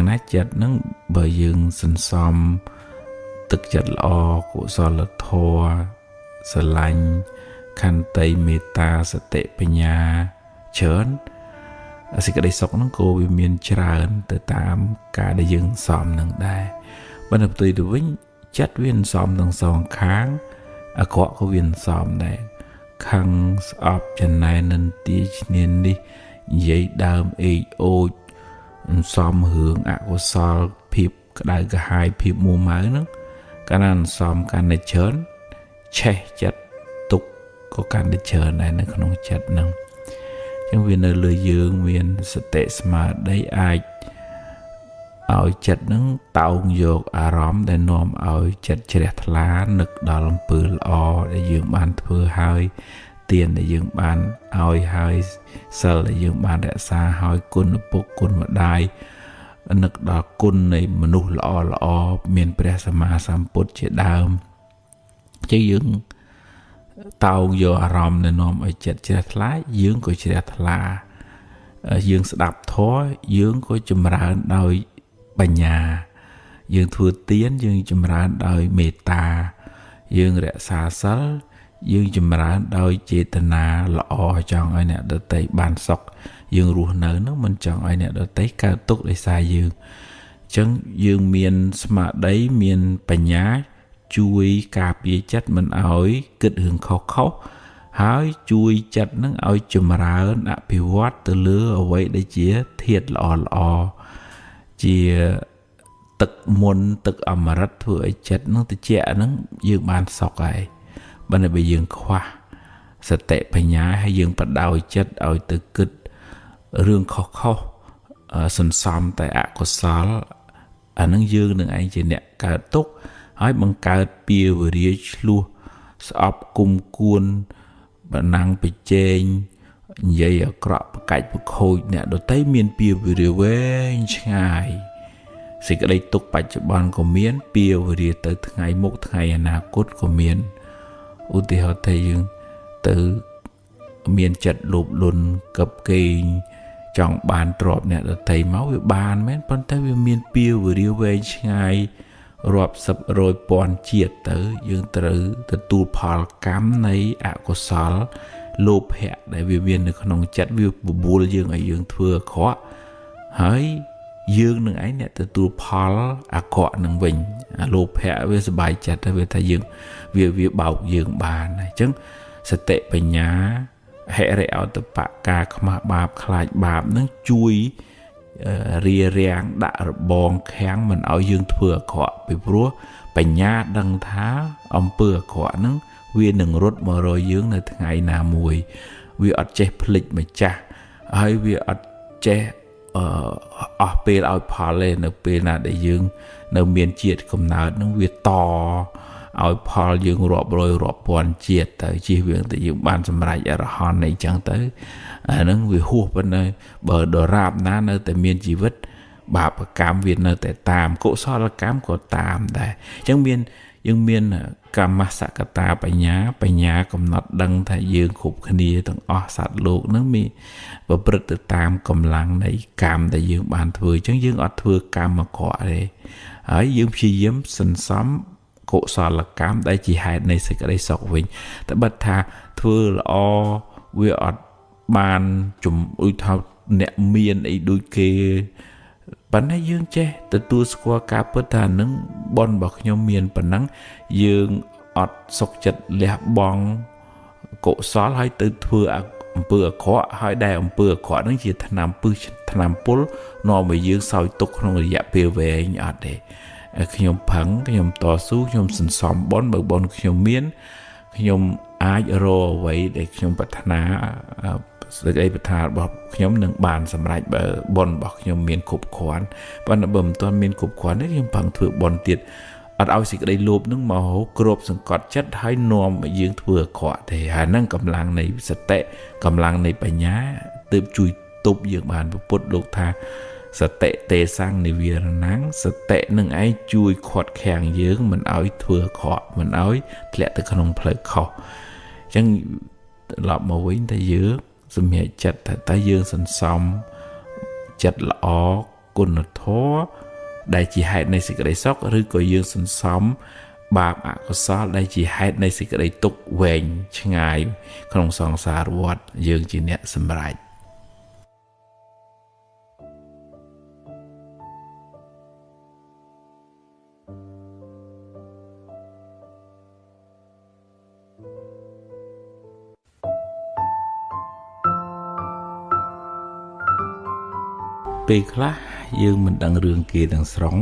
ណាចិត្តនឹងបើយើងសន្សំទឹកចិត្តល្អកុសលធម៌ស្រឡាញ់ខន្តីមេត្តាសតិបញ្ញាច្រើនសេចក្តីសុខហ្នឹងក៏វាមានច្រើនទៅតាមការដែលយើងសំនឹងដែរបើទៅផ្ទុយទៅវិញចិត្តវាសំទាំងសងខាងអាក្រក់ក៏វាសំដែរខឹងស្អប់ចំណែននិន្ទាឈ្នាននេះនិយាយដើមអេកអូចសំរឿងអកុសលភាពក្តៅក្រហាយភាពមួម៉ៅហ្នឹងកាលណាសំកាន់តែច្រើនឆេះចិត្តទុកក៏កាន់តែច្រើនដែរនៅក្នុងចិត្តហ្នឹងអញ្ចឹងវានៅលើយើងមានសតិស្មារតីអាចឲ្យចិត្តហ្នឹងតោងយកអារម្មណ៍ដែលនាំឲ្យចិត្តជ្រះថ្លានឹកដល់អំពើល្អដែលយើងបានធ្វើហើយទានដែលយើងបានឲ្យហើយសិលដែលយើងបានរក្សាហើយគុណឪពុកគុណម្ដាយនឹកដល់គុណនៃមនុស្សល្អមានព្រះសម្មាសម្ពុទ្ធជាដើមចឹងយើងតោងយកអារម្មណ៍ដែលនាំឲ្យចិត្តជ្រះថ្លាយើងក៏ជ្រះថ្លាយើងស្ដាប់ធម៌យើងក៏ចម្រើនដោយបញ្ញាយើងធ្វើទានយើងចម្រើនដោយមេត្តាយើងរក្សាសិលយើងចម្រើនដោយចេតនាល្អចង់ឲ្យអ្នកដទៃបានសុខយើងរស់នៅនឹងមិនចង់ឲ្យអ្នកដទៃកើតទុក្ខដោយសារយើងអញ្ចឹងយើងមានស្មារតីមានបញ្ញាជួយការពារចិត្តមិនឲ្យគិតរឿងខុសហើយជួយចិត្តនឹងឲ្យចម្រើនអភិវឌ្ឍទៅលើអ្វីដែលជាធាតុល្អជាទឹកមុនទឹកអមฤតធ្វើឲ្យចិត្តនឹងត្រជាក់នឹងយើងបានសុខហើយបើយើងខ្វះសតិបញ្ញាហើយយើងបដោយចិត្តឲ្យទៅគិតរឿងខុសសន្សំតែអកុសលអានឹងយើងនឹងឯងជាអ្នកកើតទុក្ខហើយបង្កើតពៀវរាឆ្លោះស្អប់គុំគួនបណ្ណាំងប្រជែងនិយាយអាក្រក់ប្រកាច់ប្រខូចអ្នកដទៃមានពៀវរាវែងឆ្ងាយសេចក្តីទុក្ខបច្ចុប្បន្នក៏មានពៀវរាទៅថ្ងៃមុខថ្ងៃអនាគតក៏មានឧទាហរណ៍ថាយើងទៅមានចិត្តលោភលន់កឹបកេងចង់បានទ្រព្យអ្នកដទៃមកវាបានមែនប៉ុន្តែវាមានពៀវរាវែងឆ្ងាយរាប់សិបរយពាន់ជាតិទៅយើងត្រូវទទួលផលកម្មនៃអកុសលលោភៈដែលវាមាននៅក្នុងចិត្តវាបបួលយើងឲ្យយើងធ្វើអាក្រក់ហើយយើងនឹងឯងអ្នកទទួលផលអាក្រក់នឹងវិញអាលោភៈវាសบายចិត្តទៅវាថាយើងវាបោកយើងបានអញ្ចឹងសតិបញ្ញាហិរិអតបៈការខ្មាស់បាបខ្លាចបាបនឹងជួយរារាំងដាក់របងខាំងមិនឲ្យយើងធ្វើអាក្រក់ពីព្រោះបញ្ញាដឹងថាអំពើអាក្រក់ហ្នឹងវានឹងរត់មករកយើងនៅថ្ងៃណាមួយវាអត់ចេះភ្លេចម្ចាស់ហើយវាអត់ចេះអស់ពេលឲ្យផលទេនៅពេលណាដែលយើងនៅមានជាតិកំណើតហ្នឹងវាតឲ្យផលយើងរាប់រយរាប់ពាន់ជាតិទៅជិះវាទៅយើងបានសម្រេចអរហន្តអីចឹងទៅអាហ្នឹងវាហួសប៉ុណ្ណឹងបើដរាបណានៅតែមានជីវិតបាបកម្មវានៅតែតាមកុសលកម្មក៏តាមដែរអញ្ចឹងយើងមានកម្មសកតាបញ្ញាកំណត់ដឹងថាយើងគ្រប់គ្នាទាំងអស់សត្វលោកហ្នឹងមានប្រព្រឹត្តទៅតាមកម្លាំងនៃកម្មដែលយើងបានធ្វើអញ្ចឹងយើងអត់ធ្វើកម្មអាក្រក់ទេហើយយើងព្យាយាមសន្សំកុសលកម្មដែលជាហេតុនៃសេចក្តីសុខវិញតែបើថាធ្វើល្អវាអត់បានឧទាហរណ៍អ្នកមានអីដូចគេប៉ុន្តែយើងចេះទទួលស្គាល់ការពិតថានឹងបុណ្យរបស់ខ្ញុំមានប៉ុណ្ណឹងយើងអត់សុខចិត្តលះបង់កុសលហើយទៅធ្វើអំពើអាក្រក់ហើយដែលអំពើអាក្រក់ហ្នឹងជាថ្នាំពឹសថ្នាំពុលនាំឲ្យយើងសោយទុក្ខក្នុងរយៈពេលវែងអត់ទេខ្ញុំផឹងខ្ញុំតស៊ូខ្ញុំសន្សំបុណ្យបើបុណ្យខ្ញុំមានខ្ញុំអាចរកអ្វីដែលខ្ញុំប្រាថ្នាសេចក្តីប្រាថ្នារបស់ខ្ញុំនឹងបានសម្រេចបើបុណ្យរបស់ខ្ញុំមានគ្រប់គ្រាន់ប៉ុន្តែបើមិនទាន់មានគ្រប់គ្រាន់ទេខ្ញុំផឹងធ្វើបុណ្យទៀតអត់ឲ្យសេចក្តីលោភនឹងមកគ្របសង្កត់ចិត្តហើយនាំឲ្យយើងធ្វើអាក្រក់ទេហើយហ្នឹងកម្លាំងនៃសតិកម្លាំងនៃបញ្ញាទើបជួយទប់យើងបានពុទ្ធលោកថាសតិទេសង្ឃនិវារណង្សតិនឹងឯងជួយខាត់ខាំងយើងមិនឲ្យធ្វើអាក្រក់មិនឲ្យធ្លាក់ទៅក្នុងផ្លូវខុសអញ្ចឹងត្រឡប់មកវិញតែយើងសម្រេចចិត្តថាតើយើងសន្សំចិត្តល្អ គុណធម៌ដែលជាហេតុនៃសេចក្តីសុខឬក៏យើងសន្សំបាបអកុសលដែលជាហេតុនៃសេចក្តីទុក្ខវែងឆ្ងាយក្នុងសង្សារវដ្តយើងជាអ្នកសម្រេចពេលខ្លះយើងមិនដឹងរឿងគេទាំងស្រុង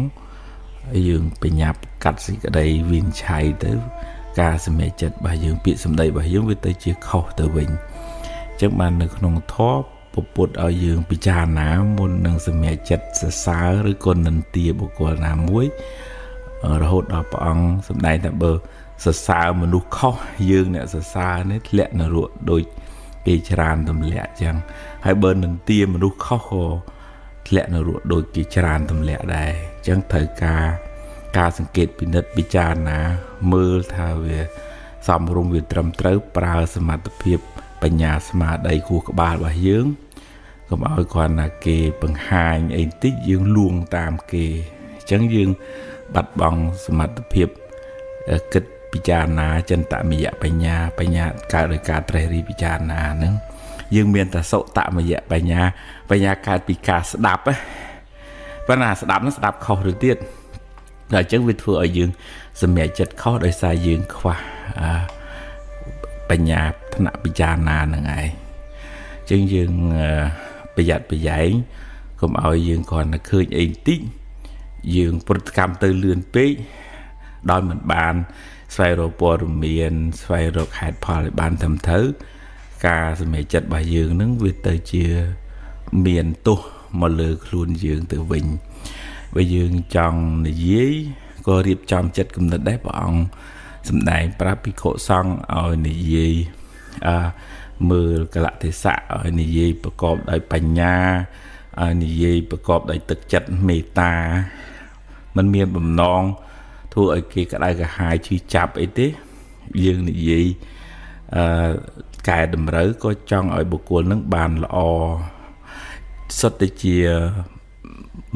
យើងបញ្ញាប់កាត់សេចក្តីវិនិច្ឆ័យទៅការសម្រេចចិត្តរបស់យើងពាក្យសម្ដីរបស់យើងវាទៅជាខុសទៅវិញអញ្ចឹងបាននៅក្នុងធម៌ពុទ្ធឲ្យយើងពិចារណាមុននឹងសម្រេចចិត្តសរសើរឬក៏និន្ទាបុគ្គលណាមួយរហូតដល់ព្រះអង្គសម្ដែងថាបើសរសើរមនុស្សខុសយើងអ្នកសរសើរនេះធ្លាក់នរកដូចគេច្រើនទម្លាក់អញ្ចឹងហើយបើនិន្ទាមនុស្សខុសក៏ធ្លាក់នរកដូចគេច្រើនទម្លាក់ដែរអញ្ចឹងត្រូវការសង្កេតពិនិត្យពិចារណាមើលថាវាសមរម្យវាត្រឹមត្រូវប្រើសមត្ថភាពបញ្ញាស្មារតីគូក្បាលរបស់យើងកុំឲ្យគ្រាន់តែគេបង្ហាញអីតិចយើងលួងតាមគេអញ្ចឹងយើងបាត់បង់សមត្ថភាពគិតពិចារណាចិន្តមយៈបញ្ញាកើតដោយការត្រេះរិះពិចារណាហ្នឹងយើងមានតែសុតមយៈបញ្ញាកើតពីការស្ដាប់ប៉ុន្តែស្ដាប់ហ្នឹងស្ដាប់ខុសទៅទៀតតែអញ្ចឹងវាធ្វើឲ្យយើងសម្រេចចិត្តខុសដោយសារយើងខ្វះបញ្ញាថ្នាក់ពិចារណាហ្នឹងឯងអញ្ចឹងយើងប្រយ័ត្នប្រយែងកុំឲ្យយើងគ្រាន់តែឃើញអីបន្តិចយើងប្រតិកម្មទៅលឿនពេកដោយមិនបានស្វែងរកព័ត៌មានស្វែងរកហេតុផលឲ្យបានត្រឹមត្រូវការសម្រេចចិត្តរបស់យើងនឹងវាទៅជាមានទោសមកលើខ្លួនយើងទៅវិញបើយើងចង់និយាយក៏រៀបចំចិត្តគំនិតដែរព្រះអង្គសម្ដែងប្រាប់ភិក្ខុសង្ឃឲ្យនិយាយមើលកលៈទេសៈឲ្យនិយាយប្រកបដោយបញ្ញាឲ្យនិយាយប្រកបដោយទឹកចិត្តមេត្តាមិនមានបំណងធ្វើឲ្យគេក្តៅក្រហាយឈឺចាប់អីទេយើងនិយាយកែតម្រូវក៏ចង់ឲ្យបុគ្គលនឹងបានល្អសុទ្ធតែជា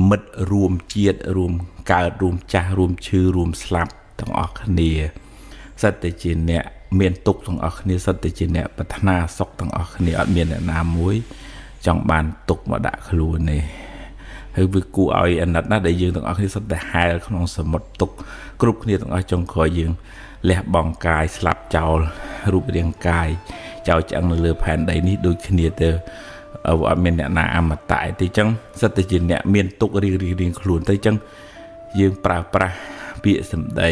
មិត្តរួមជាតិរួមកើតរួមចាស់រួមឈឺរួមស្លាប់ទាំងអស់គ្នាសុទ្ធតែជាអ្នកមានទុក្ខទាំងអស់គ្នាសុទ្ធតែជាអ្នកប្រាថ្នាសុខទាំងអស់គ្នាអត់មានអ្នកណាមួយចង់បានទុក្ខមកដាក់ខ្លួនទេហើយវាគួរឲ្យអាណិតណាស់ដែលយើងទាំងអស់គ្នាសុទ្ធតែហែលក្នុងសមុទ្រទុក្ខគ្រប់គ្នាទាំងអស់ចុងក្រោយយើងលះបង់កាយស្លាប់ចោលរូបរាងកាយចោលឆ្អឹងនៅលើផែនដីនេះដូចគ្នាទៅអត់មានអ្នកណាអមតៈទេអញ្ចឹងសិតតែជាអ្នកមានទុក្ខរៀងខ្លួនទៅអញ្ចឹងយើងប្រើប្រាស់ពាក្យសម្ដី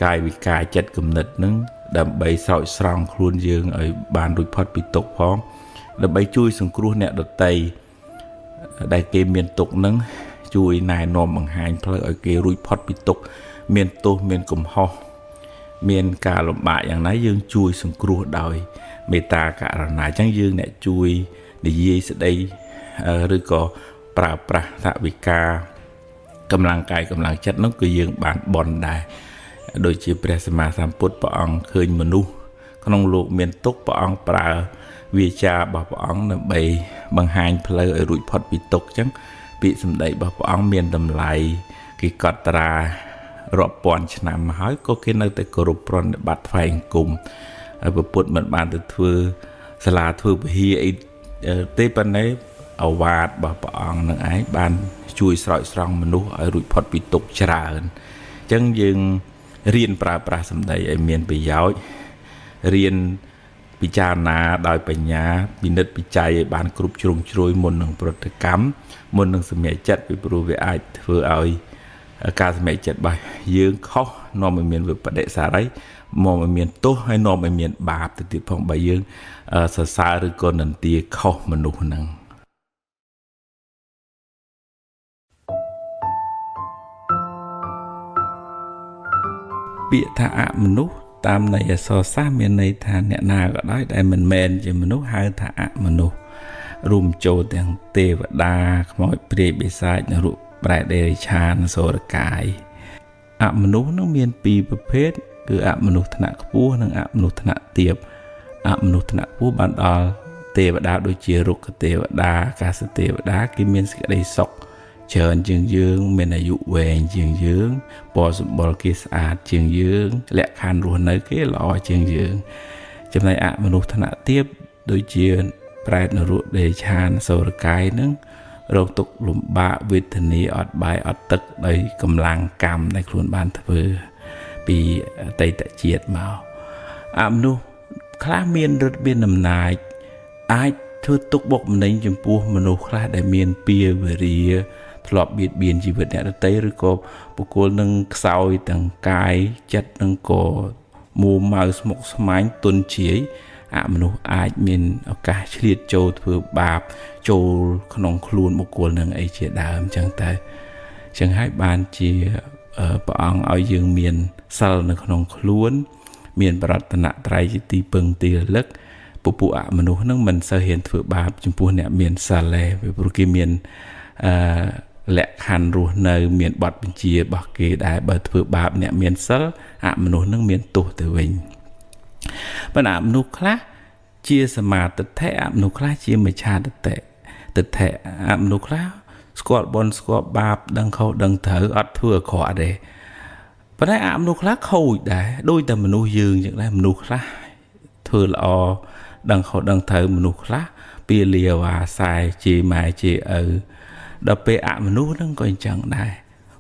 កាយវិការចិត្តគំនិតនឹងដើម្បីស្រោចស្រង់ខ្លួនយើងឲ្យបានរួចផុតពីទុក្ខផងដើម្បីជួយសង្គ្រោះអ្នកដទៃដែលគេមានទុក្ខនឹងជួយណែនាំបង្ហាញផ្លូវឲ្យគេរួចផុតពីទុក្ខមានទោសមានកំហុសមានការលំបាកយ៉ាងណាយើងជួយសង្គ្រោះដោយមេត្តាករុណាអញ្ចឹងយើងអ្នកជួយនិយាយស្ដីឬក៏ប្រើប្រាស់ថវិកាកម្លាំងកាយកម្លាំងចិត្តនោះគឺយើងបានបន់ដែរដូចជាព្រះសម្មាសម្ពុទ្ធព្រះអង្គឃើញមនុស្សក្នុងលោកមានទុក្ខព្រះអង្គប្រើវាចារបស់ព្រះអង្គដើម្បីបង្ហាញផ្លូវឲ្យរួចផុតពីទុក្ខអញ្ចឹងពាក្យសម្ដីរបស់ព្រះអង្គមានតម្លៃគេកត់ត្រារាប់ពាន់ឆ្នាំមកហើយក៏គេនៅតែគោរពប្រណិប័តថ្វាយអង្គមហើយពុទ្ធមិនបានទៅធ្វើសាលាធ្វើពហិអីទេប៉ុន្តែអវាទរបស់ព្រះអង្គនឹងឯងបានជួយស្រោចស្រង់មនុស្សឲ្យរួចផុតពីទុក្ខច្រើនអញ្ចឹងយើងរៀនប្រើប្រាស់សម្ដីឲ្យមានប្រយោជន៍រៀនពិចារណាដោយបញ្ញាពិនិត្យពិច័យឲ្យបានគ្រប់ជ្រុងជ្រោយមុននឹងប្រតិកម្មមុននឹងសម្រេចចិត្តពីព្រោះវាអាចធ្វើឲ្យការសម្រេចចិត្តរបស់យើងខុសនាំឲ្យមានវិបដិសារីមកឲ្យមានទោសហើយនាំឲ្យមានបាបទៅទៀតផងបើយើងសរសើរឬក៏និន្ទាខុសមនុស្សហ្នឹងពាក្យថាអមនុស្សតាមន័យអក្សរសាស្ត្រមានន័យថាអ្នកណាក៏ដោយដែលមិនមែនជាមនុស្សហៅថាអមនុស្សរួមចូលទាំងទេវតាខ្មោចព្រាយបិសាចនរកប្រែដេរិឆានសូរកាយអមនុស្សនឹងមានពីរប្រភេទគឺអមនុស្សថ្នាក់ខ្ពស់និងអមនុស្សថ្នាក់ទាបអមនុស្សថ្នាក់ខ្ពស់បានដល់ទេវតាដូចជារុក្ខទេវតាអាកាសទេវតាគេមានសេចក្តីសុខ ច្រើនជាងយើងមានអាយុវែងជាងយើងពណ៌សម្បុរគេស្អាតជាងយើងលក្ខខណ្ឌរស់នៅគេល្អជាងយើងចំណែកអមនុស្សថ្នាក់ទាបដូចជាប្រែតនរកដេឆានសូរកាយនឹងរងទុក្ខលំបាកវេទនាអត់បាយអត់ទឹកដោយកម្លាំងកម្មដែលខ្លួនបានធ្វើពីអតីតជាតិមកអមនុស្សខ្លះមានឫទ្ធិមានអំណាចអាចធ្វើទុកបុកម្នេញចំពោះមនុស្សខ្លះដែលមានពៀវេរាធ្លាប់បៀតបៀនជីវិតអ្នកដទៃឬក៏បុគ្គលនឹងខ្សោយទាំងកាយចិត្តនឹងក៏មួម៉ៅស្មុគស្មាញទុនជាយអមនុស្សអាចមានឱកាសឆ្លៀតចូលធ្វើបាបចូលក្នុងខ្លួនបុគ្គលនឹងអីជាដើមចឹងទៅចឹងហើយបានជាព្រះអង្គឲ្យយើងមានសិលនៅក្នុងខ្លួនមានបរតនត្រ័យជាទីពឹងទីរលឹកពួកអមនុស្សនឹងមិនសូវហ៊ានធ្វើបាបចំពោះអ្នកមានសិលទេព្រោះគេមានលក្ខខណ្ឌរស់នៅមានបទបញ្ជារបស់គេដែរបើធ្វើបាបអ្នកមានសិលអមនុស្សនឹងមានទោសទៅវិញប៉ុន្តែអមនុស្សខ្លះជាសមាទិដ្ឋិអមនុស្សខ្លះជាមិច្ឆាទិដ្ឋិអមនុស្សខ្លះស្គាល់បុណ្យស្គាល់បាបដឹងខុសដឹងត្រូវអត់ធ្វើអាក្រក់ទេប៉ុន្តែអមនុស្សខ្លះខូចដែរដូចតែមនុស្សយើងចឹងដែរមនុស្សខ្លះធ្វើល្អដឹងខុសដឹងត្រូវមនុស្សខ្លះពៀលាវ៉ាសែជាម៉ែជាឪដល់ពេលអមនុស្សហ្នឹងក៏អញ្ចឹងដែរ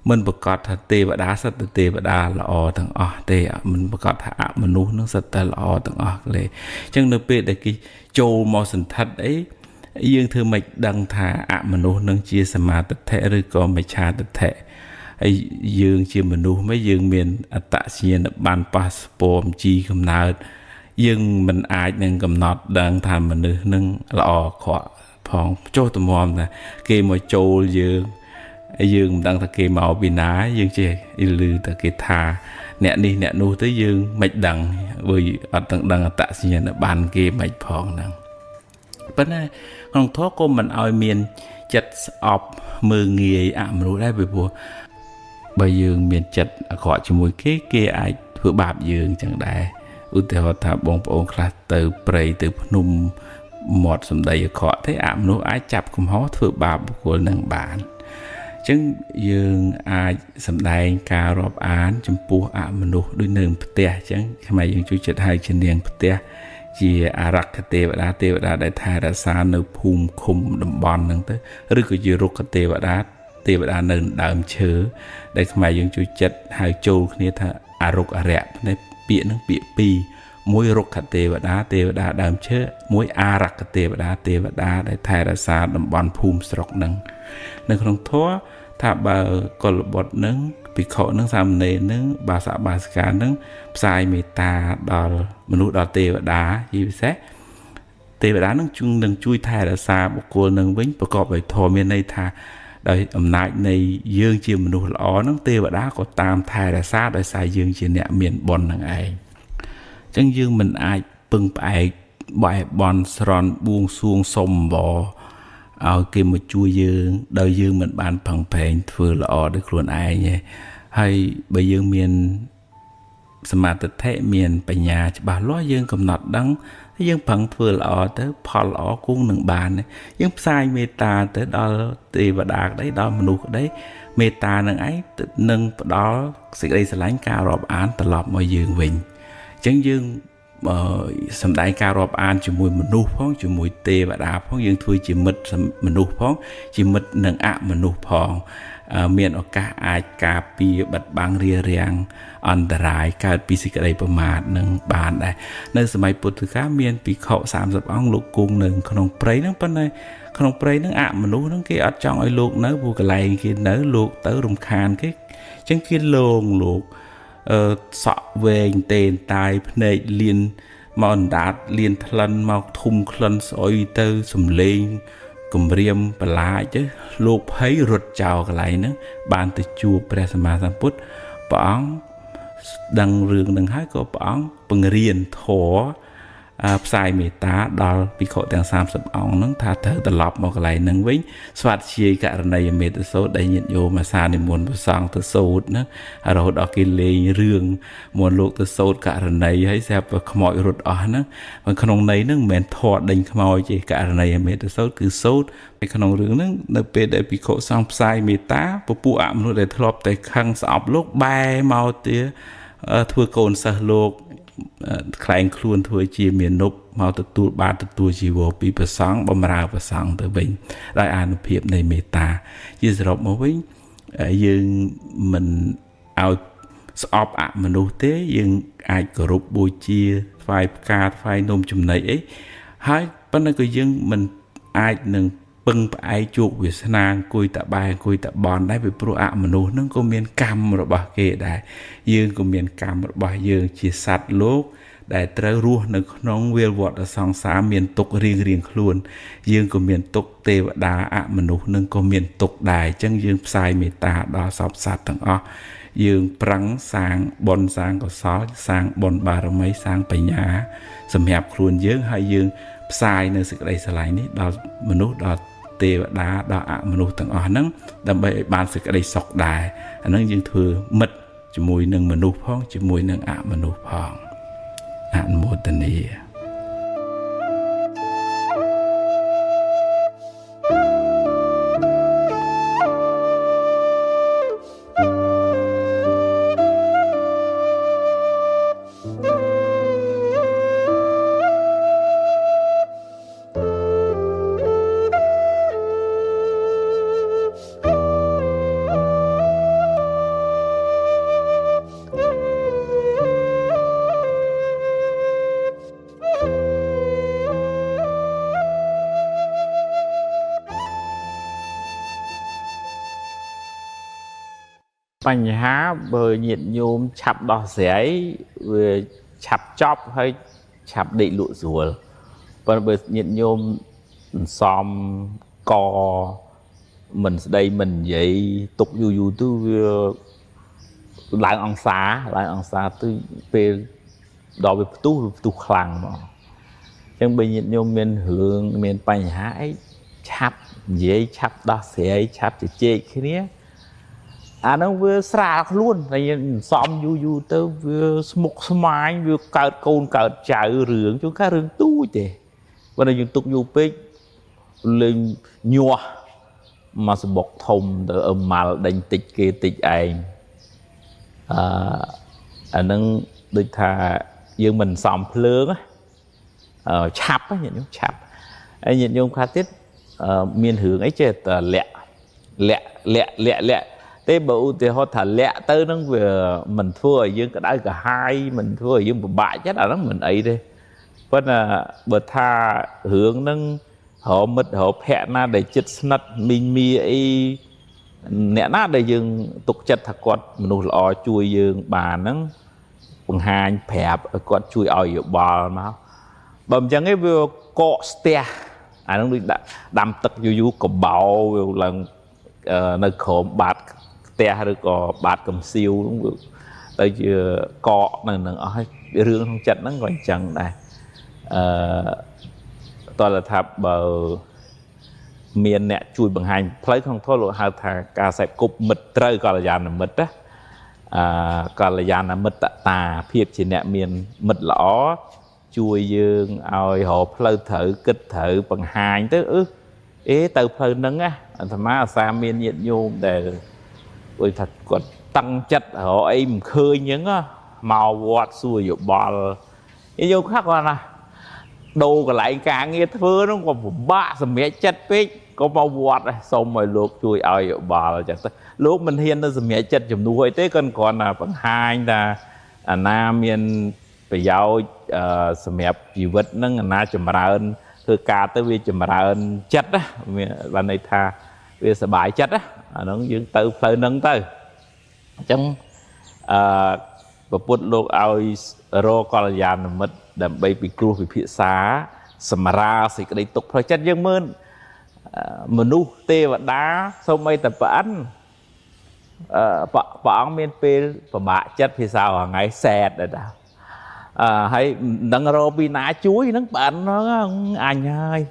មិនប្រកាសថាទេវតាសិតតែទេវតាល្អទាំងអស់ទេមិនប្រកាសថាអមនុស្សហ្នឹងសិតតែល្អទាំងអស់ទេអញ្ចឹងនៅពេលដែលគេចូលមកសន្ធិដ្ឋអីយើងធ្វើមិនដឹងថាអមនុស្សនឹងជាសមាទិដ្ឋិឬក៏មិច្ឆាទិដ្ឋិហើយយើងជាមនុស្សមកយើងមានអត្តសញ្ញាណប័ណ្ណប៉ាសពតបញ្ជីកំណើតយើងមិនអាចនឹងកំណត់ដឹងថាមនុស្សនឹងល្អក្រក់ផងចុះតម្រាំថាគេមកចូលយើងមិនដឹងថាគេមកពីណាយើងចេះឮតែគេថាអ្នកនេះអ្នកនោះទៅយើងមិនដឹងបើអត់ទាំងដឹងអត្តសញ្ញាណប័ណ្ណគេមិនផងហ្នឹងប៉ុន្តែក្នុងធម៌ក៏មិនឲ្យមានចិត្តស្អប់មើងងាយអមនុស្សដែរពីព្រោះបើយើងមានចិត្តអាក្រក់ជាមួយគេអាចធ្វើបាបយើងចឹងដែរឧទាហរណ៍ថាបងប្អូនខ្លះទៅព្រៃទៅភ្នំមាត់សម្ដីអាក្រក់ទេអមនុស្សអាចចាប់កំហុសធ្វើបាបបុគ្គលនឹងបានអញ្ចឹងយើងអាចសម្ដែងការរាប់អានចំពោះអមនុស្សដូចនៅផ្ទះអញ្ចឹងខ្មែរយើងជួយចិត្តហៅជានាងផ្ទះជាអារក្ខទេវតាដែលថែរក្សានៅភូមិឃុំតំបន់ហ្នឹងទៅឬក៏ជារុក្ខទេវតានៅដើមឈើដែលខ្មែរយើងជួយចិត្តហៅចូលគ្នាថាអរុក្ខអរិយនេះពាក្យហ្នឹងពាក្យពីរមួយរុក្ខទេវតាដើមឈើមួយអារក្ខទេវតាដែលថែរក្សាតំបន់ភូមិស្រុកហ្នឹងនៅក្នុងធម៌ថាបើកុលបុត្រហ្នឹងភិក្ខុហ្នឹងសាមណេរហ្នឹងបាសកបាសិកាហ្នឹងផ្សាយមេត្តាដល់មនុស្សដល់ទេវតាជាពិសេសទេវតាហ្នឹងនឹងជួយថែរក្សាបុគ្គលនឹងវិញប្រកបដោយធម៌មានន័យថាដោយអំណាចនៃយើងជាមនុស្សល្អហ្នឹងទេវតាក៏តាមថែរក្សាដោយសារយើងជាអ្នកមានបុណ្យហ្នឹងឯងអញ្ចឹងយើងមិនអាចពឹងផ្អែកបែបន់ស្រន់បួងសួងសុំអង្វរឲ្យគេមកជួយយើងដោយយើងមិនបានផឹងប្រែងធ្វើល្អដោយខ្លួនឯងទេហើយបើយើងមានសមាធិមានបញ្ញាច្បាស់លាស់យើងកំណត់ដឹងយើងប្រឹងធ្វើល្អទៅផលល្អគង់នឹងបានយើងផ្សាយមេត្តាទៅដល់ទេវតាក្តីដល់មនុស្សក្តីមេត្តានឹងឯងនឹងផ្ដល់សេចក្តីស្រឡាញ់ការរាប់អានត្រឡប់មកយើងវិញអញ្ចឹងយើងសម្ដែងការរាប់អានជាមួយមនុស្សផងជាមួយទេវតាផងយើងធ្វើជាមិត្តមនុស្សផងជាមិត្តនឹងអមនុស្សផងមានឱកាសអាចការពារបិទបាំងរារាំងអន្តរាយកើតពីសេចក្តីប្រមាទនឹងបានដែរនៅសម័យពុទ្ធកាលមានភិក្ខុ30អង្គលោកគង់នៅក្នុងព្រៃហ្នឹងប៉ុន្តែក្នុងព្រៃហ្នឹងអមនុស្សហ្នឹងគេអត់ចង់ឲ្យលោកនៅព្រោះកន្លែងគេនៅលោកទៅរំខានគេអញ្ចឹងគេលោកសក់វែងតេនតាយភ្នែកលៀនមកអណ្ដាតលៀនថ្លិនមកធុំក្លិនស្អុយទៅសំលេងគម្រាមបលាចទៅលោកភ័យរត់ចោលកន្លែងហ្នឹងបានទៅជួបព្រះសម្មាសម្ពុទ្ធព្រះអង្គដឹងរឿងនឹងហើយក៏ព្រះអង្គបង្រៀនធម៌ ផ្សាយមេត្តាដល់ភិក្ខុទាំង30អង្គហ្នឹងថាត្រូវត្រឡប់មកកន្លែងហ្នឹងវិញស្វាត់ជាយករណីយមេត្តាសូត្រដែលញាតិញោមអាសានិមន្តព្រះសង្ឃទៅសូត្រណារហូតដល់គេលេងរឿងមន្តលោកទៅសូត្រករណីហើយស្រាប់ខ្មោចរត់អស់ហ្នឹងក្នុងន័យហ្នឹងមិនមែនធေါ်ដេញខ្មោចទេករណីយមេត្តាសូត្រគឺសូត្រនៅក្នុងរឿងហ្នឹងនៅពេលដែលភិក្ខុសង្ឃផ្សាយមេត្តាពពួកអមនុស្សដែលធ្លាប់តែខឹងស្អប់លោកបែរមកទៀតធ្វើកូនសិស្សលោកខ្លែងខ្លួនធ្វើជាមានុបមកទទួលបានទទួលជីវរពីព្រះសង្ឃបំរើព្រះសង្ឃទៅវិញដោយអានុភាពនៃមេត្តាជាសរុបមកវិញយើងមិនឲ្យស្អប់អមនុស្សទេយើងអាចគោរពបូជាថ្វាយផ្កាថ្វាយនំចំណីអីហើយប៉ុន្តែក៏យើងមិនអាចនឹងពឹងផ្អែកជោគវាសនាអង្គុយតបែអង្គុយតបនដែរពីព្រោះអមនុស្សហ្នឹងក៏មានកម្មរបស់គេដែរយើងក៏មានកម្មរបស់យើងជាសត្វលោកដែលត្រូវរស់នៅក្នុងវាលវដ្តសង្សារមានទុក្ខរៀងខ្លួនយើងក៏មានទុក្ខទេវតាអមនុស្សនឹងក៏មានទុក្ខដែរអញ្ចឹងយើងផ្សាយមេត្តាដល់សពសត្វទាំងអស់យើងប្រឹងសាងបុណ្យសាងកុសលសាងបុណ្យបារមីសាងបញ្ញាសម្រាប់ខ្លួនយើងហើយយើងផ្សាយនៅសេចក្តីស្រឡាញ់នេះដល់មនុស្សដល់ទេវតាដល់អមនុស្សទាំងអស់ហ្នឹងដើម្បីឲ្យបានសេចក្តីសុខដែរអាហ្នឹងយើងធ្វើមិត្តជាមួយនឹងមនុស្សផងជាមួយនឹងអមនុស្សផងអនុមោទនាបញ្ហាបើញាតិញោមឆាប់ដោះស្រាយវាឆាប់ចប់ហើយឆាប់ដេកលក់ស្រួលប៉ុន្តែបើញាតិញោមសំកមិនស្ដីមិននិយាយទុកយូរទៅវាឡើងអង្សាទៅពេលដល់វាផ្ទុះខ្លាំងហ្មងអញ្ចឹងបើញាតិញោមមានរឿងមានបញ្ហាអីឆាប់និយាយឆាប់ដោះស្រាយឆាប់ជជែកគ្នាអានោះវាស្រាលខ្លួនតែសំយូរទៅវាស្មុគស្មាញវាកើតកូនកើតចៅរឿងជួនកាលរឿងទូចទេបើយើងទុកយូរពេកលេងញាស់មកសបុកធំទៅអឺម៉ាល់ដេញតិចគេតិចឯងអានឹងដូចថាយើងមិនសំភ្លើងឆាប់ញាតិញោមឆាប់ហើយញាតិញោមខ្លះទៀតមានរឿងអីចេះតែលាក់ទេបើឧទាហរណ៍ថាលាក់ទៅហ្នឹងវាមិនធ្វើឲ្យយើងក្តៅក្រហាយមិនធ្វើឲ្យយើងពិបាកចិត្តអាហ្នឹងមិនអីទេប៉ុន្តែបើថារឿងហ្នឹងរកមិត្តរកភ័ក្រណាដែលចិត្តស្និទ្ធមីងមីអីអ្នកណាដែលយើងទុកចិត្តថាគាត់មនុស្សល្អជួយយើងបានហ្នឹងបង្ហាញប្រាប់ឲ្យគាត់ជួយឲ្យយោបល់មកបើមិនចឹងទេវាកកស្ទះអាហ្នឹងដូចដាំទឹកយូរកបោវាឡើងនៅក្រោមបាតផ្ទះឬក៏បាតកំសៀវហ្នឹងទៅជាកកនៅនឹងអស់ហើយរឿងក្នុងចិត្តហ្នឹងក៏អញ្ចឹងដែរតើថាបើមានអ្នកជួយបង្ហាញផ្លូវក្នុងធម៌លោកហៅថាការសេពគប់មិត្តត្រូវកល្យាណមិត្តណាកល្យាណមិត្តតាភាពជាអ្នកមានមិត្តល្អជួយយើងឲ្យរកផ្លូវត្រូវគិតត្រូវបង្ហាញទៅទៅផ្លូវហ្នឹងណាអាត្មាអាសាមានញាតិញោមដែលដូចថាគាត់តឹងចិត្តរកអីមិនឃើញអញ្ចឹងមកវត្តសួរយោបល់យកខ្លះគាត់ណាដូរកន្លែងការងារធ្វើហ្នឹងក៏ពិបាកសម្រេចចិត្តពេកក៏មកវត្តសុំឲ្យលោកជួយឲ្យយោបល់អញ្ចឹងទៅលោកមិនហ៊ានទៅសម្រេចចិត្តជំនួសអីទេគាត់គ្រាន់តែបង្ហាញថាអាណាមានប្រយោជន៍សម្រាប់ជីវិតហ្នឹងអាណាចម្រើនធ្វើការទៅវាចម្រើនចិត្តណាបានន័យថាវាសប្បាយចិត្តណាអាហ្នឹងយើងទៅផ្លូវហ្នឹងទៅអញ្ចឹងពុទ្ធលោកឲ្យរកកល្យាណមិត្តដើម្បីពិគ្រោះពិភាក្សាសម្រាលសេចក្តីទុក្ខផ្លូវចិត្តយើងមើលមនុស្សទេវតាសូម្បីតែព្រះអិនព្រះអង្គមានពេលពិបាកចិត្តភាសាថ្ងៃសែតដែរ hay nâng rô vì ná chuối nâng bạn nó anh ơi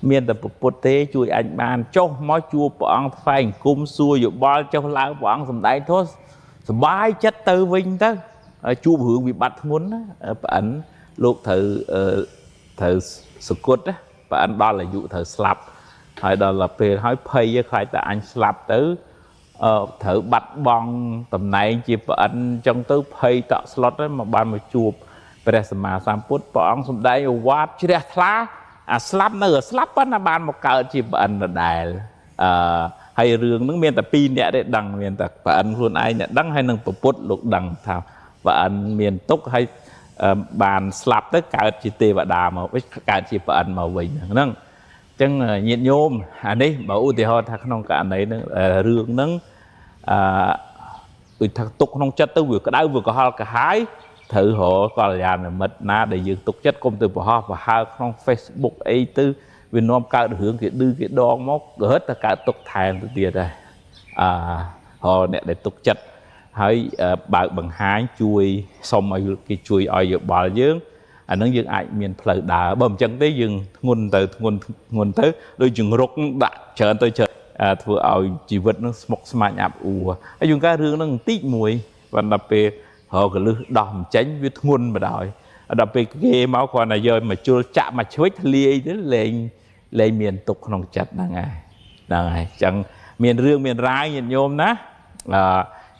miền tập bột tế chuối anh bàn cho mói chua bọn phải cung xua dụ bao cho lao bọn sầm đáy thôi bài chất từ vinh đó chua hưởng bị bắt muốn bạn lúc thử sự cốt á bạn đó là dụ thử slap hay đó là về hỏi pay với khai tại anh slap tới thử bắt bong tầm này chỉ bạn trong tới pay tạo slot đó mà bạn mà chụp về mà sam phút bọn sầm đáy quát chứ đẹp lá slap nó slap á bạn một cỡ chỉ bạn là đài hay rương nó miền tập pin nè để đằng miền tập bạn luôn ai nè đăng hay nâng bút lục đằng thảo và anh miền túc hay bàn slap tất cả chỉ tê và đà mà với cả chỉ bạn mà mình nâng chân nhiệt nhôm đấy bảo thì họ thằng nông cả này rương nâng thằng túc nông chất tới vừa cái đau vừa có họ cả hai thử họ còn là mật na để dương túc chất công từ của họ và hai trong Facebook ấy tư Việt Nam cao được hướng cái đưa cái đo móc hết tất cả tục thang từ tiền đây họ nè để tục chất hay bạc bằng hai chui xong rồi cái chui oi dược bò dương nó dương ai miền phơi đá bầm chân tới dương nguồn tới đôi chừng rốt đã chờ tôi chờ vừa oi chỉ vật nó mọc smart nhạp ù ấy dùng cái rương nó tít mùi và đặc biệt họ cái lư đòn tránh với nguồn mà đòi đặc biệt cái máu còn là giờ mà chưa chạm mà chuối lia đến lên miền tục không chặt đang ngày chẳng miền rương miền rái miền nhôm ná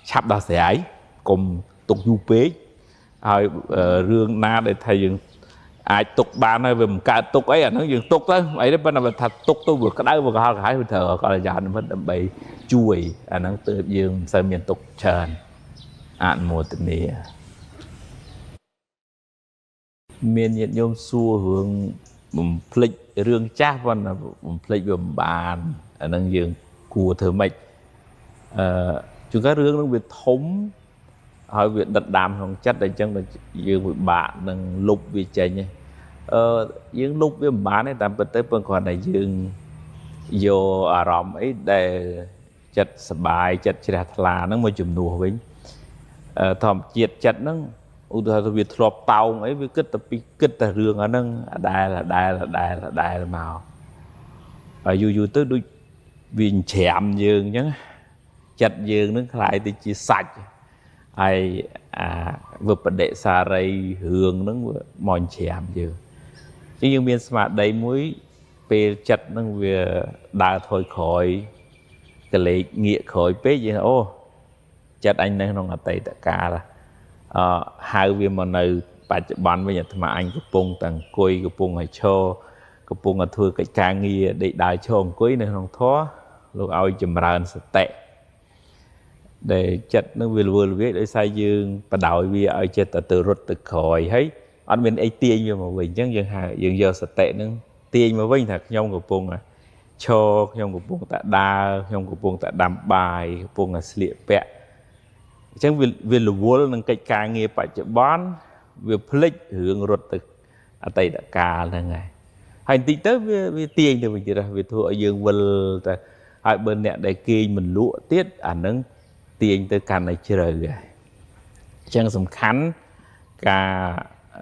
sắp đào sẽ ấy cùng tục du bế rồi rương na để thầy dừng ai tục bàn này về một cái tục ấy nó dừng tục đó ấy đó bên nào thật tục tôi vừa cái đấy vừa có hai cái thờ coi là giờ nó vẫn đậm bầy chui nó từ dừng sang miền tục trần một tình này miền nhiệt nhôm xua hướng một phịch rương chát văn là một phịch về bàn nó dừng cua thờ mạch chúng các rương nó việc thống hỏi việc đặt đàm không chất để chân là dương với bạn đang lục vì chạy nhé dương lục với bạn ấy tạm tới bên còn này dương vô rộng ấy để chất bài chất chặt là nó mới chùm nùa với thòm chiết chất nó việc thọp tàu ấy với kết tập rương ở nâng đài là màu và dù tới đôi viên chạm dương chứ chặt dương nó lại thì chỉ sạch ai vượt bật đệ xa rây hương nó mòn chạm dương chứ nhưng miền smart đây muối pe chặt nó về đa thôi khỏi cái lệ nghĩa khỏi pe gì ô chặt anh này nó là tây tất cả là hai viên mà nơi bạn bán bây giờ mà anh có pung tầng cùi có pung hay cho có pung là thưa cái càng nghi để đại cho ông quý này không thoát lúc ao chùm ra sẽ tệ để chặt nó vừa viết để sai dương và đạo vì ở chết từ rút từ khỏi thấy anh bên ấy tiền nhưng mà mình chẳng dừng giờ sẽ tệ nó tiền mà vinh thật nhông của pung à cho nhông của pung tại đa nhông của pung tại đàm bài pung là sliệp bẹ chẳng vì là vua nó cái càng nghe phải chợ bán việc flick hướng rút từ tây đã cả là ngày hành tí tới với tiền thì mình chỉ là vì thua dương vân hai bên nè đại kia mình lụa tiết nâng tiền tới càng này chưa rồi chẳng sầm khánh cả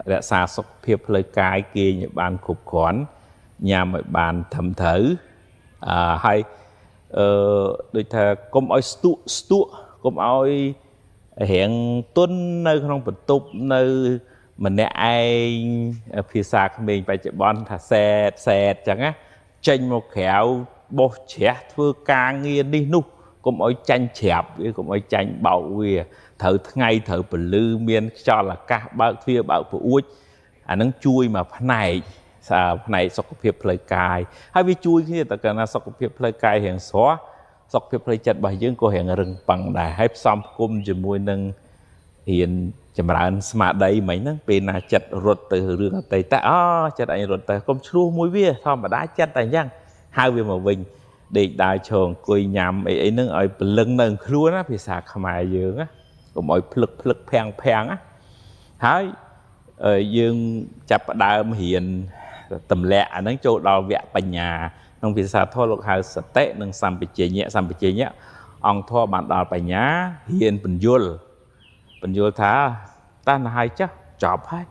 đã xa sọc phiệp lời cái kia những bàn cục khoản nhà mọi bàn thẩm thử hay đôi thà công oi stu công oi hiện tuân nơi không bật tục nơi mình nè ai phía xa mình phải chạy bon thà xe chẳng á tranh một khéo bột trẻ thưa ca nghe đi nu cũng oi tranh chẹp cũng oi tranh bạo về thử ngay thử bự lư miên cho là cả bao phía bảo phụ ui nó chui mà này sọc phiệp lời cài hay vì chui khi ta cần là sọc phiệp lời cài hiện xóa sọc phiệp lời chặt bài dương cô hiện rừng bằng đài hay xong cung cho môi nâng hiện chậm lại smart đây mấy nó bên là chặt rột từ rừng tây ta chặt anh rột từ công chua mũi bia thôi mà đá chặt tài nhang hai viên màu vinh để đại trường cười nhầm ấy nó ở lưng nâng luôn á vì sạc mài dương á của mọi phlực phèn á hái dương chặt đàm hiện tầm lẹ nó chỗ đào vẽ bành nhà nông vì sao thôi lúc hai sạch tệ nâng xăm bị chế nhẹ ông thôi bạn đào bành nhà hiện bình dul thá ta là hai chắc chọc hay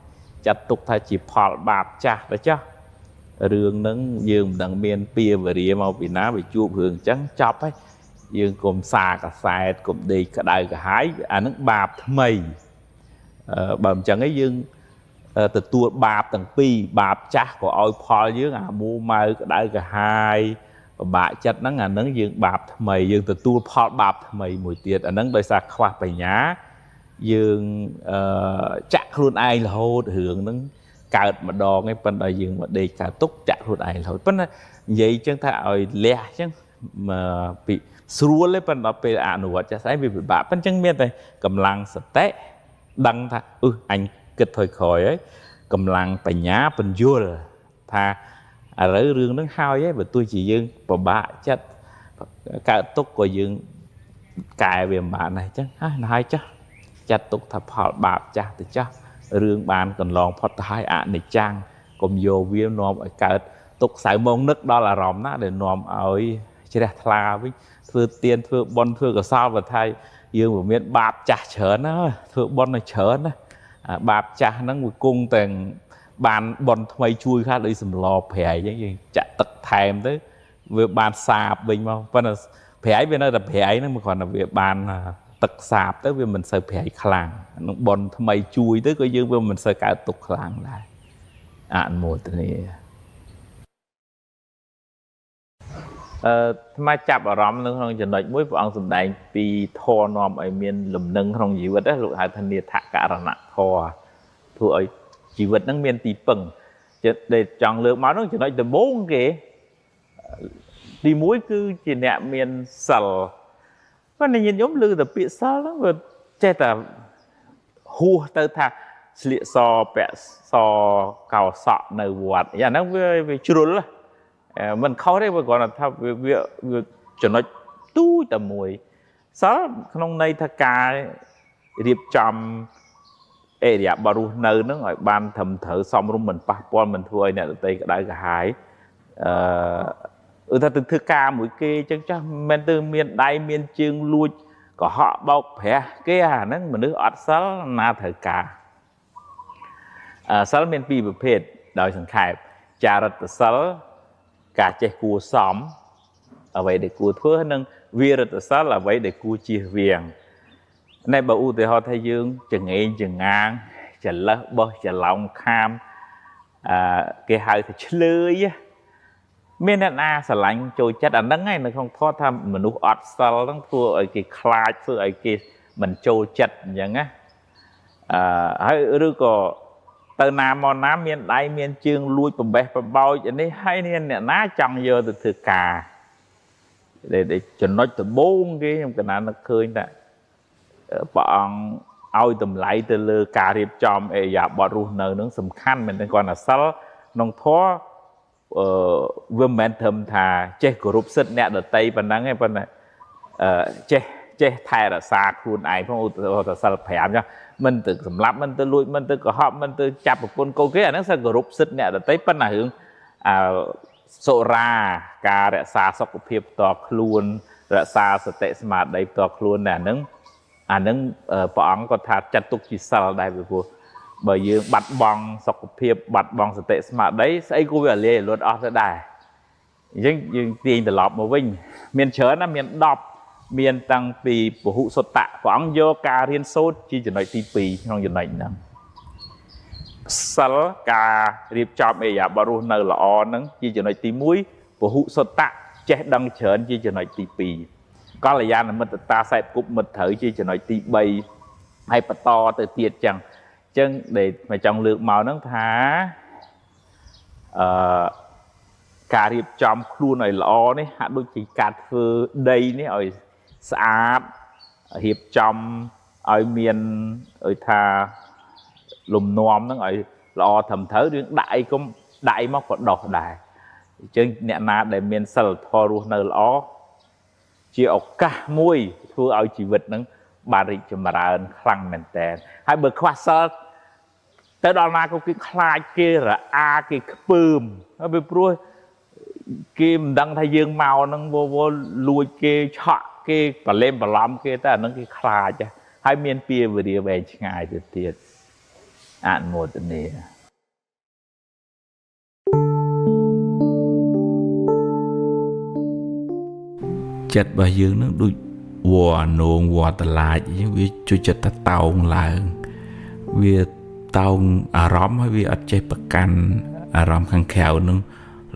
chặt tục thay chỉ phò bạp chả đấy chứ rương nâng dương đằng miền pia và rìa màu bị ná bị chua hưởng trắng chọc ấy dương cùng xa cả sai cùng đi cả đại cả hái nước bạp mày bầm chẳng ấy dương từ tua bạp tầng pi bạp chắc của oi phò dưới mua mai cả đại cả hai bạ chất nó nâng dương bạp mày dương từ tua phò bạp mày mùi tiệt nâng đôi xa khoa phải nhá dương chắc luôn ai là hô hưởng nâng cào mà đo ngay bên đại dương mà đi cả túc chắc luôn ai là hô bên vậy chân ta oi lẹ chứ mà bị xua lấy bên đó về nụ vật cho thấy vì bà bên chân miên này cầm lăng sạch té đăng tha anh kịch thời khỏi ấy cầm lăng phải nhá bên vua rồi tha rỡ rương nó hao ấy và tôi chỉ dương và bà chết cả túc của dương cài về bà này chứ nói chứ chặt túc thập họ bạp cha từ chắc rương bàn còn lòng phật hai này trang cùng vô viêm nôm ở cả túc sải mông nước đó là ròm ná để nôm ở chỉ là thà với thưa tiền thưa bon thưa cả sao và thay dương của miền bạp chả chở nó thưa bon này chở nó bạp chả nó một cung tiền bàn bon thay chui khác đi sầm lò phèo giống như chả tật thèm tới vừa bàn sạp bình mà vẫn là phèo bên đây là phèo nó mà còn là việc bàn tật sạp tới vì mình sợ phèo khlang bon thay chui tới coi dương vì mình sợ cả tục khlang lại một từ này mà chạp ở rõm nâng không chẳng nói mỗi vọng dùm đánh vì thô nòm ở miền lùm nâng không dĩ vật đó lục hai thân niên thạc cả là nặng thô thua ấy chỉ vật nâng miền tì pừng để chọn lượng máu nó chẳng nói từ bốn kì đi muối cứ chỉ nẹ miền sẵl và này nhìn giống lưu tập bị sao đó và chết là hùa tơ thạc lịa so bẹ so cào sọ nở vọt và nó về chú là mình khó đấy mà còn là theo việc cho nó túi tầm mùi sao không nay thà ca điệp chầm area baru nơi nó gọi ban thầm thở xong rồi mình passport mình thôi nè tây cái đại cả hải ta từ thứ ca mũi kia chắc chắc men từ miền đại miền chương lui có họ bọc hẻ kia nó mình nước ọt sál na thời ca sál miền pi bậc phết đòi sẵn khai trà rật sál cả chế cua xóm ở vậy để cua thưa nâng vi rật sál là vậy để cua chia viền này bảo u thì họ thay dương chừng nghe chừng ngang chừng lỡ bơ chừng lòng kham cái hai thì lưới miền Nam a sờ lạnh trôi chết ở nắng này nó không thoát tham mình nuốt ọt sal nó thua ở cái khai thua ở cái mình trôi chết vậy á hay rồi có từ nam mòn nam miền đại miền chương lui bầm bè bầm bao vậy này hay nên nè ná trong giờ từ từ cà để cho nó từ bốn cái trong cái nào nó khơi nè bọn ao tầm lại từ lơ cà riệp chòm ấy dạ bọn ruột nở nó sầm khăn mình còn là sal nông thó vừa men thầm thà che của rụp sứt nè ở tây phần nắng hay phần này che thay là xa khuôn ai không có sao phèm nhá mình từ sầm lắm mình từ lui mình từ có họ mình từ chập một con câu kia nó sẽ của rụp sứt nè ở tây phần này hướng sổ ra cà để xa sọc của phiệp to khuôn để xa sẽ tệ smart đây to khuôn nè nứng nứng bọn có thà chặt tục chỉ sờ đây về cô bởi vì bạch bong sọc phiệp bạch bong sẽ tệ smart đấy sẽ cô về liền luôn ở thế này nhưng tiền từ lọp một vinh miền chớ nó miền đọc miền tăng pì của hụ sốt tạ quảng vô cà riêng sốt chỉ cho nói tí pì không cho nói nữa sal cà riêng chọn ấy à baru nở là o nắng chỉ cho nói tí muối của hụ sốt tạ che đăng chớn chỉ cho nói tí pì có là gian là mình ta sẽ cục mình thử chỉ cho nói tí bay hay bắt to từ tiệt chẳng chân để mà trong lượng màu nó thả cà riệp chom khuôn này lò này hạ đôi chỉ cà phơ đây này ở xã hiệp chom ở miền ở thà lùm nòm nó ở lò thầm thớ riêng đại cũng đại móc còn đỏ đài chân nè na để miền sờ thò luôn nơi lò chỉ ở cả môi thua ở chỉ vật nó bà rịt cho mà ra khăng mền tèn hai bờ khoa sơ tới đó là có cái khai kia là cái bơm nó bị pruôi kim đăng thay dương màu nó vô lùi kia chọn kia và lên và làm kia ta nó cái khai chứ hai miền pia vừa đi về ngày từ tiền អនុមោទនាចិត្តរបស់យើងនឹងដូចវ៉ានងវ៉ាតឡាចវាជួយចិត្តទៅតោងឡើងវាតោងអារម្មណ៍ហើយវាអត់ចេះប្រកាន់អារម្មណ៍ខាងក្រៅនឹង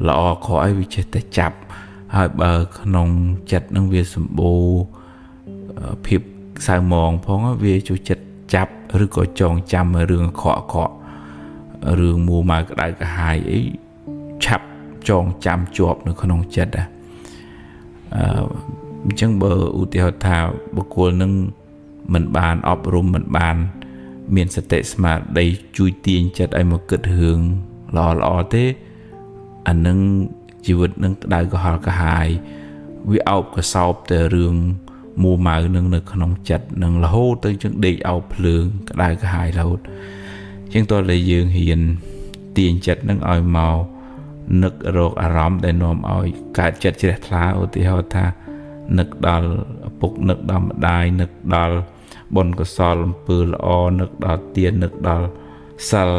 ល្អខកឲ្យវាចេះតែចាប់ហើយបើក្នុងចិត្តនឹងវាសម្បូរភាពសៅមងផងវាជួយចិត្តចាប់ឬក៏ចងចាំរឿងខករឿងមួម៉ៅក្តៅក្រហាយអីឆាប់ចងចាំជាប់នៅក្នុងចិត្តអញ្ចឹងបើឧទាហរណ៍ថាបុគ្គលនឹងមិនបានអប់រំមិនបានមានសតិស្មារតីជួយទាញចិត្តឲ្យមកគិតរឿងល្អទេអានឹងជីវិតនឹងក្តៅក្រហល់ក្រហាយវាអោបកសោបតែរឿងមួម៉ៅនឹងនៅក្នុងចិត្តនឹងរហូតទៅជាងដេកអោបភ្លើងក្តៅក្រហាយរហូតជាងតើតែយើងហ៊ានទាញចិត្តនឹងឲ្យមកនឹករកអារម្មណ៍ដែលនាំឲ្យកើតចិត្តជ្រះថ្លាឧទាហរណ៍ថានឹកដល់ឪពុកនឹកដល់ម្ដាយនឹកដល់បុណ្យកុសលអំពើល្អនឹកដល់ទាននឹកដល់សិល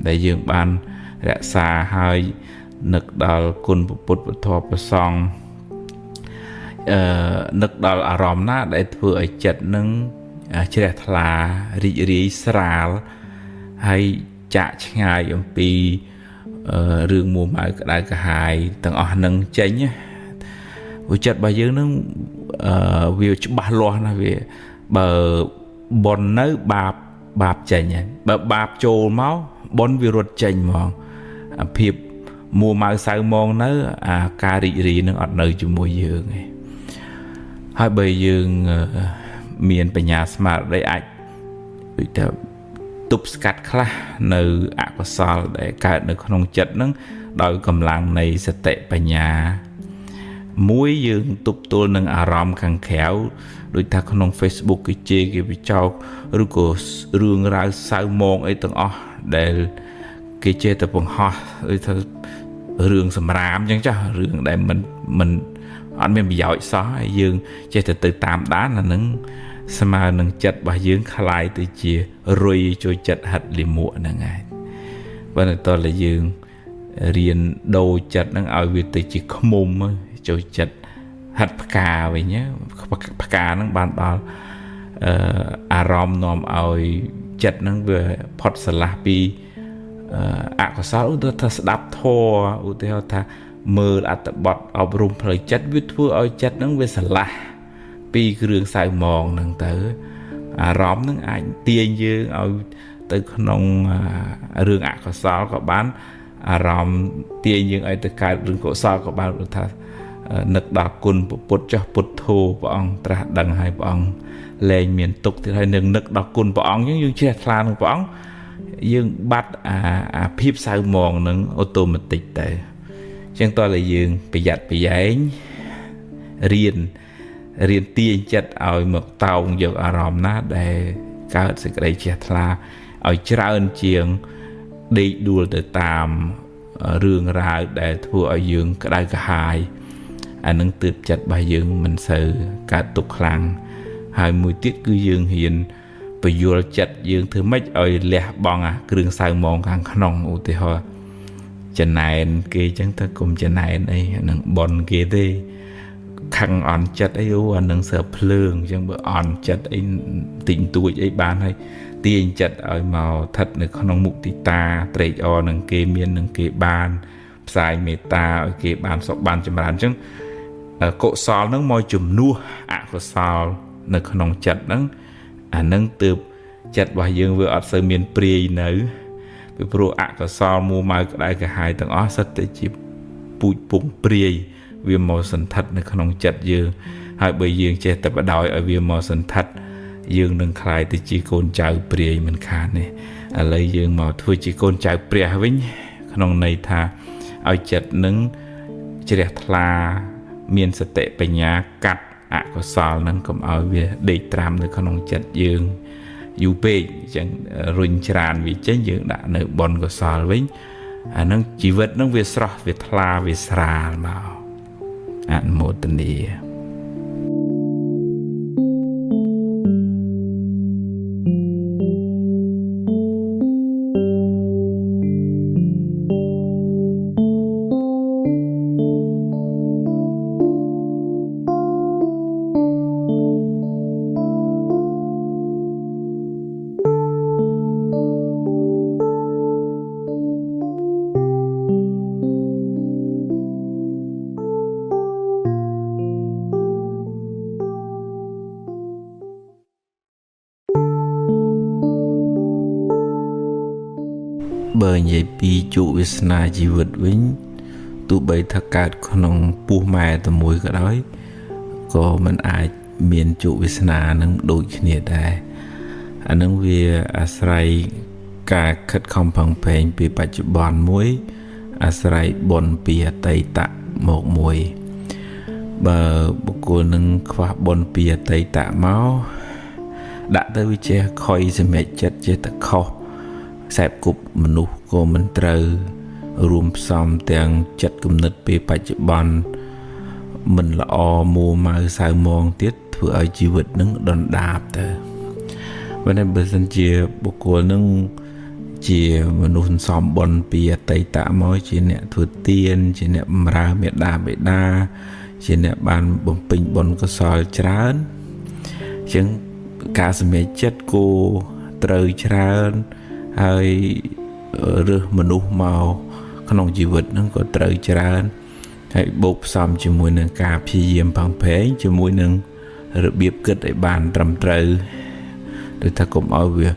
ដែលយើងបានរក្សាហើយនឹកដល់គុណពុទ្ធពធព្រះសង្ឃនឹកដល់អារម្មណ៍ណាដែលធ្វើឲ្យចិត្តនឹងជ្រះថ្លារីករាយស្រាលហើយចាក់ឆ្ងាយអំពីរឿងមួម៉ៅក្តៅក្រហាយទាំងអស់នឹងចេញវិចិត្តរបស់យើងនឹងវាច្បាស់លាស់ណាវាបើបុណ្យនៅបាបចេញហើយបើបាបចូលមកបុណ្យវារត់ចេញហ្មងអាភាពមួម៉ៅសៅមងនៅអាការរីករាយនឹងអត់នៅជាមួយយើងឯងហើយបើយើងមានបញ្ញាស្មារតីអាចដូចថាទប់ស្កាត់ខ្លះនៅអកុសលដែលកើតនៅក្នុងចិត្តនឹងដោយកម្លាំងនៃសតិបញ្ញាមួយយើងទប់ទល់នឹងអារម្មណ៍ខាងក្រៅដូចថាក្នុង Facebook គេជេរគេបិចោកឬក៏រឿងរ៉ាវសៅមងអីទាំងអស់ដែលគេជេរទៅបង្ហោះដូចថារឿងសម្រាមអញ្ចឹងចាស់រឿងដែលមិនអត់មានប្រយោជន៍សោះហើយយើងចេះតែទៅតាមដានអានឹងស្មើនឹងចិត្តរបស់យើងคล้ายទៅជារុយជួយចិត្តហិតលិមួកហ្នឹងឯងបើតើយើងរៀនដូរចិត្តហ្នឹងឲ្យវាទៅជាខ្មុំចូលចិត្តហិតផ្កាវិញផ្កាហ្នឹងបានដល់អារម្មណ៍នាំឲ្យចិត្តហ្នឹងវាផុតស្រឡះពីអកុសលឧទាហរណ៍ថាស្ដាប់ធម៌ឧទាហរណ៍ថាមើលអត្ថបទអប់រំផ្លូវចិត្តវាធ្វើឲ្យចិត្តហ្នឹងវាស្រឡះពីគ្រឿងសៅមងហ្នឹងទៅអារម្មណ៍ហ្នឹងអាចទាញយើងឲ្យទៅក្នុងរឿងអកុសលក៏បានអារម្មណ៍ទាញយើងឲ្យទៅកើតរឿងកុសលក៏បានព្រោះថានឹកដល់គុណពុទ្ធចាស់ពុទ្ធធម៌ព្រះអង្គត្រាស់ដឹងហើយព្រះអង្គលែងមានទុកទៀតហើយនឹងនឹកដល់គុណព្រះអង្គយើងជ្រះថ្លានឹងព្រះអង្គយើងបាត់អាភាពសៅមងនឹងអូតូម៉ាទិកទៅអញ្ចឹងតើយើងប្រយ័ត្នប្រយែងរៀនទាញចិត្តឲ្យមកតោងយកអារម្មណ៍ណាដែលកើតសេចក្តីជ្រះថ្លាឲ្យច្រើនជាងដេកដួលទៅតាមរឿងរ៉ាវដែលធ្វើឲ្យយើងក្តៅក្រហាយអានឹងទើបចិត្តរបស់យើងមិនសូវកើតទុកខ្លាំងហើយមួយទៀតគឺយើងហ៊ានពយល់ចិត្តយើងធ្វើម៉េចឲ្យលះបង់អាគ្រឿងសៅមងខាងក្នុងឧទាហរណ៍ចំណែនគេអញ្ចឹងទៅកុំចំណែនអីនឹងបនគេទេខឹងអន់ចិត្តអីអានឹងសើភ្លើងអញ្ចឹងបើអន់ចិត្តអីតិចតួចអីបានហើយទាញចិត្តឲ្យមកស្ថិតនៅក្នុងមុទិតាត្រេកអរនឹងគេមាននឹងគេបានផ្សាយមេត្តាឲ្យគេបានសុខបានចម្រើនអញ្ចឹងកុសលនឹងមកជំនួសអកុសលនៅក្នុងចិត្តហ្នឹងអានឹងទើបចិត្តរបស់យើងវាអត់សូវមានព្រាយនៅពីព្រោះអកុសលមួម៉ៅក្តៅក្រហាយទាំងអស់សិតតែជាពូជពងព្រាយវាមកសន្ធិដ្ឋនៅក្នុងចិត្តយើងហើយបើយើងចេះតែបដ ாய் ឲ្យវាមកសន្ធិដ្ឋយើងនឹងคล้ายទៅជាកូនចៅព្រាយមិនខានទេឥឡូវយើងមកធ្វើជាកូនចៅព្រះវិញក្នុងន័យថាឲ្យចិត្តនឹងជ្រះថ្លាមានសតិបញ្ញាកាត់អកុសលនឹងកុំឲ្យវាដេកត្រាំនៅក្នុងចិត្តយើងយូរពេកអញ្ចឹងរុញច្រានវាចេញយើងដាក់នៅបុណ្យកុសលវិញអានឹងជីវិតនឹងវាស្រស់វាថ្លាវាស្រាលមកអនុមោទនា បើនិយាយពីជោគវាសនាជីវិតវិញទោះបីថាកើតក្នុងពោះម៉ែតែមួយក៏ដោយក៏មិនអាចមានជោគវាសនានឹងដូចគ្នាដែរអានឹងវាអាស្រ័យការខិតខំប្រឹងប្រែងពីបច្ចុប្បន្នមួយអាស្រ័យបុណ្យពីអតីតមកមួយបើបុគ្គលនឹងខ្វះបុណ្យពីអតីតមកដាក់ទៅវាចេះខុយសម្រេចចិត្តចេះតែខុសខ្សែគប់មនុស្សក៏មិនត្រូវរួមផ្សំទាំងចិត្តគំនិតពេលបច្ចុប្បន្នមិនល្អមួម៉ៅសៅមងទៀតធ្វើឲ្យជីវិតនឹងដុនដាបទៅបើសិនជាបុគ្គលនឹងជាមនុស្សសំបុនពីអតីតមកជាអ្នកធ្វើទានជាអ្នកបម្រើមេដាបេដាជាអ្នកបានបំពេញបុណ្យកុសលច្រើនអញ្ចឹងការសម្រេចចិត្តគោត្រូវច្រើនហើយរើសមនុស្សមកក្នុងជីវិតហ្នឹងក៏ត្រូវច្រើនហើយបូកផ្សំជាមួយនឹងការព្យាយាមប្រឹងប្រែងជាមួយនឹងរបៀបគិតឲ្យបានត្រឹមត្រូវដូចថាកុំឲ្យវា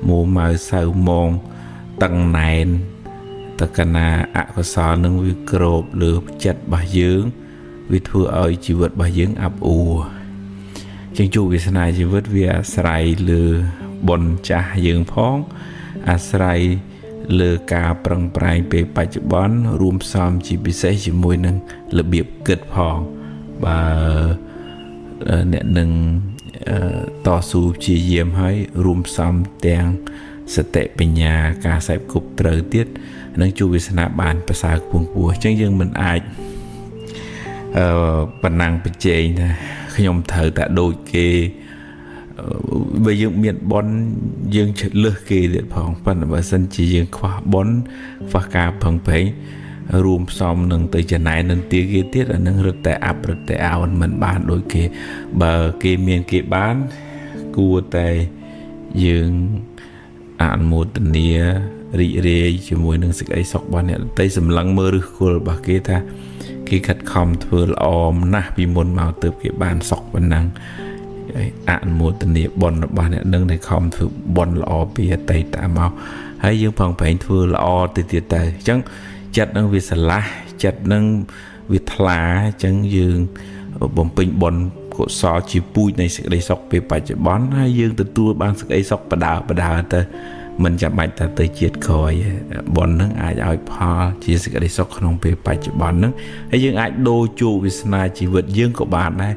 មួម៉ៅសៅមងតឹងណែនតកណាអកុសលនឹងវាក្របលើចិត្តរបស់យើងវាធ្វើឲ្យជីវិតរបស់យើងអាប់អួរជាងជោគវាសនាជីវិតវាអាស្រ័យលើបុណ្យចាស់យើងផងអាស្រ័យលើការប្រឹងប្រែងពេលបច្ចុប្បន្នរួមផ្សំជាពិសេសជាមួយនឹងរបៀបគិតផងបើអ្នកនឹងតស៊ូព្យាយាមឲ្យរួមផ្សំទាំងសតិបញ្ញាការសេពគប់ត្រូវទៀតនឹងជួបវាសនាបានប្រសើរខ្ពង់ខ្ពស់អញ្ចឹងយើងមិនអាចបណ្ណាំងប្រជែងថាខ្ញុំត្រូវតែដូចគេបើយើងមានបុណ្យយើងលើសគេទៀតផងប៉ុន្តែបើសិនជាយើងខ្វះបុណ្យខ្វះការប្រឹងប្រែងរួមផ្សំនឹងទៅចំណែននឹងទាគេទៀតអានឹងរឹតតែអាប់រឹតតែអោនមិនបានដូចគេបើគេមានគេបានគួរតែយើងអនុមោទនារីករាយជាមួយនឹងសេចក្តីសុខរបស់អ្នកដទៃសម្លឹងមើលឫសគល់របស់គេថាគេខិតខំធ្វើល្អណាស់ពីមុនមកទើបគេបានសុខប៉ុណ្ណឹងអនុមោទនាបុណ្យរបស់អ្នកនឹងដែលខំធ្វើបុណ្យល្អពីអតីតមកហើយយើងប្រឹងប្រែងធ្វើល្អទៅទៀតទៅអញ្ចឹងចិត្តនឹងវាស្រឡះចិត្តនឹងវាថ្លាអញ្ចឹងយើងបំពេញបុណ្យកុសលជាពូជនៃសេចក្តីសុខពេលបច្ចុប្បន្នហើយយើងទទួលបានសេចក្តីសុខបដើទៅមិនចាំបាច់តែទៅជាតិក្រោយបុណ្យនឹងអាចឲ្យផលជាសេចក្តីសុខក្នុងពេលបច្ចុប្បន្ននឹងហើយយើងអាចដូរជោគវាសនាជីវិតយើងក៏បានដែរ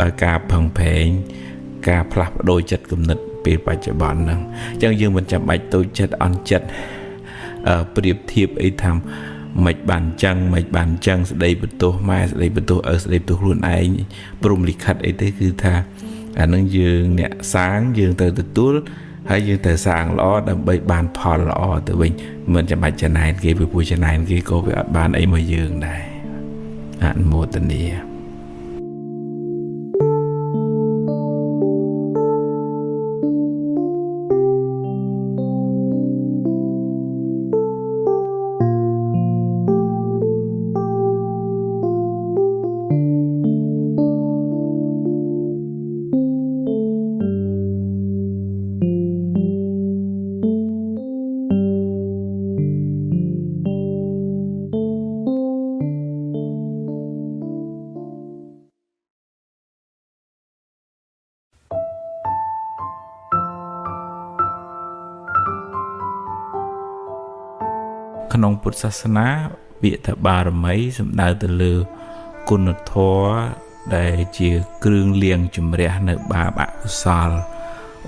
ដោយការប្រឹងប្រែងការផ្លាស់ប្ដូរចិត្តគំនិតពេលបច្ចុប្បន្នហ្នឹងអញ្ចឹងយើងមិនចាំបាច់តូចចិត្តអន់ចិត្តប្រៀបធៀបអីថាមិនបានចឹងស្ដីបន្ទោសម៉ែស្ដីបន្ទោសឪស្ដីបន្ទោសខ្លួនឯងព្រមលិខិតអីទេគឺថាអានឹងយើងអ្នកសាងយើងត្រូវទទួលហើយយើងត្រូវសាងល្អដើម្បីបានផលល្អទៅវិញមិនចាំបាច់ចំណែនគេពីព្រោះចំណែនគេក៏វាអត់បានអីមកយើងដែរអនុមោទនាក្នុងពុទ្ធសាសនាពាក្យថាបារមីសំដៅទៅលើគុណធម៌ដែលជាគ្រឿងលាងជំរះនៅបាបអកុសល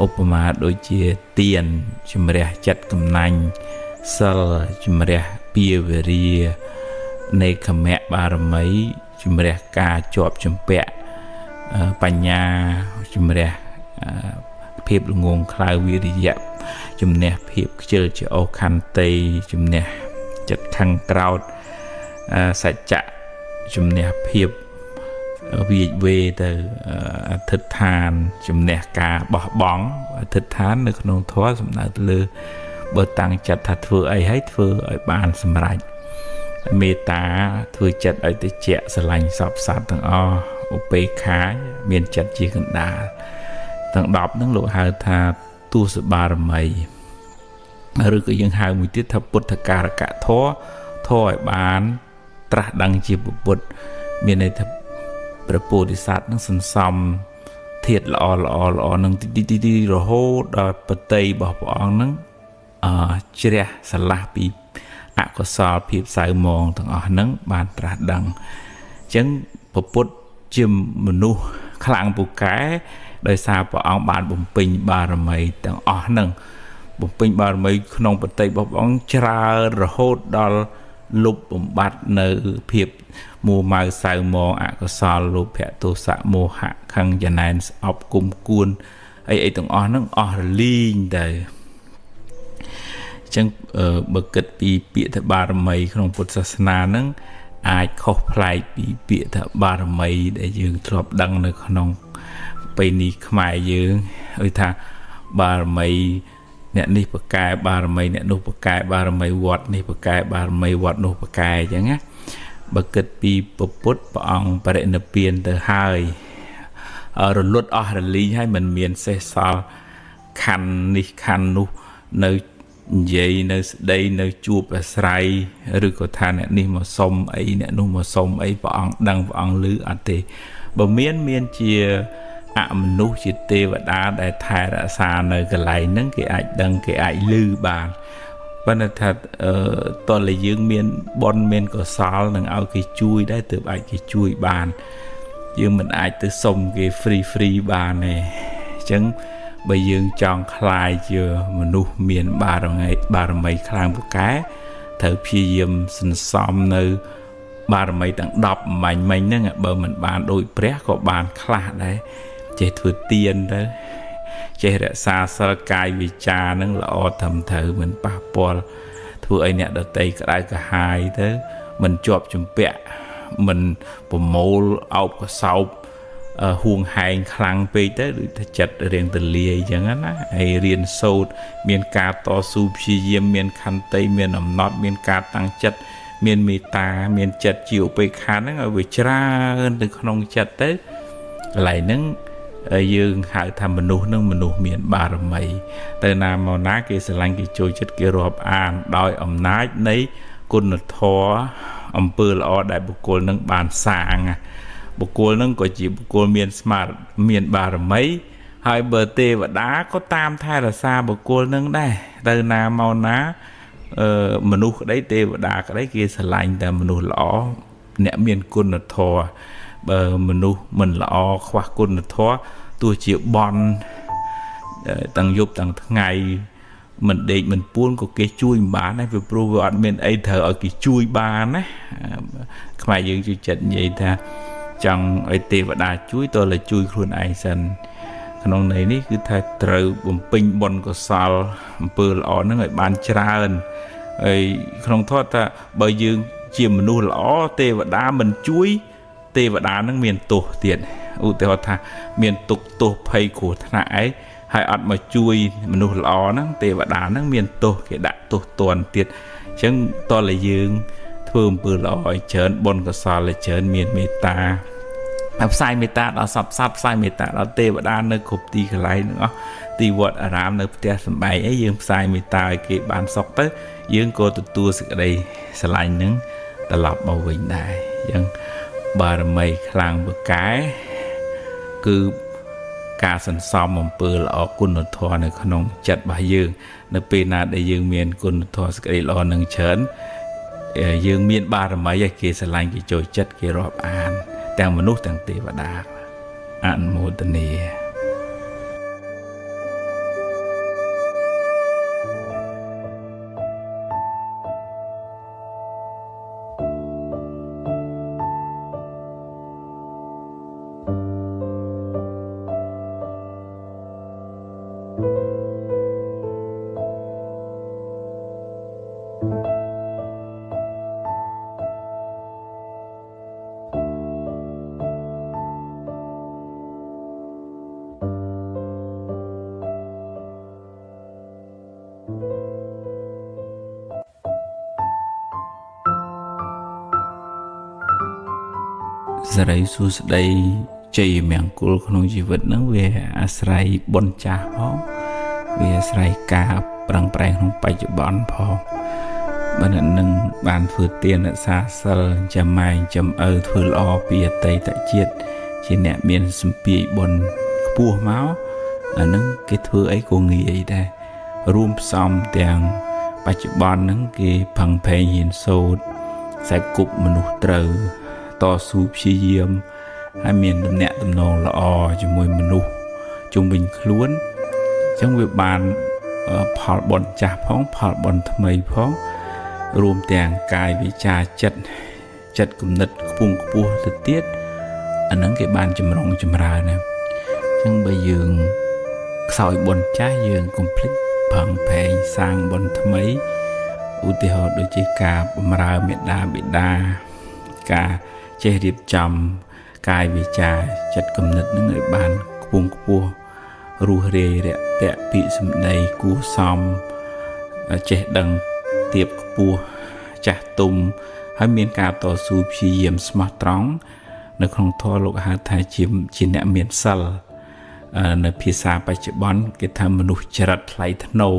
ឧបមាដូចជាទានជំរះចិត្តកំណាញ់សិលជំរះពាវេរានេក្ខមៈបារមីជំរះការជាប់ជំពាក់បញ្ញាជំរះភាពល្ងងខ្លៅវិរិយៈជំនះភាពខ្ជិលច្រអូសខន្តីជំនះចិត្តខឹងក្រោធសច្ចៈជំនះភាពវិវេទៅអធិដ្ឋានជំនះការបោះបង់អធិដ្ឋាននៅក្នុងធម៌សំដៅទៅលើបើតាំងចិត្តថាធ្វើអីហើយធ្វើឲ្យបានសម្រេចមេត្តាធ្វើចិត្តឲ្យតិចស្រឡាញ់សពសត្វទាំងអស់ឧបេក្ខាមានចិត្តជាកណ្ដាលទាំង10ហ្នឹងលោកហៅថាទស្សបារមី ឬក៏យើងហៅមួយទៀតថាពុទ្ធការកធម៌ធម៌ឲ្យបានត្រាស់ដឹងជាពុទ្ធមានន័យថាព្រះពោធិសត្វនឹងសន្សំធាតុល្អនឹងទីរហូតដល់បតីរបស់ព្រះអង្គនឹងជ្រះស្រឡះពីអកុសលភាពសៅមងទាំងអស់ហ្នឹងបានត្រាស់ដឹងអញ្ចឹងពុទ្ធជាមនុស្សខ្លាំងពូកែដោយសារព្រះអង្គបានបំពេញបារមីទាំងអស់ហ្នឹងបំពេញបារមីក្នុងបតីរបស់ព្រះអង្គច្រើនរហូតដល់លុបបំបត្តិនៅភាពមួម៉ៅសៅមងអកុសលលោភៈទោសៈមោហៈខឹងចំណែនស្អប់គុំគួនអីទាំងអស់ហ្នឹងអស់រលីងទៅអញ្ចឹងបើគិតពីពាក្យថាបារមីក្នុងពុទ្ធសាសនាហ្នឹងអាចខុសប្លែកពីពាក្យថាបារមីដែលយើងធ្លាប់ដឹងនៅក្នុងពេលនេះខ្មែរយើងហៅថាបារមីអ្នកនេះបកែបារមីអ្នកនោះបកែបារមីវត្តនេះបកែបារមីវត្តនោះបកែអញ្ចឹងណាបើគិតពីពុទ្ធព្រះអង្គបរិនិព្វានទៅហើយរលត់អស់រលីងហើយមិនមានសេះសល់ខណ្ឌនេះខណ្ឌនោះនៅនិយាយនៅស្ដីនៅជួបអាស្រ័យឬក៏ថាអ្នកនេះមកសុំអីអ្នកនោះមកសុំអីព្រះអង្គដឹងព្រះអង្គឮអត់ទេបើមានជាអមនុស្សជាទេវតាដែលថែរក្សានៅកន្លែងហ្នឹងគេអាចដឹងគេអាចឮបានប៉ុន្តែថាតើយើងមានបុណ្យមានកុសលនឹងឲ្យគេជួយដែរទើបអាចគេជួយបានយើងមិនអាចទៅសុំគេ free បានទេអញ្ចឹងបើយើងចង់ខ្លាយជាមនុស្សមានបារមីខ្លាំងពូកែត្រូវព្យាយាមសន្សំនៅបារមីទាំង10មិញហ្នឹងបើមិនបានដូចព្រះក៏បានខ្លះដែរចេះធ្វើទានទៅចេះរក្សាសិលកាយវាចាហ្នឹងល្អត្រឹមត្រូវមិនប៉ះពាល់ធ្វើឲ្យអ្នកដតីក្តៅក្រហាយទៅមិនជាប់ជំពាក់មិនប្រមូលអោបកសោបហួងហែងខ្លាំងពេកទៅដូចថាចិត្តរៀងទលាយអញ្ចឹងណាហើយរៀនសូត្រមានការតស៊ូព្យាយាមមានខន្តីមានអំណត់មានការតាំងចិត្តមានមេត្តាមានចិត្តជាឧបេក្ខាហ្នឹងឲ្យវាច្រើនទៅក្នុងចិត្តទៅកន្លែងហ្នឹងយើងហៅថាមនុស្សនឹងមនុស្សមានបារមីទៅណាមកណាគេស្រឡាញ់គេចូលចិត្តគេរាប់អានដោយអំណាចនៃគុណធម៌អំពើល្អដែលបុគ្គលនឹងបានសាងបុគ្គលនឹងក៏ជាបុគ្គលមានស្មារតីមានបារមីហើយបើទេវតាក៏តាមថែរក្សាបុគ្គលនឹងដែរទៅណាមកណាមនុស្សក្តីទេវតាក្តីគេស្រឡាញ់តែមនុស្សល្អអ្នកមានគុណធម៌បើមនុស្សមិនល្អខ្វះគុណធម៌ទោះជាបន់ទាំងយប់ទាំងថ្ងៃមិនដេកមិនពួនក៏គេជួយមិនបានដែរព្រោះវាអត់មានអីត្រូវឲ្យគេជួយបានណាខ្មែរយើងជួយចិត្តនិយាយថាចង់ឲ្យទេវតាជួយតើលើជួយខ្លួនឯងសិនក្នុងន័យនេះគឺថាត្រូវបំពេញបុណ្យកុសលអំពើល្អហ្នឹងឲ្យបានច្រើនហើយក្នុងធម៌ថាបើយើងជាមនុស្សល្អទេវតាមិនជួយទេវតានឹងមានទោសទៀតឧទាហរណ៍ថាមានទុក្ខទោសភ័យគ្រោះថ្នាក់អីហើយអត់មកជួយមនុស្សល្អហ្នឹងទេវតានឹងមានទោសគេដាក់ទោសទណ្ឌទៀតអញ្ចឹងតើលើយើងធ្វើអំពើល្អឲ្យច្រើនបុណ្យកុសលឲ្យច្រើនមានមេត្តាផ្សាយមេត្តាដល់សត្វផ្សាយមេត្តាដល់ទេវតានៅគ្រប់ទីកន្លែងទាំងអស់ទីវត្តអារាមនៅផ្ទះសម្បែងអីយើងផ្សាយមេត្តាឲ្យគេបានសុខទៅយើងក៏ទទួលសេចក្តីស្រឡាញ់នឹងត្រឡប់មកវិញដែរអញ្ចឹងបារមីខ្លាំងពូកែគឺការសន្សំអំពើល្អគុណធម៌នៅក្នុងចិត្តរបស់យើងនៅពេលណាដែលយើងមានគុណធម៌សេចក្តីល្អនឹងច្រើនយើងមានបារមីឲ្យគេស្រឡាញ់គេចូលចិត្តគេរាប់អានទាំងមនុស្សទាំងទេវតាអនុមោទនាសេរីសួស្តីជ័យមង្គលក្នុងជីវិតហ្នឹងវាអាស្រ័យបុណ្យចាស់ផងវាអាស្រ័យការ ប្រឹងប្រែងក្នុងបច្ចុប្បន្នផងបើអ្នកនឹងបានធ្វើទានរក្សាសិលចាំម៉ែចាំឪធ្វើល្អពីអតីតជាតិជាអ្នកមានសម្ពាយបុណ្យខ្ពស់មកអានឹងគេធ្វើអីក៏ងាយដែររួមផ្សំទាំងបច្ចុប្បន្នហ្នឹងគេផឹងផែងហ៊ានសូត្រខ្សែគប់មនុស្សត្រូវតស៊ូព្យាយាមហើយមានទំនាក់ទំនងល្អជាមួយមនុស្សជុំវិញខ្លួនអញ្ចឹងវាបានផលបុណ្យចាស់ផងផលបុណ្យថ្មីផងរួមទាំងកាយវិចារចិត្តគំនិតខ្ពង់ខ្ពស់ទៅទៀតអាហ្នឹងគេបានចម្រុងចម្រើនណាអញ្ចឹងបើយើងខ្សោយបុណ្យចាស់យើងកុំភ្លេចផឹងផែងសាងបុណ្យថ្មីឧទាហរណ៍ដូចជាការបម្រើមេដាបិតាការចេះរៀបចំកាយវិចារចិត្តគំនិតនឹងឲ្យបានខ្ពង់ខ្ពស់រស់រាយរាក់ទាក់ពាក្យសម្ដីគួរសមចេះដឹងទៀបខ្ពស់ចាស់ទុំហើយមានការតស៊ូព្យាយាមស្មោះត្រង់នៅក្នុងធម៌លោកហៅថាជាអ្នកមានសិលនៅភាសាបច្ចុប្បន្នគេថាមនុស្សចរិតថ្លៃថ្នូរ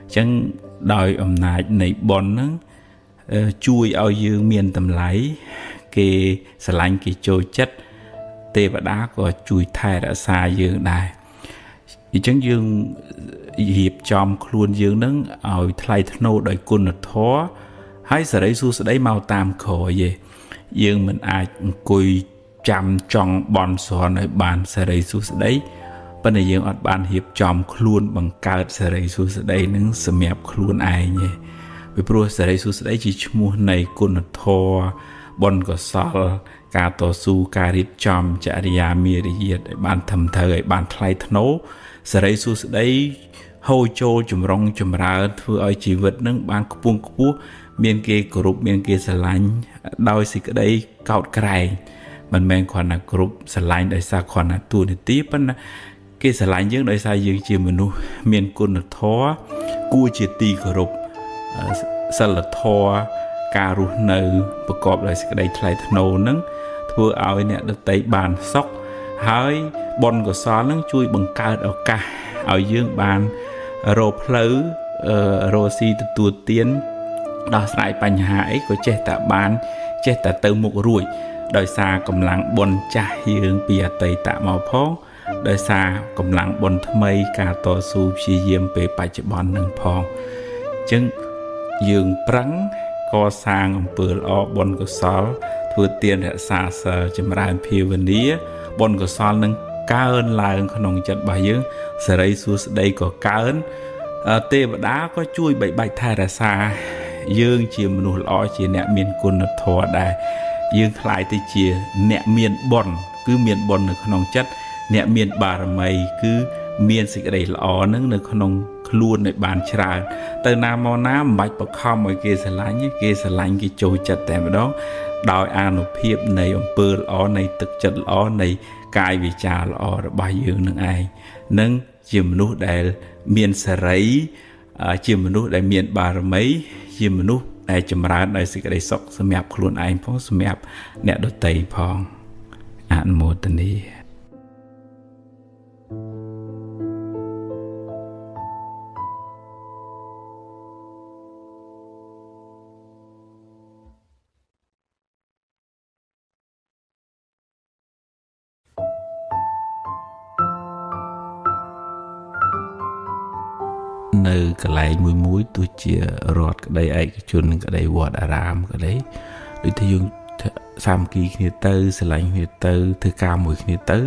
អញ្ចឹងដោយអំណាចនៃបុណ្យហ្នឹងជួយឲ្យយើងមានតម្លៃគេស្រឡាញ់គេចូលចិត្តទេវតាក៏ជួយថែរក្សាយើងដែរអញ្ចឹងយើងរៀបចំខ្លួនយើងនឹងឲ្យថ្លៃថ្នូរដោយគុណធម៌ហើយសេរីសួស្តីមកតាមក្រោយទេយើងមិនអាចអង្គុយចាំចង់បន់ស្រន់ឲ្យបានសេរីសួស្តីប៉ុន្តែយើងអត់បានរៀបចំខ្លួនបង្កើតសេរីសួស្តីនឹងសម្រាប់ខ្លួនឯងទេពីព្រោះសេរីសួស្តីជាឈ្មោះនៃគុណធម៌បុណ្យកុសលការតស៊ូការរៀបចំចរិយាមារយាទឲ្យបានត្រឹមត្រូវឲ្យបានថ្លៃថ្នូរសេរីសួស្តីហូរចូលចម្រុងចម្រើនធ្វើឲ្យជីវិតនឹងបានខ្ពង់ខ្ពស់មានគេគោរពមានគេស្រឡាញ់ដោយសេចក្តីកោតក្រែងមិនមែនគ្រាន់តែគោរពស្រឡាញ់ដោយសារគ្រាន់តែតួនាទីប៉ុន្តែគេស្រឡាញ់យើងដោយសារយើងជាមនុស្សមានគុណធម៌គួរជាទីគោរពសិលធម៌ការរស់នៅប្រកបដោយសេចក្តីថ្លៃថ្នូរនឹងធ្វើឲ្យអ្នកដទៃបានសុខហើយបុណ្យកុសលនឹងជួយបង្កើតឱកាសឲ្យយើងបានរកផ្លូវរកស៊ីទទួលទានដោះស្រាយបញ្ហាអីក៏ចេះតែបានចេះតែទៅមុខរួចដោយសារកម្លាំងបុណ្យចាស់យើងពីអតីតមកផងដោយសារកម្លាំងបុណ្យថ្មីការតស៊ូព្យាយាមពេលបច្ចុប្បន្ននឹងផងអញ្ចឹងយើងប្រឹងកសាងអំពើល្អបុណ្យកុសលធ្វើទានរក្សាសិលចម្រើនភាវនាបុណ្យកុសលនឹងកើនឡើងក្នុងចិត្តរបស់យើងសេរីសួស្តីក៏កើនទេវតាក៏ជួយបីបាច់ថែរក្សាយើងជាមនុស្សល្អជាអ្នកមានគុណធម៌ដែរយើងខ្លាយទៅជាអ្នកមានបុណ្យគឺមានបុណ្យនៅក្នុងចិត្តអ្នកមានបារមីគឺមានសេចក្តីល្អនឹងនៅក្នុងខ្លួនឲ្យបានច្រើនទៅណាមកណាមិនបាច់បខំឲ្យគេស្រឡាញ់គេស្រឡាញ់គេចូលចិត្តតែម្ដងដោយអានុភាពនៃអំពើល្អនៃទឹកចិត្តល្អនៃកាយវិចារល្អរបស់យើងនឹងឯងនឹងជាមនុស្សដែលមានសេរីជាមនុស្សដែលមានបារមីជាមនុស្សដែលចម្រើនដោយសេចក្តីសុខសម្រាប់ខ្លួនឯងផងសម្រាប់អ្នកដទៃផងអនុមោទនានៅកន្លែងមួយទោះជារដ្ឋក្តីឯកជនក្តីវត្តអារាមក្តីដូចថាយើងសាមគ្គីគ្នាទៅស្រឡាញ់គ្នាទៅធ្វើការមួយគ្នាទៅ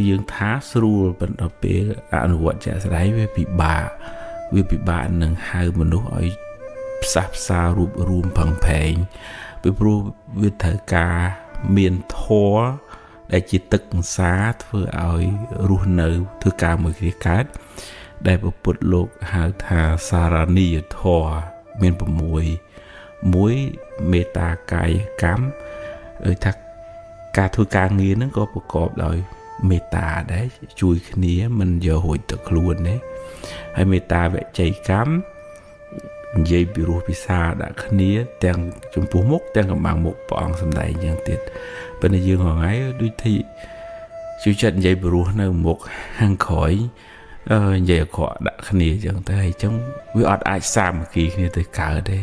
យើងថាស្រួលប៉ុន្តែពេលអនុវត្តជាក់ស្ដែងវាពិបាកនឹងហៅមនុស្សឲ្យផ្សះផ្សារួបរួមផឹងផែងពីព្រោះវាត្រូវការមានធម៌ដែលជាទឹកអង្សាធ្វើឲ្យរស់នៅធ្វើការមួយគ្នាកើតដែលព្រះពុទ្ធលោកហៅថាសារនីយធម៌មាន6មួយមេត្តាកាយកម្មដូចថាការធ្វើការងារហ្នឹងក៏ប្រកបដោយមេត្តាដែរជួយគ្នាមិនយករួចទៅខ្លួនទេហើយមេត្តាវិច័យកម្មនិយាយពីរោះពិសាដាក់គ្នាទាំងចំពោះមុខទាំងកំបាំងមុខព្រះអង្គសម្ដែងយ៉ាងទៀតប៉ុន្តែយើងហងៃដូចទីជួយចិត្តនិយាយពីរោះនៅមុខខាងក្រោយ និយាយអក្រក់ដាក់គ្នាអញ្ចឹងទៅហើយអញ្ចឹងវាអត់អាចសាមគ្គីគ្នាទៅកើតទេ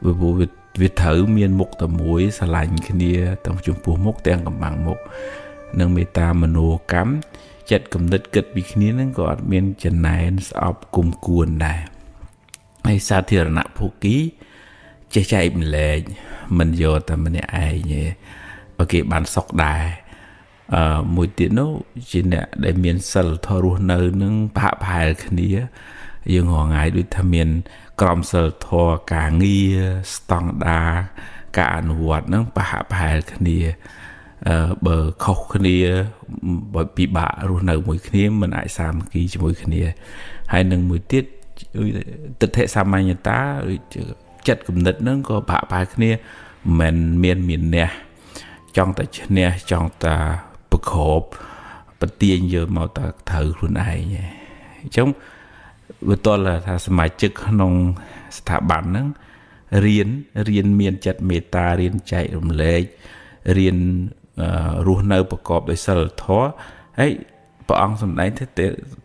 វាត្រូវមានមុខតែមួយស្រឡាញ់គ្នាទាំងចំពោះមុខទាំងកំបាំងមុខនិងមេត្តាមនោកម្មចិត្តគំនិតគិតពីគ្នាហ្នឹងក៏អត់មានចំណែនស្អប់គុំគួនដែរហើយសាធារណភូគីចេះចែកម្លែកមិនយកតែម្នាក់ឯងទេអូខេបានសុខដែរមួយទៀតនោះជាអ្នកដែលមានសិលធម៌រស់នៅនឹងប្រហាក់ប្រហែលគ្នាយើងរងថ្ងៃដូចថាមានក្រមសិលធម៌ការងារស្តង់ដារការអនុវត្តនឹងប្រហាក់ប្រហែលគ្នាបើខុសគ្នាបើពិបាករស់នៅមួយគ្នាមិនអាចសាមគ្គីជាមួយគ្នាហើយនឹងមួយទៀតទិដ្ឋិសាមញ្ញតាចិត្តគំនិតហ្នឹងក៏ប្រហាក់ប្រហែលគ្នាមិនមានអ្នកចង់តែឈ្នះចង់តែប្រកបប្រទៀងយកមកតែត្រូវខ្លួនឯងអញ្ចឹងវាតលថាសមាជិកក្នុងស្ថាប័នហ្នឹងរៀនមានចិត្តមេត្តារៀនចែករំលែករៀនរស់នៅប្រកបដោយសិលធម៌ហើយព្រះអង្គសម្ដែងទៅ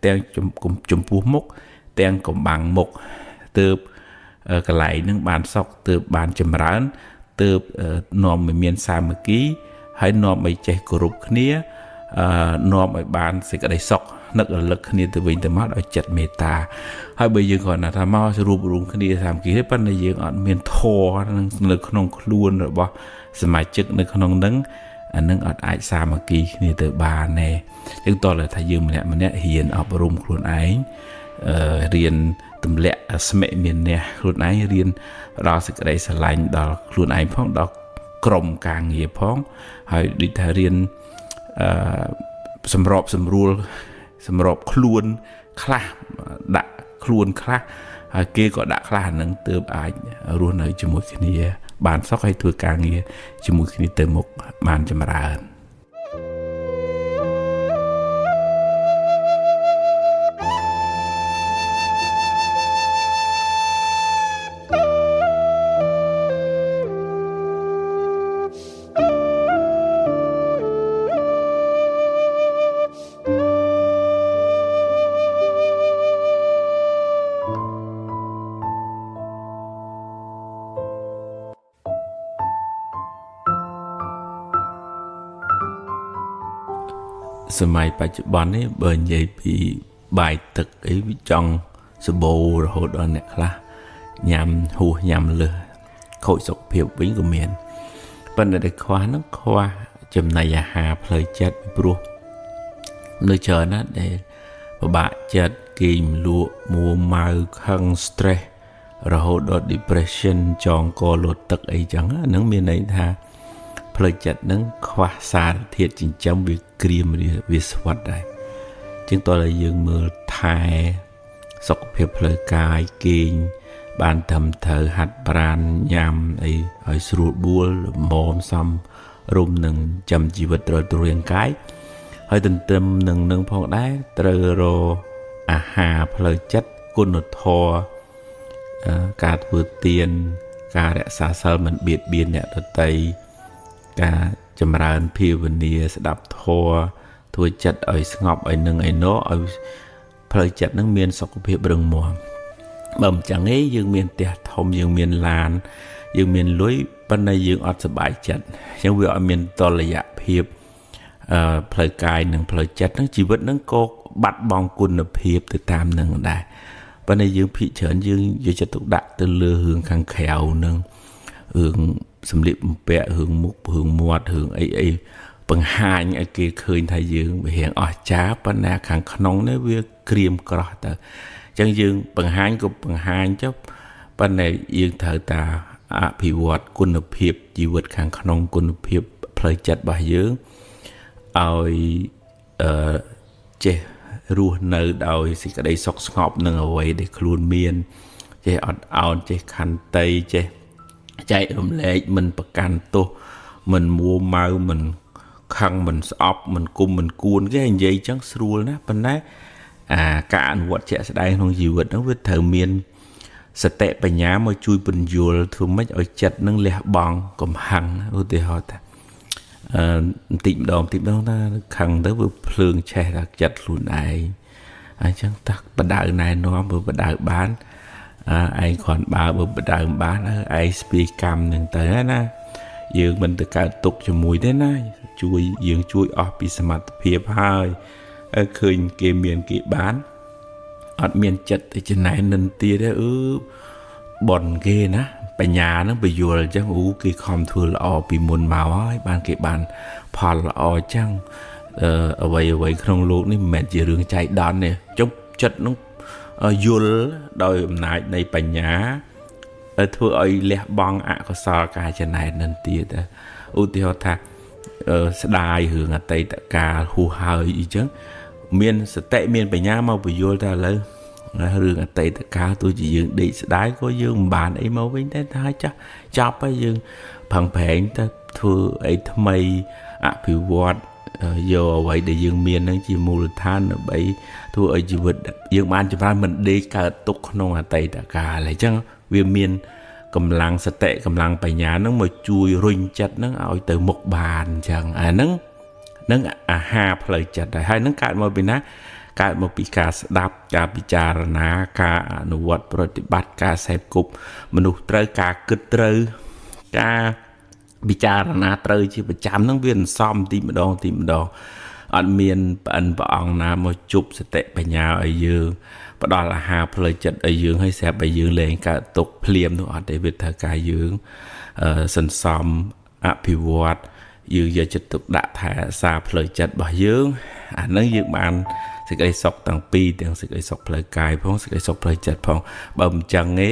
ទាំងចំពោះមុខទាំងកំបាំងមុខទើបកន្លែងហ្នឹងបានសុខទើបបានចម្រើនទើបនាំឲ្យមានសាមគ្គីហើយនាំឲ្យចេះគោរពគ្នានាំឲ្យបានសេចក្តីសុខនឹករលឹកគ្នាទៅវិញទៅមកដោយចិត្តមេត្តាហើយបើយើងគ្រាន់តែថាមករួបរวมគ្នាសាមគ្គីទេប៉ុន្តែយើងអត់មានធម៌នៅក្នុងខ្លួនរបស់សមាជិកនៅក្នុងហ្នឹងអានឹងអត់អាចសាមគ្គីគ្នាទៅបានទេអញ្ចឹងតើថាយើងម្នាក់រៀនអប់រំខ្លួនឯងរៀនទម្លាក់ស្មិមានអ្នកខ្លួនឯងរៀនផ្ដល់សេចក្តីស្រឡាញ់ដល់ខ្លួនឯងផងដល់ក្រុមការងារផងហើយដូចថារៀនសម្របសម្រួលសម្របខ្លួនខ្លះដាក់ខ្លួនខ្លះហើយគេក៏ដាក់ខ្លះហ្នឹងទើបអាចរស់នៅជាមួយគ្នាបានសុខហើយធ្វើការងារជាមួយគ្នាទៅមុខបានចម្រើនសម័យបច្ចុប្បន្ននេះបើនិយាយពីបាយទឹកអីវាចង់សបោរហូតដល់អ្នកខ្លះញ៉ាំហួសញ៉ាំលឹះខូចសុខភាពវិញក៏មានប៉ុន្តែដែលខ្វះហ្នឹងខ្វះចំណីអាហារផ្លូវចិត្តព្រោះនៅច្រើនណាស់ដែលពិបាកចិត្តគេងលក់មួម៉ៅខឹង stress រហូតដល់ depression ចងកលូតទឹកអីចឹងហ្នឹងមានន័យថាផ្លូវចិត្តហ្នឹងខ្វះសារធាតុចិញ្ចឹមវាក្រៀមវាស្វិតដែរជាងតើយើងមើលថែសុខភាពផ្លូវកាយគេងបានត្រឹមត្រូវហាត់ប្រាណញ៉ាំអីឲ្យស្រួលបួលល្មមសមរម្យនឹងចាំជីវិតត្រូវរាងកាយហើយទន្ទឹមនឹងផងដែរត្រូវរកអាហារផ្លូវចិត្តគុណធម៌ការធ្វើទានការរក្សាសិលមិនបៀតបៀនអ្នកដទៃការចម្រើនភាវនាស្ដាប់ធម៌ធ្វើចិត្តឲ្យស្ងប់ឲ្យនឹងឲ្យណោឲ្យផ្លូវចិត្តនឹងមានសុខភាពរឹងមាំបើមិនចឹងទេយើងមានផ្ទះធំយើងមានឡានយើងមានលុយប៉ុន្តែយើងអត់សប្បាយចិត្តអញ្ចឹងវាអត់មានតុល្យភាពផ្លូវកាយនិងផ្លូវចិត្តហ្នឹងជីវិតហ្នឹងក៏បាត់បង់គុណភាពទៅតាមនឹងដែរប៉ុន្តែយើងភិកច្រើនយើងយកចិត្តទុកដាក់ទៅលើរឿងខាងក្រៅហ្នឹងរឿងសម្លៀកបំពាក់រឿងមុខរឿងមាត់រឿងអីបង្ហាញឲ្យគេឃើញថាយើងវារៀងអស្ចារ្យប៉ុន្តែខាងក្នុងនេះវាក្រៀមក្រោះទៅអញ្ចឹងយើងបង្ហាញក៏បង្ហាញចុះប៉ុន្តែយើងត្រូវតាអភិវឌ្ឍគុណភាពជីវិតខាងក្នុងគុណភាពផ្លូវចិត្តរបស់យើងឲ្យចេះរស់នៅដោយសេចក្តីសុខស្ងប់នឹងអ្វីដែលខ្លួនមានចេះអត់ឱនចេះខន្តីចេះចែករំលែកមិនប្រកាន់ទោសមិនមួម៉ៅមិនខឹងមិនស្អប់មិនគុំមិនគួនគេនិយាយចឹងស្រួលណាប៉ុន្តែការអនុវត្តជាក់ស្ដែងក្នុងជីវិតហ្នឹងវាត្រូវមានសតិបញ្ញាមកជួយពន្យល់ធ្វើម៉េចឲ្យចិត្តនឹងលះបង់កំហឹងឧទាហរណ៍ថាបន្តិចម្ដងថាខឹងទៅវាភ្លើងឆេះដល់ចិត្តខ្លួនឯង ចឹងតាក់បដៅណែនាំបើបដៅបានឯងគ្រាន់បើបដៅបានឯងស្ពីកម្មនឹងទៅណាយើងមិនទៅកើតទុកជាមួយទេណាយើងជួយអស់ពីសមត្ថភាពហើយឃើញគេមានគេបានអត់មានចិត្តទៅចំណែននិន្ទាទេបនគេណាបញ្ញាហ្នឹងបយល់អញ្ចឹងគេខំធ្វើល្អពីមុនមកហើយបានគេបានផលល្អអញ្ចឹងអ្វីក្នុងលោកនេះមិនមែនជារឿងចៃដន្យទេចុះចិត្តហ្នឹងយល់ដោយអំណាចនៃបញ្ញាធ្វើឲ្យលះបង់អកុសលការចំណែននិន្ទាទៅឧទាហរណ៍ថាស្ដាយរឿងអតីតកាលហួសហើយអញ្ចឹងមានសតិមានបញ្ញាមកបញ្យល់ថាឥឡូវរឿងអតីតកាលទោះជាយើងដេកស្ដាយក៏យើងមិនបានអីមកវិញដែរថាចាស់ចប់ហើយយើងផឹងប្រែងទៅធ្វើអីថ្មីអភិវឌ្ឍយកអ្វីដែលយើងមាននឹងជាមូលដ្ឋានដើម្បីធ្វើឲ្យជីវិតយើងបានចម្រើនមិនដេកកើតទុកក្នុងអតីតកាលអញ្ចឹងវាមានកម្លាំងសតិកម្លាំងបញ្ញានឹងមកជួយរុញចិត្តនឹងឲ្យទៅមុខបានអញ្ចឹងអាហ្នឹងអាហារផ្លូវចិត្តហើយនឹងកើតមកពីណាកើតមកពីការស្ដាប់ការពិចារណាការអនុវត្តប្រតិបត្តិការសេពគប់មនុស្សត្រូវការគិតត្រូវការពិចារណាត្រូវជាប្រចាំហ្នឹងវាអន្សំទីម្ដងអត់មានប្អិនព្រះអង្គណាមកជប់សតិបញ្ញាឲ្យយើងផ្ដល់អាហារផ្លូវចិត្តឲ្យយើងឲ្យស្រាប់ឲ្យយើងលែងកើតទុកភ្លាមនោះអត់ទេវាត្រូវការយើងសន្សំអភិវឌ្ឍយើងយកចិត្តទុកដាក់ថែរក្សាផ្លូវចិត្តរបស់យើងអាហ្នឹងយើងបានសេចក្តីសុខទាំងពីរទាំងសេចក្តីសុខផ្លូវកាយផងសេចក្តីសុខផ្លូវចិត្តផងបើមិនចឹងទេ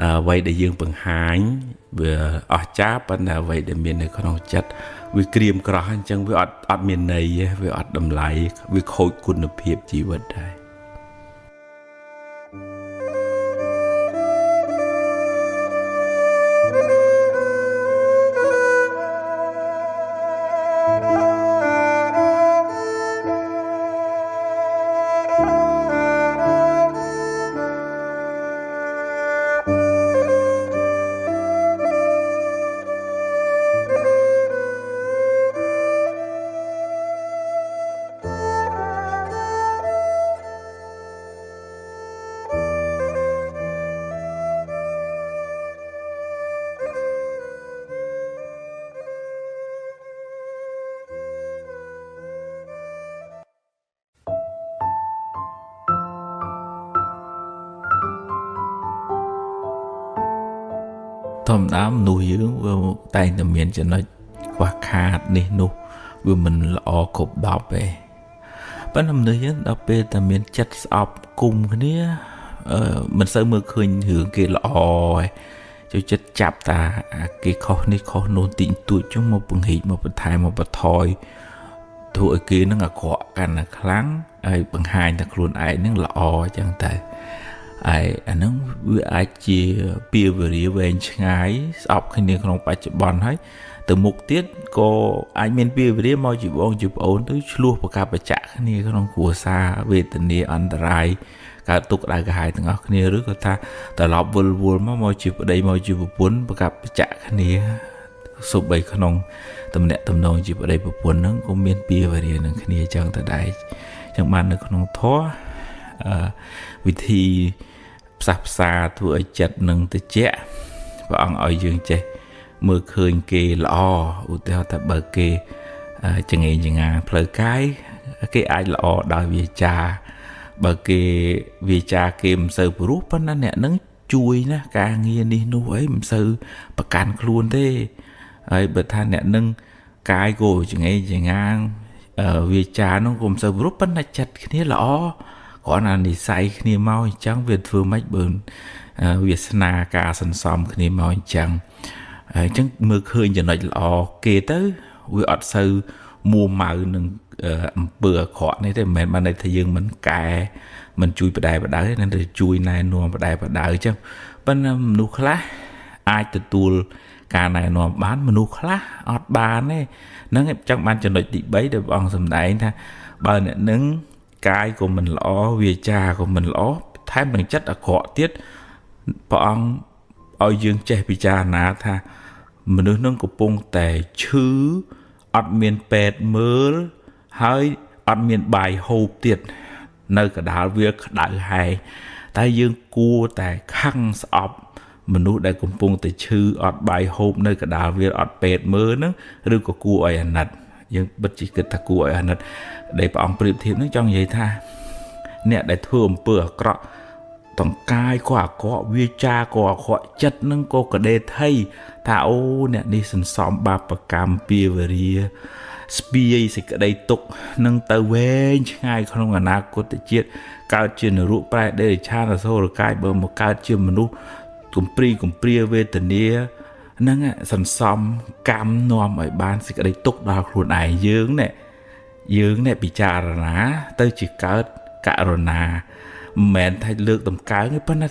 អ្វីដែលយើងបង្ហាញវាអស្ចារ្យប៉ុន្តែអ្វីដែលមាននៅក្នុងចិត្តវាក្រៀមក្រោះអញ្ចឹងវាអត់មានន័យទេវាអត់តម្លៃវាខូចគុណភាពជីវិតដែរធម្មតាមនុស្សយើងវាតែងតែមានចំណុចខ្វះខាតនេះនោះវាមិនល្អគ្រប់10ទេប៉ុន្តែមនុស្សយើងដល់ពេលតែមានចិត្តស្អប់គុំគ្នាមិនសូវមើលឃើញរឿងគេល្អទេចូលចិត្តចាប់តាគេខុសនេះខុសនោះទីទួចចឹងមកពង្រីកមកបន្ថែមមកបន្ថយធ្វើឲ្យគេនឹងអាក្រក់កាន់តែខ្លាំងហើយបង្ហាញតែខ្លួនឯងនឹងល្អចឹងទៅអាហ្នឹងវាអាចជាពាវេរាវែងឆ្ងាយស្អប់គ្នាក្នុងបច្ចុប្បន្នហើយទៅមុខទៀតក៏អាចមានពាវេរាមកជាបងជាប្អូនទៅឆ្លោះប្រកាបច្ចៈគ្នាក្នុងគ្រួសារវេទនាអន្តរាយកើតទុកដៅកាហាយទាំងអស់គ្នាឬក៏ថាត្រឡប់វល់មកជាប្តីមកជាប្រពន្ធប្រកាបច្ចៈគ្នាសូម្បីក្នុងតំណែងតំណងជាប្តីប្រពន្ធហ្នឹងក៏មានពាវេរានឹងគ្នាចឹងទៅដែរចឹងបាននៅក្នុងធម៌វិធីផ្សះផ្សាធ្វើឲ្យចិត្តនឹងត្រជាក់ព្រះអង្គឲ្យយើងចេះមើលឃើញគេល្អឧទាហរណ៍ថាបើគេចង្អេងចង្អាផ្លូវកាយគេអាចល្អដោយវាចាបើគេវាចាគេមិនសូវព្រោះប៉ុន្តែអ្នកនឹងជួយណាការងារនេះនោះអីមិនសូវប្រកាន់ខ្លួនទេហើយបើថាអ្នកនឹងកាយក៏ចង្អេងចង្អាវាចានោះក៏មិនសូវព្រោះប៉ុន្តែចិត្តគ្នាល្អគ្រាន់តែនិស័យគ្នាមកអញ្ចឹងវាធ្វើម៉េចបើវាសនាការសន្សំគ្នាមកអញ្ចឹងមើលឃើញចំណុចល្អគេទៅវាអត់សូវមួម៉ៅនឹងអំពើអាក្រក់នេះទេមិនមែនបានន័យថាយើងមិនកែមិនជួយបដិបដៅទេនឹងទៅជួយណែនាំបដិបដៅអញ្ចឹងប៉ុន្តែមនុស្សខ្លះអាចទទួលការណែនាំបានមនុស្សខ្លះអត់បានទេហ្នឹងអញ្ចឹងបានចំណុចទី3ដែលព្រះអង្គសម្ដែងថាបើអ្នកនឹងកាយក៏មិនល្អវាចាក៏មិនល្អថែមទាំងចិត្តអាក្រក់ទៀតព្រះអង្គឲ្យយើងចេះពិចារណាថាមនុស្សនឹងកំពុងតែឈឺអត់មានពេទ្យមើលហើយអត់មានបាយហូបទៀត nơi cả đảo việc đại hài tại dương cua tại khăn sọp mình nuốt đại cùng pung tại chư ọt bài hộp nơi cả đảo việc ọt bệt mơ nữa rồi có cua ở anh nặt dương bất chỉ kịch ta cua ở anh nặt để bọn priệp thiệp nó trong vậy tha nè đại thường bữa cọ tổng cai quả có vi cha quả họ chất nâng cô cả đề thay thảo nè đi sân xóm ba bạc cam bia về đi spia sẽ cái đây tục nâng tờ về ngay không ngờ nào có thể chết cao trên rượu prai để cha là sao rồi cái bờ một cao trên mình nu cùng pri về tình địa nâng sân xóm cam nòm ở ban sẽ cái đây tục đào luôn ai dướng nè bị cha rồi ná tới chỉ cao cả rồi nà mẹn thay lược tầm cái cái bên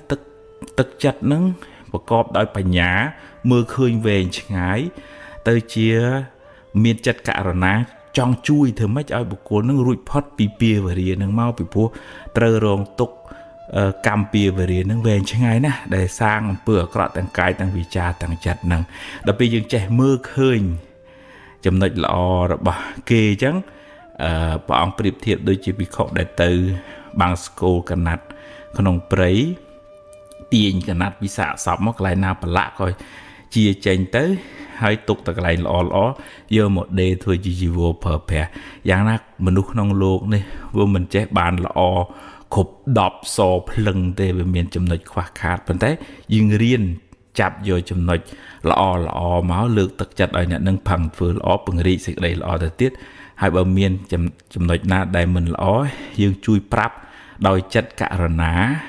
tức chặt nâng và cọp đôi bà nhá mưa khơi về ngái tới chia miền chặt cả rồi ná trong chui thử mấy cho bộ cô nâng rụi pot pi pia về riêng nâng mau bị pua trơ rong tục cam pia về riêng nâng về ngái nè để sang bữa cọ tầng cái tầng vị trà tầng chặt nâng đặc biệt những trẻ mưa khơi chấm nịch lọ rồi bà kê chăng bọn priệp thiệp đôi chỉ bị khổ đại từ bằng school cả nát con ông prey tiền cả nát bị xả sập mất lại nào bả lạ coi chia chành tới hai tục tại lại lỏ giờ một đề thôi chỉ vô phở phè giang nát mình lúc nông luộc này vô mình chế bàn lỏ khục đọp sò phừng tê về miền chấm nịch khoa khát vấn thế dương riêng chặt vô chấm nịch lỏ máu lược tật chặt ở nhận nâng phẳng vừa lỏ bằng rị sẽ đây lỏ thời tiết hai bờ miền chấm nịch na đại mình lỏ dương chui prap đòi chất cả rồi ná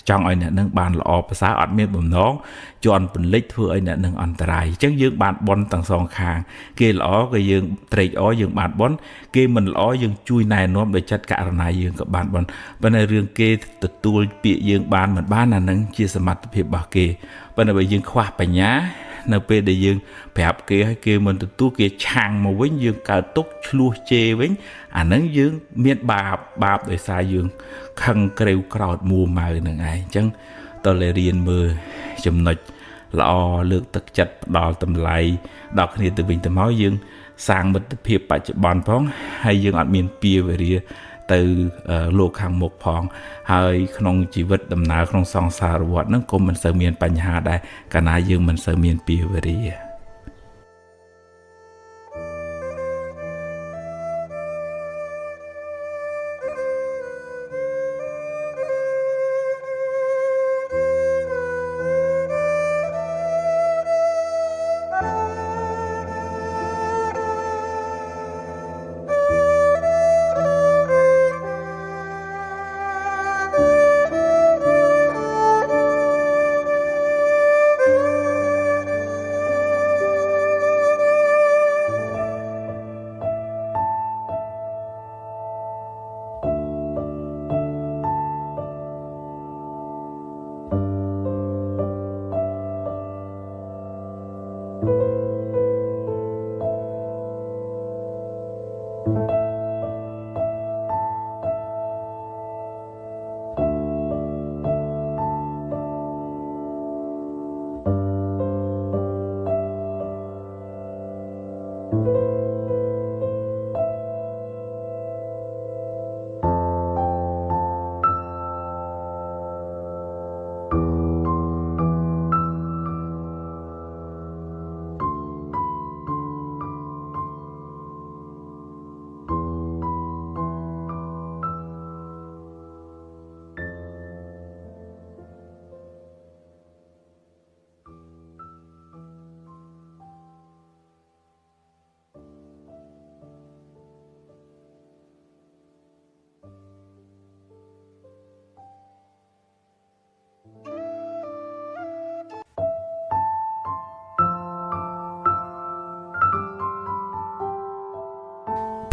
trong anh nâng bàn lọภาษา ọt miền bầm nón chọn bình lịch thưa anh nâng an tài chắc dương bàn bón tầng song khang kia lọ cái dương trade ó dương bàn bón kia mình lọ dương chui này nó để chất cả rồi này dương các bàn bón bên này riêng kia từ tôi bị dương bàn mình bàn là nâng chia sẻ mặt hiệp bảo kia bên này bị dương khoa bài nhá nơi bên để dương phép kia hay kia mình từ tôi kia chàng mà với dương cả túc lua chê với nâng dương miền bà để xa dương khăn kêu cọt mùa màu nè ai chẳng tôi lại riêng mưa chùm nịch lọ lược tật chặt đỏ tầm lại đọc này từ bình từ máu dương sang một hiệp bài chụp bàn phóng hay dương ở miền pia về đi từ lục hàng một phong hay không chỉ vật đầm nào không song xa rồi nó cũng mình sợ miền Pành Hà đây cả na dương mình sợ miền pia về đi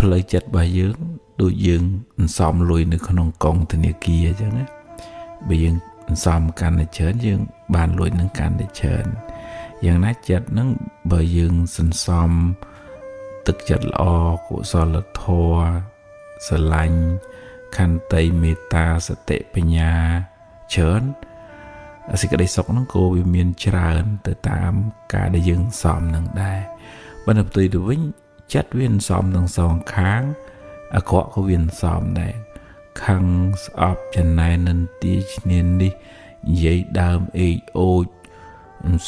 lời chặt bài dưỡng đôi dương xóm lùi nữa không công thì nhiều kia chứ nữa bây giờ xóm can để chớn dương bàn lùi nâng can để chớn dương nát chặt nâng bởi dương sân xóm tức chặt lọ của so là thua sờ lạnh khăn tây meta sờ tệ bên nhà chớn sẽ cái đây sọc nó cô bị miền tràn từ tám cả để dương xóm nâng đai bên hợp tùy đối với chất viên xóm nâng xóm kháng có viên xóm này ខឹងស្អប់ចំណែននិន្ទាឈ្នាននេះនិយាយដើមអេកអូច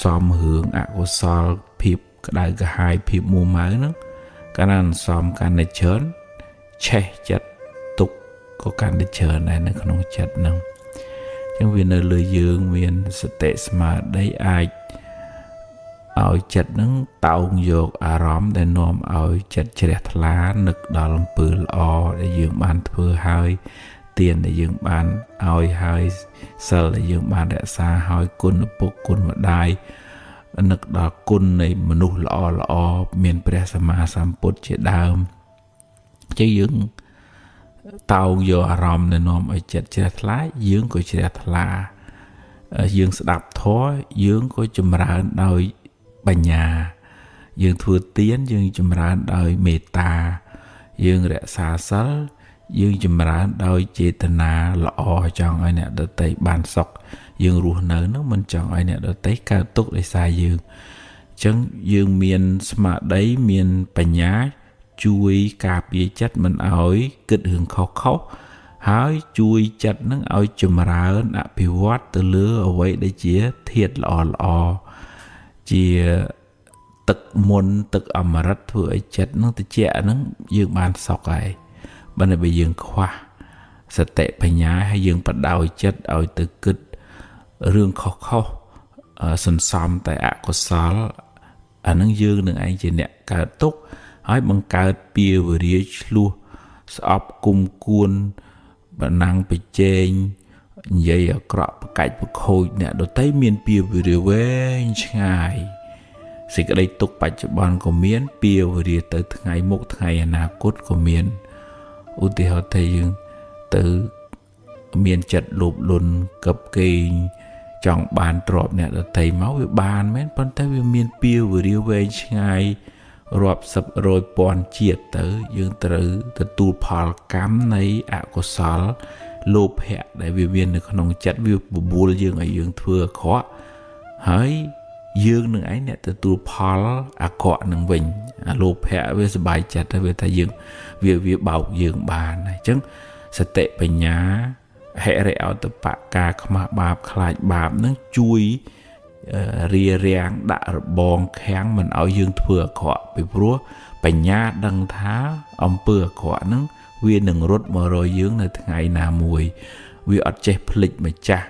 សំរឿងអកុសលភាពក្តៅក្រហាយភាពមួម៉ៅហ្នឹងកាលណាសំកាន់តែច្រើនឆេះចិត្តទុកក៏កាន់តែច្រើនដែរនៅក្នុងចិត្តហ្នឹងអញ្ចឹងវានៅលើយើងមានសតិស្មារតីអាចឲ្យចិត្តហ្នឹងតោងយកអារម្មណ៍ដែលនាំឲ្យចិត្តជ្រះថ្លានឹកដល់អំពើល្អដែលយើងបានធ្វើហើយទានដែលយើងបានឲ្យហើយសិលដែលយើងបានរក្សាហើយគុណឪពុកគុណម្ដាយនឹកដល់គុណនៃមនុស្សល្អមានព្រះសម្មាសម្ពុទ្ធជាដើមចឹងយើងតោងយកអារម្មណ៍ដែលនាំឲ្យចិត្តជ្រះថ្លាយើងក៏ជ្រះថ្លាយើងស្ដាប់ធម៌យើងក៏ចម្រើនដោយបញ្ញាយើងធ្វើទានយើងចម្រើនដោយមេត្តាយើងរក្សាសិលយើងចម្រើនដោយចេតនាល្អចង់ឲ្យអ្នកដទៃបានសុខយើងរស់នៅនឹងមិនចង់ឲ្យអ្នកដទៃកើតទុក្ខដោយសារយើងអញ្ចឹងយើងមានស្មារតីមានបញ្ញាជួយការពារចិត្តមិនឲ្យគិតរឿងខុសហើយជួយចិត្តនឹងឲ្យចម្រើនអភិវឌ្ឍទៅលើអ្វីដែលជាធាតុល្អជាទឹកមុនទឹកអមរិតធ្វើឲ្យចិត្តនឹងត្រជាក់នឹងយើងបានសុខហើយបើយើងខ្វះសតិបញ្ញាហើយយើងបដោយចិត្តឲ្យទៅគិតរឿងខុសសន្សំតែអកុសលអានឹងយើងនឹងឯងជាអ្នកកើតទុក្ខហើយបង្កើតពៀវរាឆ្លោះស្អប់គុំគួនបណ្ណាំងប្រជែងនិយាយអាក្រក់ប្រកាច់ប្រខូចអ្នកដទៃមានពៀវរាវែងឆ្ងាយសេចក្តីទុក្ខបច្ចុប្បន្នក៏មានពៀវរាទៅថ្ងៃមុខថ្ងៃអនាគតក៏មានឧទាហរណ៍ថាយើងទៅមានចិត្តលោភលន់កឹបកេងចង់បានទ្រព្យអ្នកដទៃមកវាបានមែនប៉ុន្តែវាមានពៀវរាវែងឆ្ងាយរាប់សិបរយពាន់ជាតិទៅយើងត្រូវទទួលផលកម្មនៃអកុសលលោភៈដែលវាមាននៅក្នុងចិត្តវាបបួលយើងឲ្យយើងធ្វើអាក្រក់ហើយយើងនឹងឯងអ្នកទទួលផលអាក្រក់នឹងវិញអាលោភៈវាសบายចិត្តហើយវាថាយើងវាបោកយើងបានអញ្ចឹងសតិបញ្ញាហិរិយោតបៈការខ្មាស់បាបខ្លាចបាបនឹងជួយរារាំងដាក់របងខាំងមិនឲ្យយើងធ្វើអាក្រក់ពីព្រោះបញ្ញាដឹងថាអំពើអាក្រក់ហ្នឹងវានឹងរត់មករកយើងនៅថ្ងៃណាមួយវាអត់ចេះភ្លេចម្ចាស់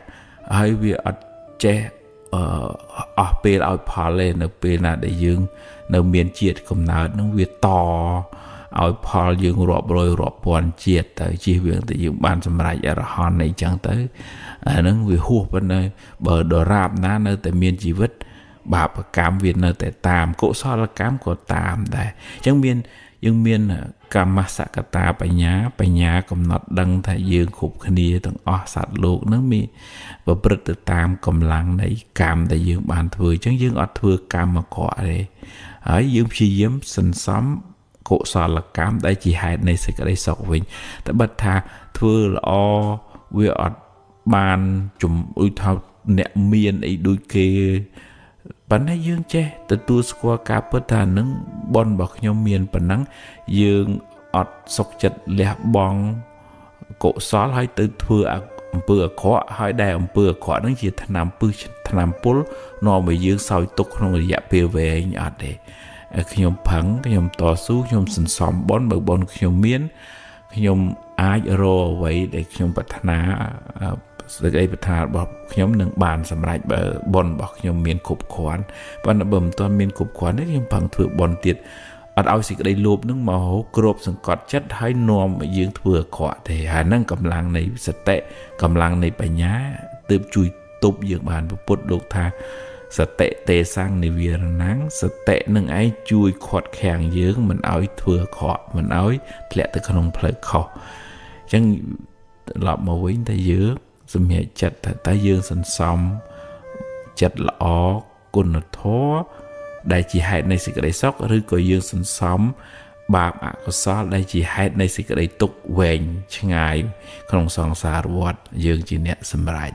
ហើយវាអត់ចេះអស់ពេលឲ្យផលទេនៅពេលណាដែលយើងនៅមានជាតិកំណើតហ្នឹងវាតឲ្យផលយើងរាប់រយរាប់ពាន់ជាតិទៅជិះវាទៅយើងបានសម្រេចអរហន្តអីចឹងទៅអាហ្នឹងវាហួសប៉ុណ្ណឹងបើដរាបណានៅតែមានជីវិតបាបកម្មវានៅតែតាមកុសលកម្មក៏តាមដែរអញ្ចឹងយើងមានកម្មសកតាបញ្ញាកំណត់ដឹងថាយើងគ្រប់គ្នាទាំងអស់សត្វលោកនឹងមានប្រព្រឹត្តទៅតាមកម្លាំងនៃកម្មដែលយើងបានធ្វើអញ្ចឹងយើងអត់ធ្វើកម្មអាក្រក់ទេហើយយើងព្យាយាមសន្សំកុសលកម្មដែលជាហេតុនៃសេចក្តីសុខវិញតែបើថាធ្វើល្អវាអត់បានជំអ៊ុយថាអ្នកមានអីដូចគេប៉ុន្តែយើងចេះទទួលស្គាល់ការពិតថានឹងបុណ្យរបស់ខ្ញុំមានប៉ុណ្ណឹងយើងអត់សុខចិត្តលះបង់កុសលហើយទៅធ្វើអំពើអាក្រក់ហើយដែលអំពើអាក្រក់ហ្នឹងជាថ្នាំពឹសថ្នាំពុលនាំឲ្យយើងសោយទុក្ខក្នុងរយៈពេលវែងអត់ទេខ្ញុំផឹងខ្ញុំតស៊ូខ្ញុំសន្សំបុណ្យបើបុណ្យខ្ញុំមានខ្ញុំអាចរកអ្វីដែលខ្ញុំប្រាថ្នាសេចក្តីប្រាថ្នារបស់ខ្ញុំនឹងបានសម្រេចបើបុណ្យរបស់ខ្ញុំមានគ្រប់គ្រាន់ប៉ុន្តែបើមិនទាន់មានគ្រប់គ្រាន់ទេខ្ញុំផឹងធ្វើបុណ្យទៀតអត់ឲ្យសេចក្តីលោភនឹងមកគ្របសង្កត់ចិត្តហើយនាំឲ្យយើងធ្វើអាក្រក់ទេហើយហ្នឹងកម្លាំងនៃសតិកម្លាំងនៃបញ្ញាទើបជួយទប់យើងបានពុទ្ធលោកថាសតិទេសੰនិវារណੰសតិនឹងឯងជួយខាត់ខាំងយើងមិនឲ្យធ្វើអាក្រក់មិនឲ្យធ្លាក់ទៅក្នុងផ្លូវខុសអញ្ចឹងត្រឡប់មកវិញតែយើងសម្រេចចិត្តថាតើយើងសន្សំចិត្តល្អគុណធម៌ដែលជាហេតុនៃសេចក្តីសុខឬក៏យើងសន្សំបាបអកុសលដែលជាហេតុនៃសេចក្តីទុក្ខវែងឆ្ងាយក្នុងសង្សារវដ្តយើងជាអ្នកសម្រេច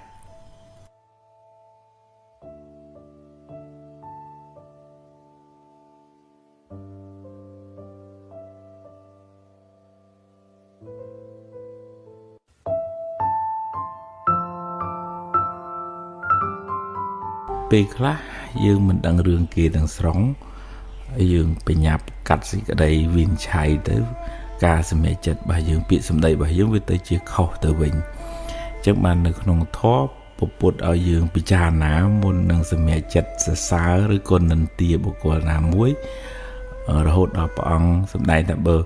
ពេលខ្លះយើងមិនដឹងរឿងគេទាំងស្រុងយើងបញ្ញាប់កាត់សេចក្តីវិនិច្ឆ័យទៅការសម្រេចចិត្តរបស់យើងពាក្យសម្ដីរបស់យើងវាទៅជាខុសទៅវិញអញ្ចឹងបាននៅក្នុងធម៌ពុទ្ធឲ្យយើងពិចារណាមុននឹងសម្រេចចិត្តសរសើរឬក៏និន្ទាបុគ្គលណាមួយរហូតដល់ព្រះអង្គសម្ដែងថាបើ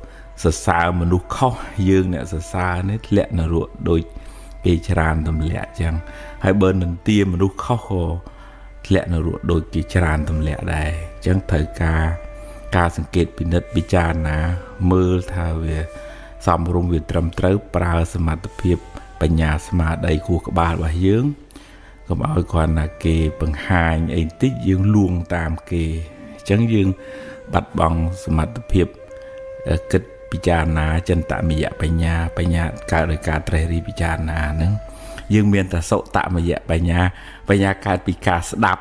សរសើរមនុស្សខុសយើងអ្នកសរសើរនេះធ្លាក់នរកដូចគេច្រើនទម្លាក់អញ្ចឹងហើយបើនិន្ទាមនុស្សខុសក៏ធ្លាក់នរកដូចគេច្រើនទម្លាក់ដែរអញ្ចឹងត្រូវការសង្កេតពិនិត្យពិចារណាមើលថាវាសមរម្យវាត្រឹមត្រូវប្រើសមត្ថភាពបញ្ញាស្មារតីគួរក្បាលរបស់យើងកុំឲ្យគ្រាន់តែគេបង្ហាញអីបន្តិចយើងលួងតាមគេអញ្ចឹងយើងបាត់បង់សមត្ថភាពគិតពិចារណាចិន្តមយៈបញ្ញាកើតដោយការត្រេះរិះពិចារណាហ្នឹងយើងមានតែសុតមយៈបញ្ញាកើតពីការស្ដាប់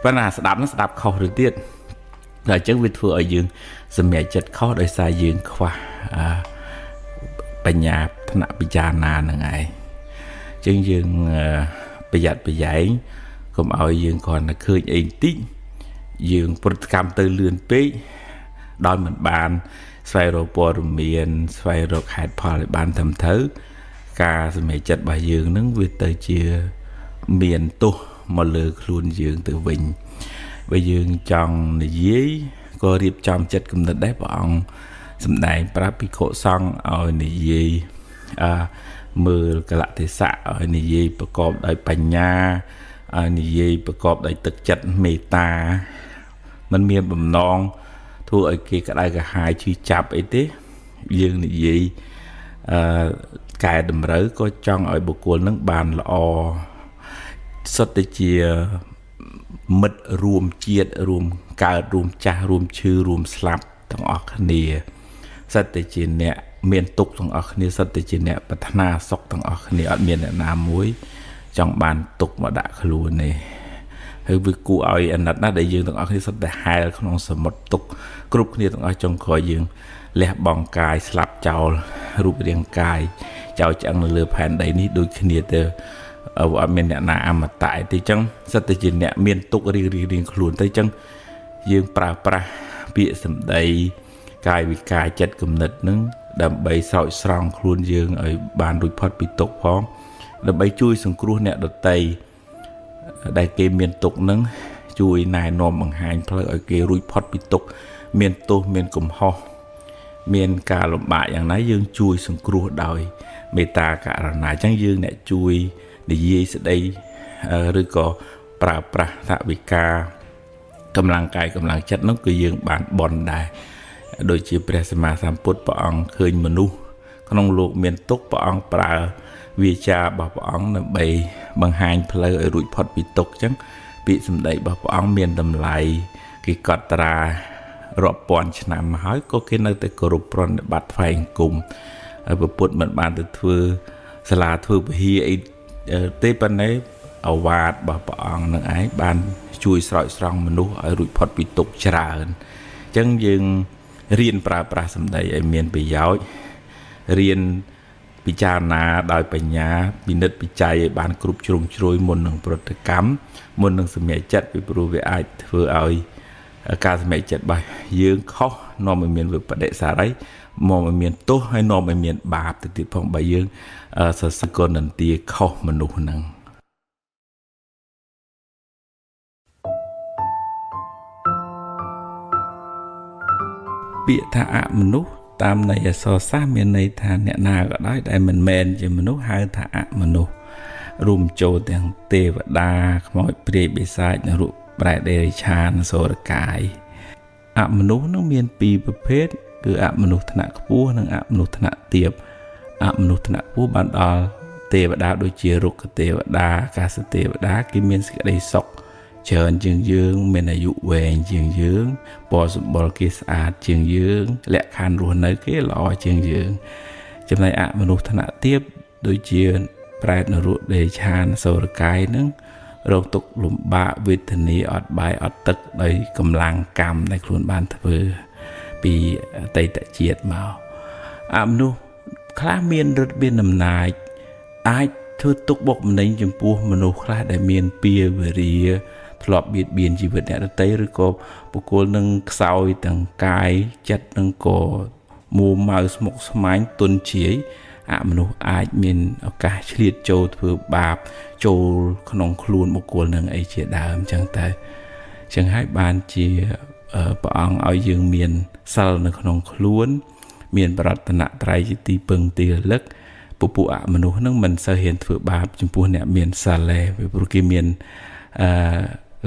ប៉ុន្តែស្ដាប់ហ្នឹងស្ដាប់ខុសទៅទៀតតែអញ្ចឹងវាធ្វើឲ្យយើងសម្រេចចិត្តខុសដោយសារយើងខ្វះបញ្ញាថ្នាក់ពិចារណាហ្នឹងឯងអញ្ចឹងយើងប្រយ័ត្នប្រយែងកុំឲ្យយើងគ្រាន់តែឃើញអីបន្តិចយើងប្រតិកម្មទៅលឿនពេកដោយមិនបានស្វែងរកព័ត៌មានស្វែងរកហេតុផលឲ្យបានត្រឹមត្រូវការសម្រេចចិត្តរបស់យើងនឹងវាទៅជាមានទោសមកលើខ្លួនយើងទៅវិញបើយើងចង់និយាយក៏រៀបចំចិត្តគំនិតដែរព្រះអង្គសម្ដែងប្រាប់ភិក្ខុសង្ឃឲ្យនិយាយមើលកលៈទេសៈឲ្យនិយាយប្រកបដោយបញ្ញាឲ្យនិយាយប្រកបដោយទឹកចិត្តមេត្តាมันមានបំណងធ្វើឲ្យគេក្តៅក្រហាយឈឺចាប់អីទេយើងនិយាយកែតម្រូវក៏ចង់ឲ្យបុគ្គលនឹងបានល្អសុទ្ធតែជាមិត្តរួមជាតិរួមកើតរួមចាស់រួមឈឺរួមស្លាប់ទាំងអស់គ្នាសុទ្ធតែជាអ្នកមានទុក្ខទាំងអស់គ្នាសុទ្ធតែជាអ្នកប្រាថ្នាសុខទាំងអស់គ្នាអត់មានអ្នកណាមួយចង់បានទុក្ខមកដាក់ខ្លួនទេហើយវាគួរឲ្យអាណិតណាស់ដែលយើងទាំងអស់គ្នាសុទ្ធតែហែលក្នុងសមុទ្រទុក្ខគ្រប់គ្នាទាំងអស់ចុងក្រោយយើងលះបង់កាយស្លាប់ចោលរូបរាងកាយចោលឆ្អឹងនៅលើផែនដីនេះដូចគ្នាទៅអត់មានអ្នកណាអមតៈទេអញ្ចឹងសិតតែជាអ្នកមានទុក្ខរៀងខ្លួនទៅអញ្ចឹងយើងប្រើប្រាស់ពាក្យសម្ដីកាយវិការចិត្តគំនិតនឹងដើម្បីស្រោចស្រង់ខ្លួនយើងឲ្យបានរួចផុតពីទុក្ខផងដើម្បីជួយសង្គ្រោះអ្នកដទៃដែលគេមានទុក្ខនឹងជួយណែនាំបង្ហាញផ្លូវឲ្យគេរួចផុតពីទុក្ខមានទោសមានកំហុសមានការលំបាកយ៉ាងណាយើងជួយសង្គ្រោះដោយមេត្តាករុណាអញ្ចឹងយើងអ្នកជួយនិយាយស្ដីឬក៏ប្រើប្រាស់ថវិកាកម្លាំងកាយកម្លាំងចិត្តនោះគឺយើងបានបន់ដែរដូចជាព្រះសម្មាសម្ពុទ្ធព្រះអង្គឃើញមនុស្សក្នុងលោកមានទុក្ខព្រះអង្គប្រើវាចារបស់ព្រះអង្គដើម្បីបង្ហាញផ្លូវឲ្យរួចផុតពីទុក្ខអញ្ចឹងពាក្យសម្ដីរបស់ព្រះអង្គមានតម្លៃគេកត់ត្រារាប់ពាន់ឆ្នាំមកហើយក៏គេនៅតែគោរពប្រណិប័តថ្វាយអង្គមហើយពុទ្ធមិនបានទៅធ្វើសាលាធ្វើពហិអីទេប៉ុន្តែអវាទរបស់ព្រះអង្គនឹងឯងបានជួយស្រោចស្រង់មនុស្សឲ្យរួចផុតពីទុក្ខច្រើនអញ្ចឹងយើងរៀនប្រើប្រាស់សម្ដីឲ្យមានប្រយោជន៍រៀនពិចារណាដោយបញ្ញាពិនិត្យពិច័យឲ្យបានគ្រប់ជ្រុងជ្រោយមុននឹងប្រតិកម្មមុននឹងសម្រេចចិត្តពីព្រោះវាអាចធ្វើឲ្យការសម្រេចចិត្តរបស់យើងខុសនាំឲ្យមានវិបដិសារីមកឲ្យមានទោសហើយនាំឲ្យមានបាបទៅទៀតផងបើយើងសរសើរគុណន្ទាខុសមនុស្សហ្នឹងពាក្យថាអមនុស្សតាមន័យអក្សរសាស្ត្រមានន័យថាអ្នកណាក៏ដោយដែលមិនមែនជាមនុស្សហៅថាអមនុស្សរួមចូលទាំងទេវតាខ្មោចព្រាយបិសាចនរកប្រែតេរិឆានសូរកាយអមនុស្សនឹងមានពីរប្រភេទគឺអមនុស្សថ្នាក់ខ្ពស់និងអមនុស្សថ្នាក់ទាបអមនុស្សថ្នាក់ខ្ពស់បានដល់ទេវតាដូចជារុក្ខទេវតាអាកាសទេវតាគេមានសេចក្តីសុខច្រើនជាងយើងមានអាយុវែងជាងយើងពណ៌សម្បុរគេស្អាតជាងយើងលក្ខខណ្ឌរស់នៅគេល្អជាងយើងចំណែកអមនុស្សថ្នាក់ទាបដូចជាប្រែតនរកដេឆានសូរកាយនឹងរងទុក្ខលំបាកវេទនាអត់បាយអត់ទឹកដោយកម្លាំងកម្មដែលខ្លួនបានធ្វើពីអតីតជាតិមកអមនុស្សខ្លះមានឫទ្ធិមានអំណាចអាចធ ធ្វើទុកបុកម្នេញចំពោះមនុស្សខ្លះដែលមានពៀវរាធ្លាប់បៀតបៀនជីវិតអ្នកដទៃឬក៏បុគ្គលនឹងខ្សោយទាំងកាយចិត្តនឹងក៏មួម៉ៅស្មុគស្មាញទុនជាយអមនុស្សអាចមានឱកាសឆ្លៀតចូលធ្វើបាបចូលក្នុងខ្លួនបុគ្គលនឹងអីជាដើមចឹងទៅចឹងហើយបានជាព្រះអង្គឲ្យយើងមានសិលនៅក្នុងខ្លួនមានបរតនត្រ័យជាទីពឹងទីរលឹកពួកអមនុស្សនឹងមិនសូវហ៊ានធ្វើបាបចំពោះអ្នកមានសិលទេព្រោះគេមាន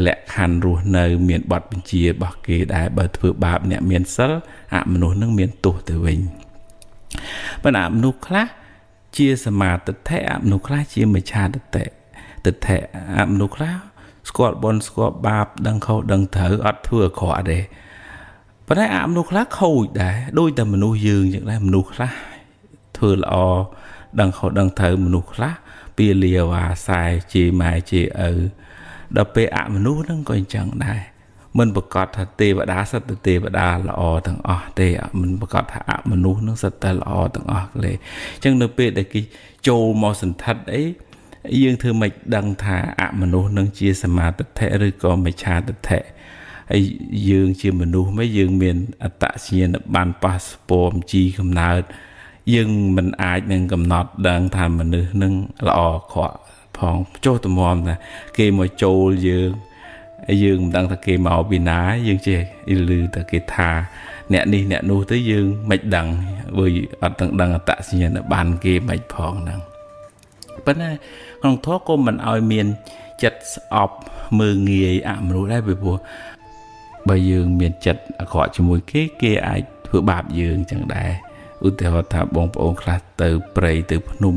លក្ខខណ្ឌរស់នៅមានបទបញ្ជារបស់គេដែរបើធ្វើបាបអ្នកមានសិលអមនុស្សនឹងមានទោសទៅវិញប៉ុន្តែអមនុស្សខ្លះជាសមាទិដ្ឋិអមនុស្សខ្លះជាមិច្ឆាទិដ្ឋិអមនុស្សខ្លះស្គាល់បុណ្យស្គាល់បាបដឹងខុសដឹងត្រូវអត់ធ្វើអាក្រក់ទេប៉ុន្តែអមនុស្សខ្លះខូចដែរដូចតែមនុស្សយើងចឹងដែរមនុស្សខ្លះធ្វើល្អដឹងខុសដឹងត្រូវមនុស្សខ្លះពាលាវ៉ាសែជេរម៉ែជេរឪដល់ពេលអមនុស្សហ្នឹងក៏អញ្ចឹងដែរមិនប្រកាសថាទេវតាសិតតែទេវតាល្អទាំងអស់ទេមិនប្រកាសថាអមនុស្សហ្នឹងសិតតែល្អទាំងអស់ទេអញ្ចឹងនៅពេលដែលគេចូលមកសន្ធិដ្ឋអីយើងធ្វើមិនដឹងថាអមនុស្សនឹងជាសមាទិដ្ឋិឬក៏មិច្ឆាទិដ្ឋិហើយយើងជាមនុស្សមិនយើងមានអត្តសញ្ញាណប័ណ្ណប៉ាសពតជីកំណើតយើងមិនអាចនឹងកំណត់ដឹងថាមនុស្សនឹងល្អខកផងចុះតម្រាំថាគេមកចូលយើងមិនដឹងថាគេមកពីណាយើងចេះឮតែគេថាអ្នកនេះអ្នកនោះទៅយើងមិនដឹងព្រោះអត់ទាំងដឹងអត្តសញ្ញាណប័ណ្ណគេមិនផងហ្នឹងប៉ុន្តែក្នុងធម៌ក៏មិនឲ្យមានចិត្តស្អប់មើងងាយអមនុស្សដែរពីព្រោះបើយើងមានចិត្តអាក្រក់ជាមួយគេអាចធ្វើបាបយើងចឹងដែរឧទាហរណ៍ថាបងប្អូនខ្លះទៅព្រៃទៅភ្នំ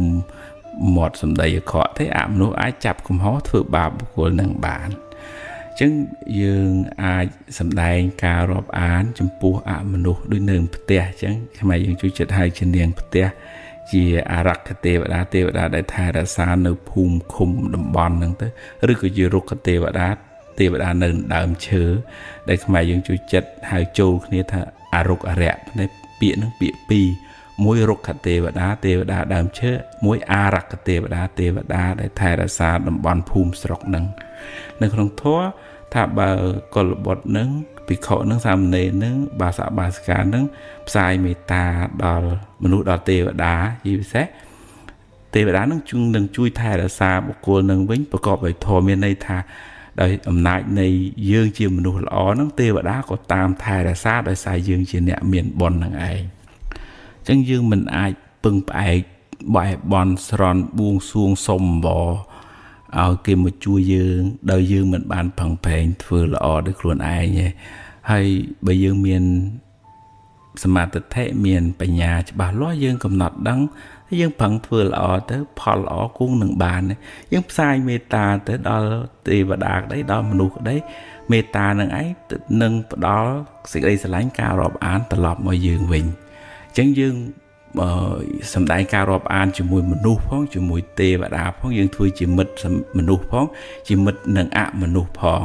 មាត់សម្ដីអាក្រក់ទេអមនុស្សអាចចាប់កំហុសធ្វើបាបបុគ្គលនឹងបានអញ្ចឹងយើងអាចសម្ដែងការរាប់អានចំពោះអមនុស្សដូចនៅផ្ទះអញ្ចឹងខ្មែរយើងជួយចិត្តឲ្យជានាងផ្ទះជាអារក្ខទេវតាដែលថែរក្សានៅភូមិឃុំតំបន់ហ្នឹងទៅឬក៏ជារុក្ខទេវតានៅដើមឈើដែលខ្មែរយើងជួយចិត្តហៅចូលគ្នាថាអរុក្ខអរិយពាក្យហ្នឹងពាក្យពីរមួយរុក្ខទេវតាដើមឈើមួយអារក្ខទេវតាដែលថែរក្សាតំបន់ភូមិស្រុកហ្នឹងនៅក្នុងធម៌ថាបើកុលបុត្រហ្នឹងភិក្ខុហ្នឹងសាមណេរហ្នឹងបាសកបាសិកាហ្នឹងផ្សាយមេត្តាដល់មនុស្សដល់ទេវតាជាពិសេសទេវតាហ្នឹងនឹងជួយថែរក្សាបុគ្គលនឹងវិញប្រកបដោយធម៌មានន័យថាដោយអំណាចនៃយើងជាមនុស្សល្អហ្នឹងទេវតាក៏តាមថែរក្សាដោយសារយើងជាអ្នកមានបុណ្យហ្នឹងឯងអញ្ចឹងយើងមិនអាចពឹងផ្អែកបែបន់ស្រន់បួងសួងសុំបឲ្យគេមកជួយយើងដោយយើងមិនបានផឹងប្រែងធ្វើល្អដោយខ្លួនឯងទេហើយបើយើងមានសមាធិមានបញ្ញាច្បាស់លាស់យើងកំណត់ដឹងយើងប្រឹងធ្វើល្អទៅផលល្អគង់នឹងបានយើងផ្សាយមេត្តាទៅដល់ទេវតាក្តីដល់មនុស្សក្តីមេត្តានឹងឯងនឹងផ្ដល់សេចក្តីស្រឡាញ់ការរាប់អានត្រឡប់មកយើងវិញអញ្ចឹងយើងសម្ដែងការរាប់អានជាមួយមនុស្សផងជាមួយទេវតាផងយើងធ្វើជាមិត្តមនុស្សផងជាមិត្តនឹងអមនុស្សផង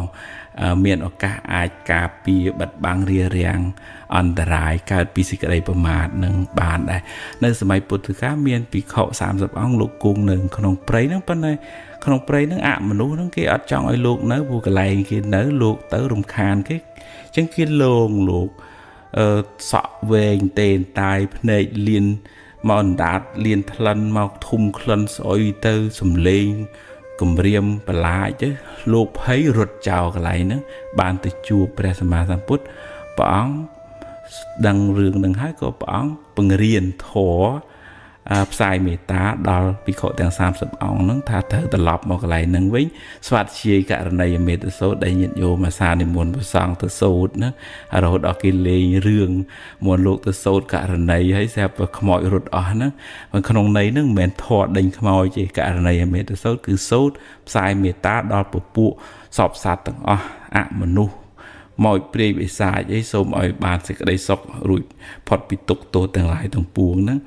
មានឱកាសអាចការពារបិទបាំងរារាំងអន្តរាយកើតពីសេចក្តីប្រមាទនឹងបានដែរនៅសម័យពុទ្ធកាលមានភិក្ខុ30អង្គលោកគង់នៅក្នុងព្រៃហ្នឹងប៉ុន្តែក្នុងព្រៃហ្នឹងអមនុស្សហ្នឹងគេអត់ចង់ឲ្យលោកនៅព្រោះកន្លែងគេនៅលោកទៅរំខានគេអញ្ចឹងគេលងលោកសក់វែងតេនតាយភ្នែកលៀនមកអណ្ដាតលៀនថ្លិនមកធុំក្លិនស្អុយទៅសំលេងគម្រាមបលាចទៅលោកភ័យរត់ចោលកន្លែងហ្នឹងបានទៅជួបព្រះសម្មាសម្ពុទ្ធព្រះអង្គដឹងរឿងហ្នឹងហើយក៏ព្រះអង្គបង្រៀនធម៌ផ្សាយមេត្តាដល់ភិក្ខុទាំង30អង្គហ្នឹងថាត្រូវត្រឡប់មកកន្លែងហ្នឹងវិញស្វាធ្យាយករណីយមេត្តសូត្រដែលញាតិញោមអាសានិមន្តព្រះសង្ឃទៅសូត្រណារហូតដល់គេលេងរឿងមន្តលោកទៅសូត្រករណីហើយស្រាប់តែខ្មោចរត់អស់ហ្នឹងក្នុងន័យហ្នឹងមិនមែនធម៌ដេញខ្មោចទេករណីយមេត្តសូត្រគឺសូត្រផ្សាយមេត្តាដល់ពពួកសពសត្វទាំងអស់អមនុស្សមកព្រាយវិសាចអីសូមឲ្យបានសេចក្តីសុខរួចផុតពីទុក្ខទោសទាំងឡាយទាំងពួងហ្នឹង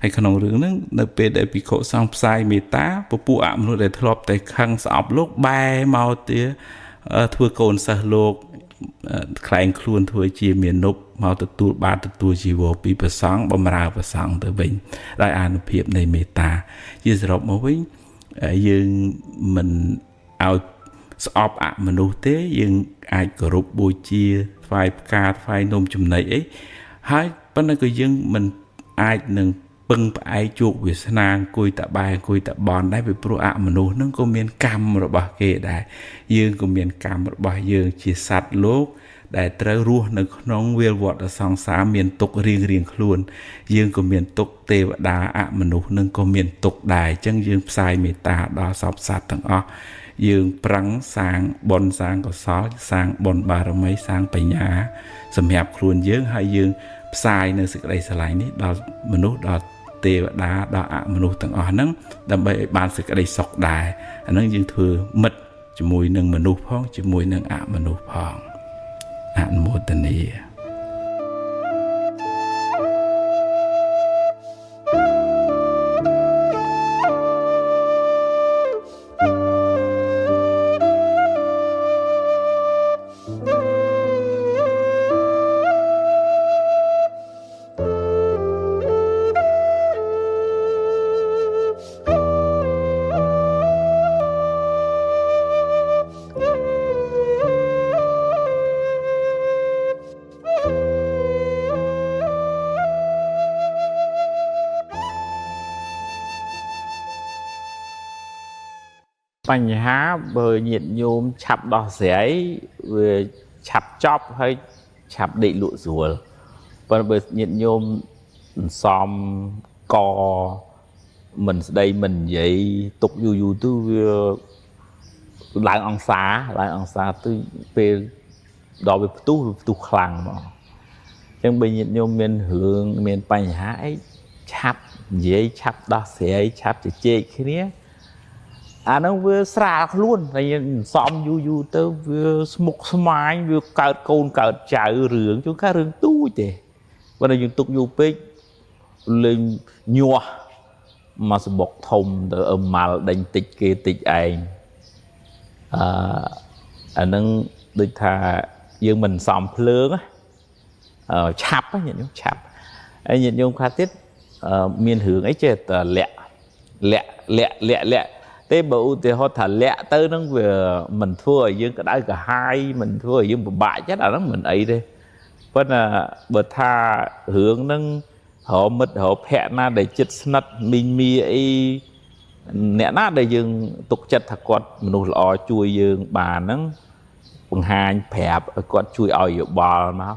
ហើយក្នុងរឿងហ្នឹងនៅពេលដែលភិក្ខុសង្ឃផ្សាយមេត្តាពពួកអមនុស្សដែលធ្លាប់តែខឹងស្អប់លោកបែរមកទៀតធ្វើកូនសិស្សលោកខ្លែងខ្លួនធ្វើជាមានុបមកទទួលបានទទួលជីវរពីព្រះសង្ឃបម្រើព្រះសង្ឃទៅវិញដោយអានុភាពនៃមេត្តាជាសរុបមកវិញ dương mình ao sọp ạ mà nô tế dương ai cổ rụp bùi chia phải ca phải nôm chùm này ấy hai bên này cái dương mình ai nâng bưng ai chuột về sang cùi tạ bài cùi tạ bòn đấy về pro ạ mà nô nó có miền cam rồi bà kê đại dương có miền cam rồi bà dương chỉ sạch lúc đại trời ruột nó nóng viêu vọt ở song xá miền tục riêng riêng luôn dương có miền tục tê và đá ạ mà nô nâng có miền tục đài chân dương sai mê ta đó sọp sạch thằng o dương prắng sang bon sang có xó sang bon bà rồi mấy sang bảy nhà sầm hẹp luôn dương hai dương sai nơi sự đây lại ní đóមនុស្សđó tê và đá đó ạមនុស្សទាំងអស់ហ្នឹងដើម្បីឲ្យបានសេចក្តីសុខដែរអាហ្នឹងយើងធ្វើមិត្តជាមួយនឹងមនុស្សផងជាមួយនឹងអមនុស្សផងអនុមោទនាបញ្ហាបើញាតិញោមឆាប់ដោះស្រាយវាឆាប់ចប់ហើយឆាប់ដេកលក់ស្រួលប៉ុន្តែបើញាតិញោមសំកមិនស្ដីមិននិយាយទុកយូរទៅវាឡើងអង្សាទៅពេលដល់វាផ្ទុះខ្លាំងហ្មងអញ្ចឹងបើញាតិញោមមានរឿងមានបញ្ហាអីឆាប់និយាយឆាប់ដោះស្រាយឆាប់ជជែកគ្នាអានោះវាស្រាលខ្លួនតែសំយូរទៅវាស្មុគស្មាញវាកើតកូនកើតចៅរឿងជួនកាលរឿងទូចទេបើយើងទុកយូរពេកលេងញាស់មកសបុកធំទៅអឺម៉ាល់ដេញតិចគេតិចឯងអានឹងដូចថាយើងមិនសំភ្លើងឆាប់ញាតិញោមឆាប់ហើយញាតិញោមខ្លះទៀតមានរឿងអីចេះតែលាក់ទេបើឧទាហរណ៍ថាលាក់ទៅហ្នឹងវាមិនធ្វើឲ្យយើងក្តៅក្រហាយមិនធ្វើឲ្យយើងពិបាកចិត្តអាហ្នឹងមិនអីទេប៉ុន្តែបើថារឿងហ្នឹងរកមិត្តរកភ័ក្រណាដែលចិត្តស្និទ្ធមីងមីអីអ្នកណាដែលយើងទុកចិត្តថាគាត់មនុស្សល្អជួយយើងបានហ្នឹងបង្ហាញប្រាប់ឲ្យគាត់ជួយឲ្យយោបល់មក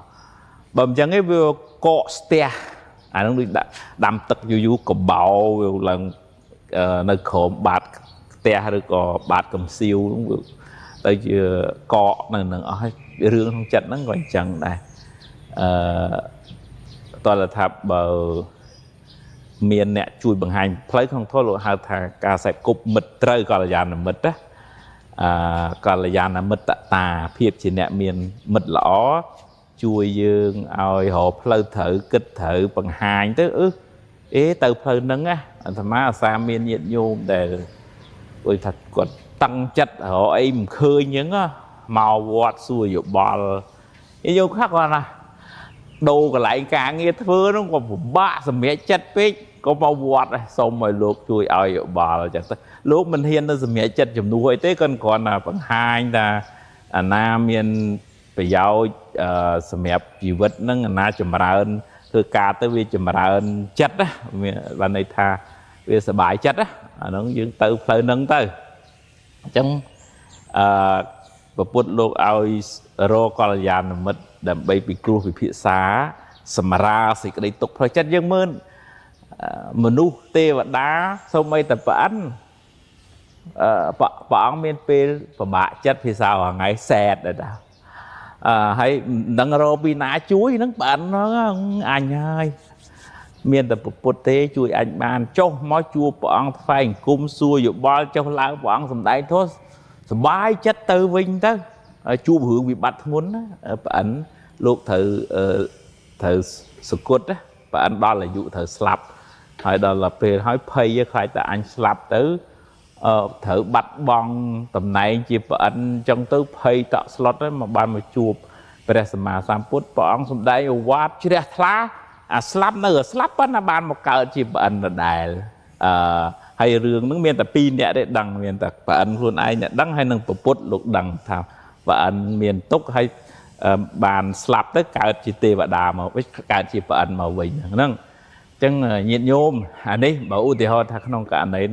បើមិនចឹងទេវាកកស្ទះអាហ្នឹងដូចដាំទឹកយូរកបោវាឡើងនៅក្រោមបាតផ្ទះឬក៏បាតកំសៀវទៅជាកកនៅនឹងអស់ហើយរឿងក្នុងចិត្តហ្នឹងក៏អញ្ចឹងដែរតើថាបើមានអ្នកជួយបង្ហាញផ្លូវក្នុងធម៌លោកហៅថាការសេពគប់មិត្តត្រូវកល្យាណមិត្តណាកល្យាណមិត្តតាភាពជាអ្នកមានមិត្តល្អជួយយើងឲ្យរកផ្លូវត្រូវគិតត្រូវបង្ហាញទៅទៅផ្លូវហ្នឹងណាអាត្មាអាសាមានញាតិញោមដែលដូចថាគាត់តឹងចិត្តរកអីមិនឃើញអញ្ចឹងមកវត្តសួរយោបល់យកខ្លះគាត់ណាដូរកន្លែងការងារធ្វើហ្នឹងក៏ពិបាកសម្រាប់ចិត្តពេកក៏មកវត្តសូមឲ្យលោកជួយឲ្យយោបល់អញ្ចឹងទៅលោកមិនហ៊ានទៅសម្រាប់ចិត្តជំនួសអីទេគាត់គ្រាន់តែបង្ហាញថាអាណាមានប្រយោជន៍សម្រាប់ជីវិតហ្នឹងអាណាចម្រើនធ្វើការទៅវាចម្រើនចិត្តណាបានន័យថាវាសบายចិត្តណាអាហ្នឹងយើងទៅផ្លូវហ្នឹងទៅអញ្ចឹងពុទ្ធលោកឲ្យរកកល្យាណមិត្តដើម្បីពិគ្រោះពិភាក្សាសម្រាលសេចក្តីទុក្ខផ្លូវចិត្តយើងមើលមនុស្សទេវតាសូម្បីតែព្រះអិនព្រះអង្គមានពេលពិបាកចិត្តភាសារាល់ថ្ងៃសែតដែរតាហើយនឹងរកពីណាជួយនឹងព្រះអិនហ្នឹងអញហើយមានតែពុទ្ធទេជួយអញបានចុះមកជួបព្រះអង្គថ្វាយអង្គមសួរយោបល់ចុះឡើងព្រះអង្គសម្ដែងធម៌សบายចិត្តទៅវិញទៅជួបរឿងវិបត្តិធ្ងន់ណាព្រះអិនលោកត្រូវសគត់ណាព្រះអិនដល់អាយុត្រូវស្លាប់ហើយដល់ពេលហើយភ័យខ្លាចតែអញស្លាប់ទៅត្រូវបាត់បង់តំណែងជាព្រះអិនអញ្ចឹងទៅភ័យតក់ស្លុតមកបានមកជួបព្រះសម្មាសម្ពុទ្ធព្រះអង្គសម្ដែងអវាទជ្រះថ្លាអាស្លាប់នៅស្លាប់ប៉ុន្តែបានមកកើតជាព្រះអិនដដែលហ hay rương nó miền ta pin nè để đằng miền ta và anh luôn ai nè đăng hay nâng bột lục đằng thảo và anh miền túc hay bàn slap tất cả chỉ tê và đà mà với cả chỉ và anh màu bình nâng chẳng nhiệt nhôm anh ấy bảo thì họ thằng không cả anh ấy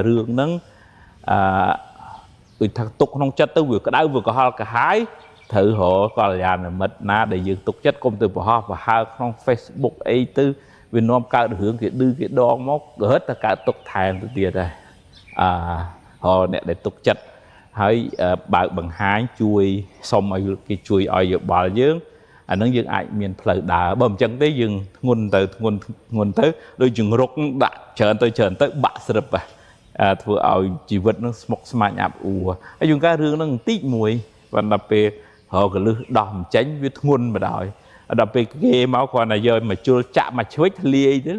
rương nâng thằng tục không chất tới vừa cái đau vừa có họ cả hai thử họ còn là nhà mật na để dừng tục chất công từ của họ và hai không Facebook ấy tư Việt Nam cao được hướng cái đưa cái đo móc hết tất cả tục thèm từ tiền đây họ để tục chất hãy bảo bằng hai chui xong rồi cái chui ở giữa bờ dương nó dương ai miền phơi đá bầm chân tới dương nguồn tới đôi chừng rốt đã chờ tới bạ sập vừa ở chỉ vật nó một smart nhạc ùa ấy dùng cái rương nó tít mùi và đặc biệt họ cái lư đòn tránh với nguồn mà đòi đặc biệt cái máu còn là giờ mà chưa chạm mà chuối lia đến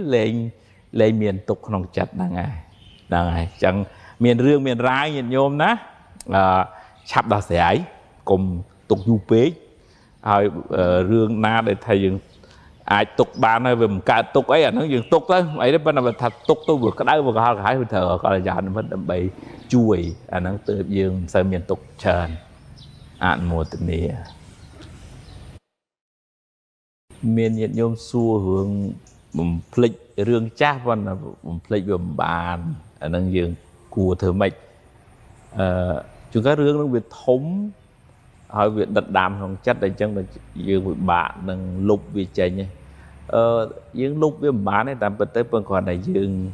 lên miền tục không chặt đang ngày chẳng miền rương miền rái miền nhôm ná sắp đào sẽ ấy cùng tục du bế rồi rương na để thầy dừng ai tục ban ơi về một cả tục ấy nó dừng tục đó ấy đó bên nào thật tục tôi vừa cái đá vừa cái hai hơi thở gọi là giờ nó vẫn bị chui nó từ dừng sang miền tục trần mùa tình này miền nhiệt nhôm xua hướng phịch rương chát vẫn là phịch về bàn nó dừng cua thử mạch chúng các rương nó việc thống hỏi việc đặt đàm không chất để chân là dương với bạn đừng lục vì chạy nhé dương lục với bạn ấy tạm tới bên còn này dương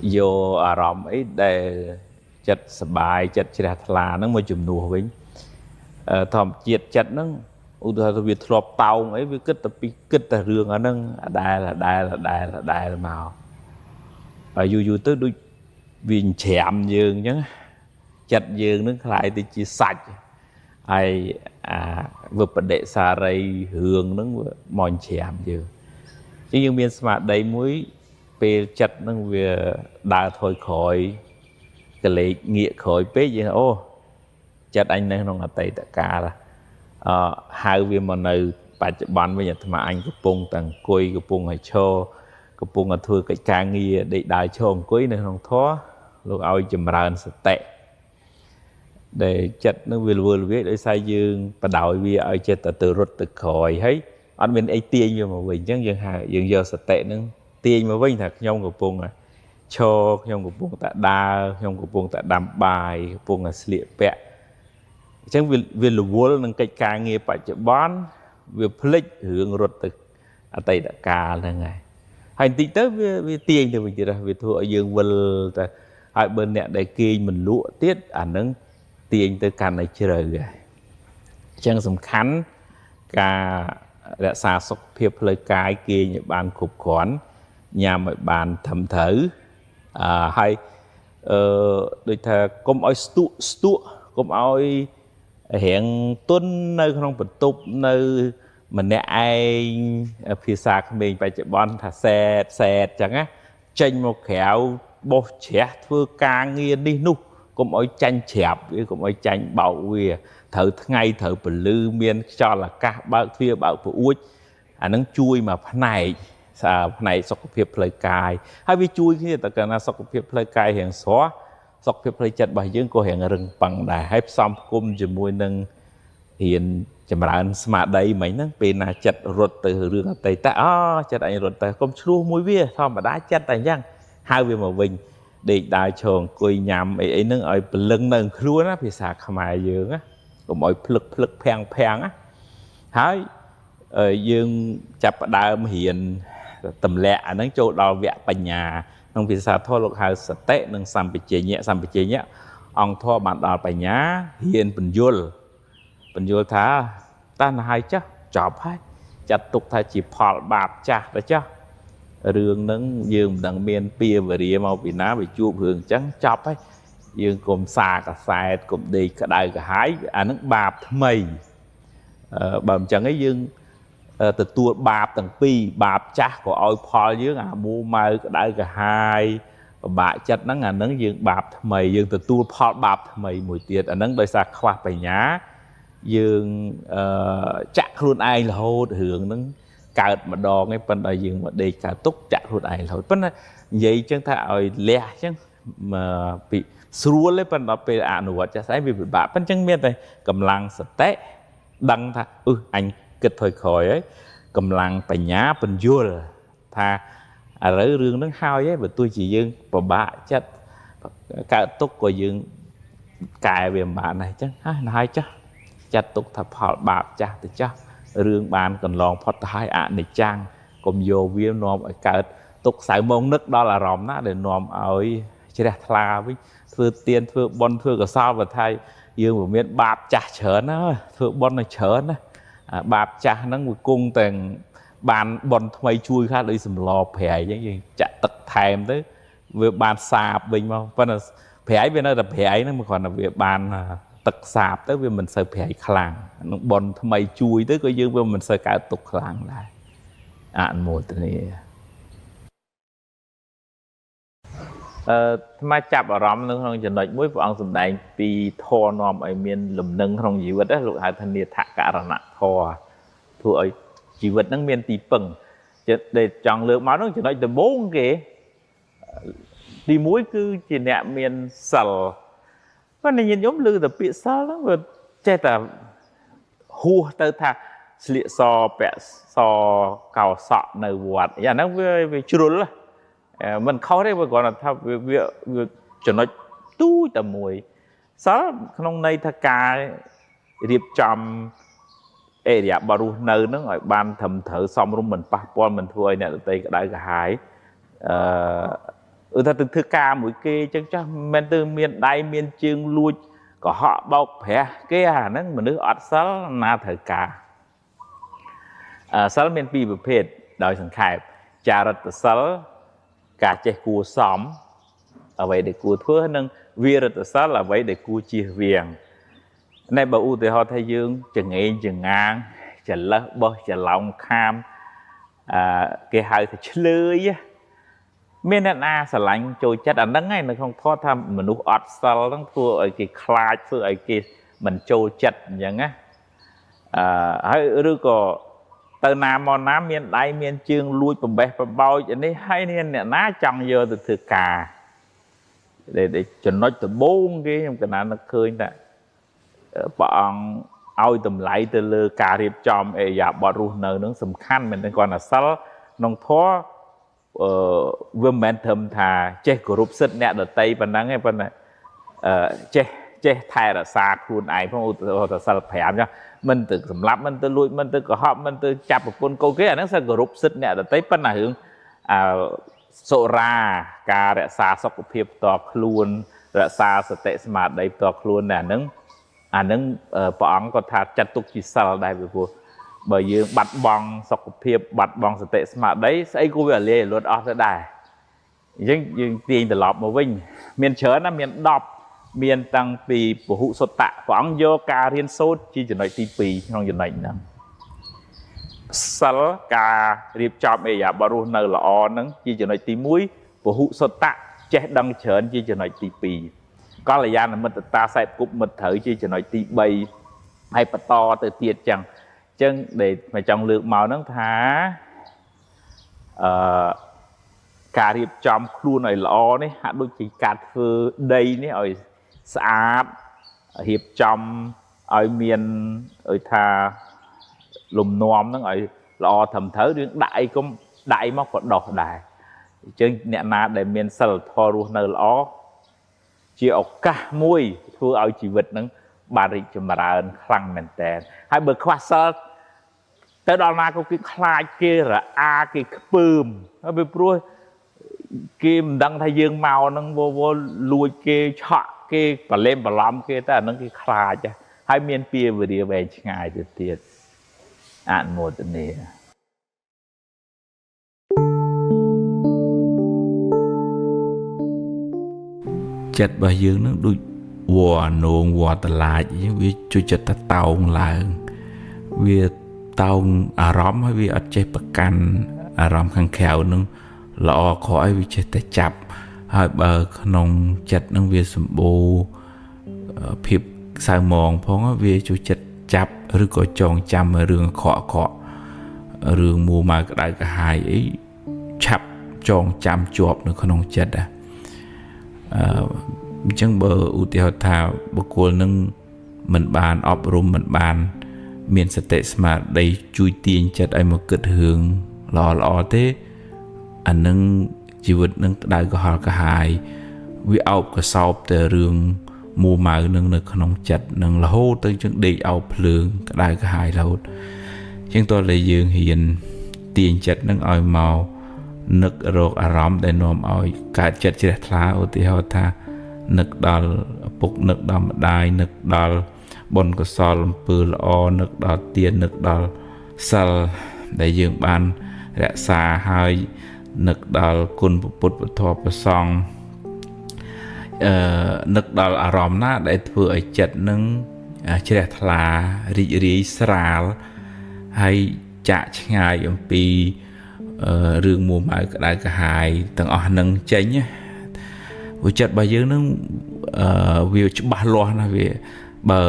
vô rộng ấy để chất bài chất chả là nó mới chùm nùa với thòm chiết chất nó việc thọp tàu ấy với kết tập rương ở nâng đài là màu và dù tới đôi viên chạm dương nhá chặt dương nó lại thì chỉ sạch ai vượt bật đệ xa rây hương nó mòn chạm dương chứ nhưng miền smart đây muối về chặt nó về đa thôi khỏi cái lệ nghĩa khỏi bế gì ô chặt anh này nó là tây tất cả là hai viên mà nơi bà chặt bán với nhà thầm anh cái bông tầng cùi cái bông hay cho cái bông là thưa cái ca nghi để đại cho ông cuối này không thoát lúc ao chùm ra sẽ tệ để chặt nó vừa viết để sai dương và đạo vì ở chết từ rút từ khỏi thấy anh bên ấy tiền nhưng mà mình chẳng dừng giờ sẽ tệ nó tiền mà vinh thật nhông của bông à cho nhông của bông tại đa nhông của bông tại đàm bài bông là sliệp bẹ chẳng vì là vô nó cái ca nghe phải chợ bán việc plek hướng rút từ tây đã ca là ngày hành tí tới với tiền thì mình chỉ là vì thua dương vân hai bên nè để kia mình lụa tiết nâng tiền tới càng này chơi rồi chẳng sầm khánh cả đã xa sọc phiệp lời cái kia những bàn cục khoản nhà mọi bàn thầm thử hay đôi thà công oi stu công oi hiện tuân nơi không bật tục nơi mình nè ai phía xa mình phải chạy bon thà xe chẳng á tranh một khéo bột trẻ thưa ca nghiên đi nu cũng oi tranh chẹp cũng oi tranh bảo vì thử ngay thử bự lư miên cho là các bạn phía bảo phụ út nó chui mà này sọc phiệp lời cài hay vì chui khi ta cần là sọc phiệp lời cài hiện xóa sọc phiệp lời chặt bài dương cô hiện rừng bằng đài hay xong cung chỉ mùi nâng hiện chầm ra smart đây mấy nó bên là chặt rột từ rừng tây ta chặt anh rột từ công chua mùi bia thôi mà đã chặt tại nhang hai viên màu vinh để đại trường coi nhầm ấy nâng ở lưng nâng luôn á vì sao không ai dương á còn mọi phlực phèn á hái dương chập đàm hiện tầm lẹ nó chỗ đào vẽ bành nhà nông vì sao thôi lục hai sạch tệ nâng xăm bị chế nhẹ ông thua bạn đào bành nhà hiện bình dul thá ta là hai chắc chọp hai chặt tục thay chỉ phò bạp chạc đó chứ rương nâng dương đằng miền pia và rìa màu bị ná bị chuột hưởng trắng chọc ấy dương cùng xa cả sai cùng đi cả đại cả hái nó bạp mày bầm chẳng ấy dương từ tua bạp tầng pi bạp chắc của oi phò dưới mua mai cả đại cả hai bà chặt nó nâng dương bạp mày dương từ tua phò bạp mày mùi tiệt nâng đôi xa khoa phải nhá dương chắc luôn ai là hô hưởng nâng cợt mà đo ngay bên đại dương mà đi cả túc chặt luôn ai thôi bên vậy chân ta ơi lẹ chứ ពីស្រួលទេប៉ុន្តែពេលអនុវត្តចាស់ស្អីវាពិបាកប៉ុន្តែចឹងមានតែកម្លាំងសតិដឹងថាអញគិតថយក្រោយហើយកម្លាំងបញ្ញាបញ្យល់ថាឥឡូវរឿងហ្នឹងហើយឯងបើទោះជាយើងពិបាកចិត្តកើតទុកក៏យើងកែវាមិនបានដែរអញ្ចឹងហើយចាស់ចាត់ទុកថាផលបាបចាស់ទៅចាស់រឿងបានកន្លងផុតទៅហើយអនិច្ចំកុំយកវានាំឲ្យកើតទុកសៅមកនឹកដល់អារម្មណ៍ណាដែលនាំឲ្យជ្រះថ្លាវិញធ្វើទានធ្វើបុណ្យធ្វើកុសលបើថាយើងមិនមានបាបចាស់ច្រើនណាធ្វើបុណ្យច្រើនណាបាបចាស់ហ្នឹងវាគង់តែបានបុណ្យថ្មីជួយខ្លះដូចសម្លប្រៃអញ្ចឹងយើងចាក់ទឹកថែមទៅវាបានសាបវិញមកប៉ុន្តែប្រៃវានៅតែប្រៃហ្នឹងមិនគ្រាន់តែវាបានទឹកសាបទៅវាមិនសូវប្រៃខ្លាំងនឹងបុណ្យថ្មីជួយទៅក៏យើងវាមិនសូវកើតទុកខ្លាំងដែរអនុមោទនាថ្មចាប់អារម្មណ៍នៅក្នុងចំណុចមួយព្រះអង្គសម្ដែងពីធម៌នាំឲ្យមានលំនឹងក្នុងជីវិតលោកហៅថានេថករណធម៌ធ្វើឲ្យជីវិតហ្នឹងមានទីពឹងដែលចង់លើកមកហ្នឹងចំណុចដំបូងគេទី1គឺជាអ្នកមានសិលប៉ុន្តែញាតិញោមឮតែពាក្យសិលហ្នឹងវាចេះតែហួសទៅថាស្លៀកសពាក់សកោសក់នៅវត្តយ៉ាងហ្នឹងវាជ្រុលមិនខុសទេបើគ្រាន់តែថាវាចំណុចទូចតែមួយសិលក្នុងន័យថាការរៀបចំអេរិយាបថរស់នៅហ្នឹងឲ្យបានត្រឹមត្រូវសមរម្យមិនប៉ះពាល់មិនធ្វើឲ្យអ្នកដទៃក្តៅក្រហាយថាទៅធ្វើការមួយគេអញ្ចឹងចាស់មិនមែនទៅមានដៃមានជើងលួចកុហកបោកប្រាស់គេអាហ្នឹងមនុស្សអត់សិលណាត្រូវការសិលមានពីរប្រភេទដោយសង្ខេបចារិតសិលការចេះគួរសមអ្វីដែលគួរធ្វើនិងវិរិតសិលអ្វីដែលគួរជៀសវាងនេះបើឧទាហរណ៍ថាយើងចងេងចងាងច្រឡឹះបោះច្រឡោមខាមគេហៅថាឆ្លើយមានអ្នកណាស្រឡាញ់ចូលចិត្តអាហ្នឹងឯងនៅក្នុងធម៌ថាមនុស្សអត់សិលហ្នឹងធ្វើឲ្យគេខ្លាចធ្វើឲ្យគេមិនចូលចិត្តអញ្ចឹងណាហើយឬក៏ទៅណាមកណាមានដៃមានជើងលួចបំបេះបំបោចនេះហើយអ្នកណាចង់យកទៅធ្វើការដែលចំណុចដំបូងគេខ្ញុំកណានឹកឃើញថាព្រះអង្គឲ្យតម្លៃទៅលើការរៀបចំអេរិយាបថរស់នៅនឹងសំខាន់មែនទេគាត់ថាសិលក្នុងធម៌វាមិនមែនត្រឹមថាចេះគោរពសិទ្ធិអ្នកដទៃប៉ុណ្ណឹងទេប៉ុន្តែចេះថែរក្សាខ្លួនឯងផងឧទាហរណ៍ថាសិល5ចឹងមិនទៅសម្លាប់មិនទៅលួចមិនទៅកុហកមិនទៅចាប់ប្រពន្ធកូនគេអាហ្នឹងសិលគោរពសិទ្ធិអ្នកដទៃប៉ុន្តែរឿងសុរាការរក្សាសុខភាពផ្ទាល់ខ្លួនរក្សាសតិស្មារតីផ្ទាល់ខ្លួនអាហ្នឹងព្រះអង្គក៏ថាចាត់ទុកជាសិលដែរពីព្រោះបើយើងបាត់បង់សុខភាពបាត់បង់សតិស្មារតីស្អីក៏វាលាយលួតអស់ទៅដែរអញ្ចឹងយើងទាញត្រឡប់មកវិញមានច្រើនណាមាន10មានតាំងពីពហុសុតៈព្រះអង្គយកការរៀនសូត្រជាចំណុចទី2ក្នុងចំណុចហ្នឹងសិលការរៀបចំអេរិយាបថរស់នៅល្អហ្នឹងជាចំណុចទី1ពហុសុតៈចេះដឹងច្រើនជាចំណុចទី2កល្យាណមិត្តតាខ្សែគប់មិត្តត្រូវជាចំណុចទី3ហើយបន្តទៅទៀតចឹងដែលមកចង់លើកមកហ្នឹងថាការរៀបចំខ្លួនឲ្យល្អនេះហាក់ដូចជាការធ្វើដីនេះឲ្យស្អាតរៀបចំឲ្យមានឲ្យថាលំនាំហ្នឹងឲ្យល្អត្រឹមត្រូវរឿងដៃមកក៏ដោះដែរអញ្ចឹងអ្នកណាដែលមានសិលធម៌រស់នៅល្អជាឱកាសមួយធ្វើឲ្យជីវិតហ្នឹងបានរីកចម្រើនខ្លាំងមែនតើហើយបើខ្វះសិលទៅដល់ណាក៏គេខ្លាចគេរអាគេខ្ពើមហើយពីព្រោះគេមិនដឹងថាយើងមកហ្នឹងវល់លួចគេឆក់គេប្រឡែមបន្លំគេតែអាហ្នឹងគេខ្លាចហើយមានពៀវរាវែងឆ្ងាយទៅទៀតអនុមោទនាចិត្តរបស់យើងនឹងដូចវល់នងវល់តឡាចអញ្ចឹងវាជួយចិត្តទៅតោងឡើងវាតោងអារម្មណ៍ហើយវាអត់ចេះប្រកាន់អារម្មណ៍ខាងក្រៅនឹងល្អខកឲ្យវាចេះតែចាប់ហើយបើក្នុងចិត្តនឹងវាសម្បូរភាពសៅមងផងវាជួយចិត្តចាប់ឬក៏ចងចាំរឿងខករឿងមួម៉ៅក្តៅក្រហាយអីឆាប់ចងចាំជាប់នៅក្នុងចិត្ត ចឹងបើឧទាហរណ៍ថាបុគ្គលនឹងមិនបានអប់រំមិនបានមានសតិស្មារតីជួយទាញចិត្តឲ្យមកគិតរឿងល្អទេអានឹងជីវិតនឹងក្តៅក្រហល់ក្រហាយវាអោបកសោបតែរឿងមួម៉ៅនឹងនៅក្នុងចិត្តនឹងរហូតទៅចឹងដេកអោបភ្លើងក្តៅក្រហាយរហូតចឹងតើតែយើងហ៊ានទាញចិត្តនឹងឲ្យមកនឹករកអារម្មណ៍ដែលនាំឲ្យកើតចិត្តជ្រះថ្លាឧទាហរណ៍ថានឹកដល់ឪពុកនឹកដល់ម្ដាយនឹកដល់បុណ្យកុសលអំពើល្អនឹកដល់ទាននឹកដល់សិលដែលយើងបានរក្សាហើយនឹកដល់គុណពុទ្ធពធប្រសង្ឃនឹកដល់អារម្មណ៍ណាដែលធ្វើឲ្យចិត្តនឹងជ្រះថ្លារីករាយស្រាលហើយចាក់ឆ្ងាយអំពីរឿងមួម៉ៅក្តៅក្រហាយទាំងអស់នឹងចេញវាចិត្តរបស់យើងនឹងវាច្បាស់លាស់ណាវាបើ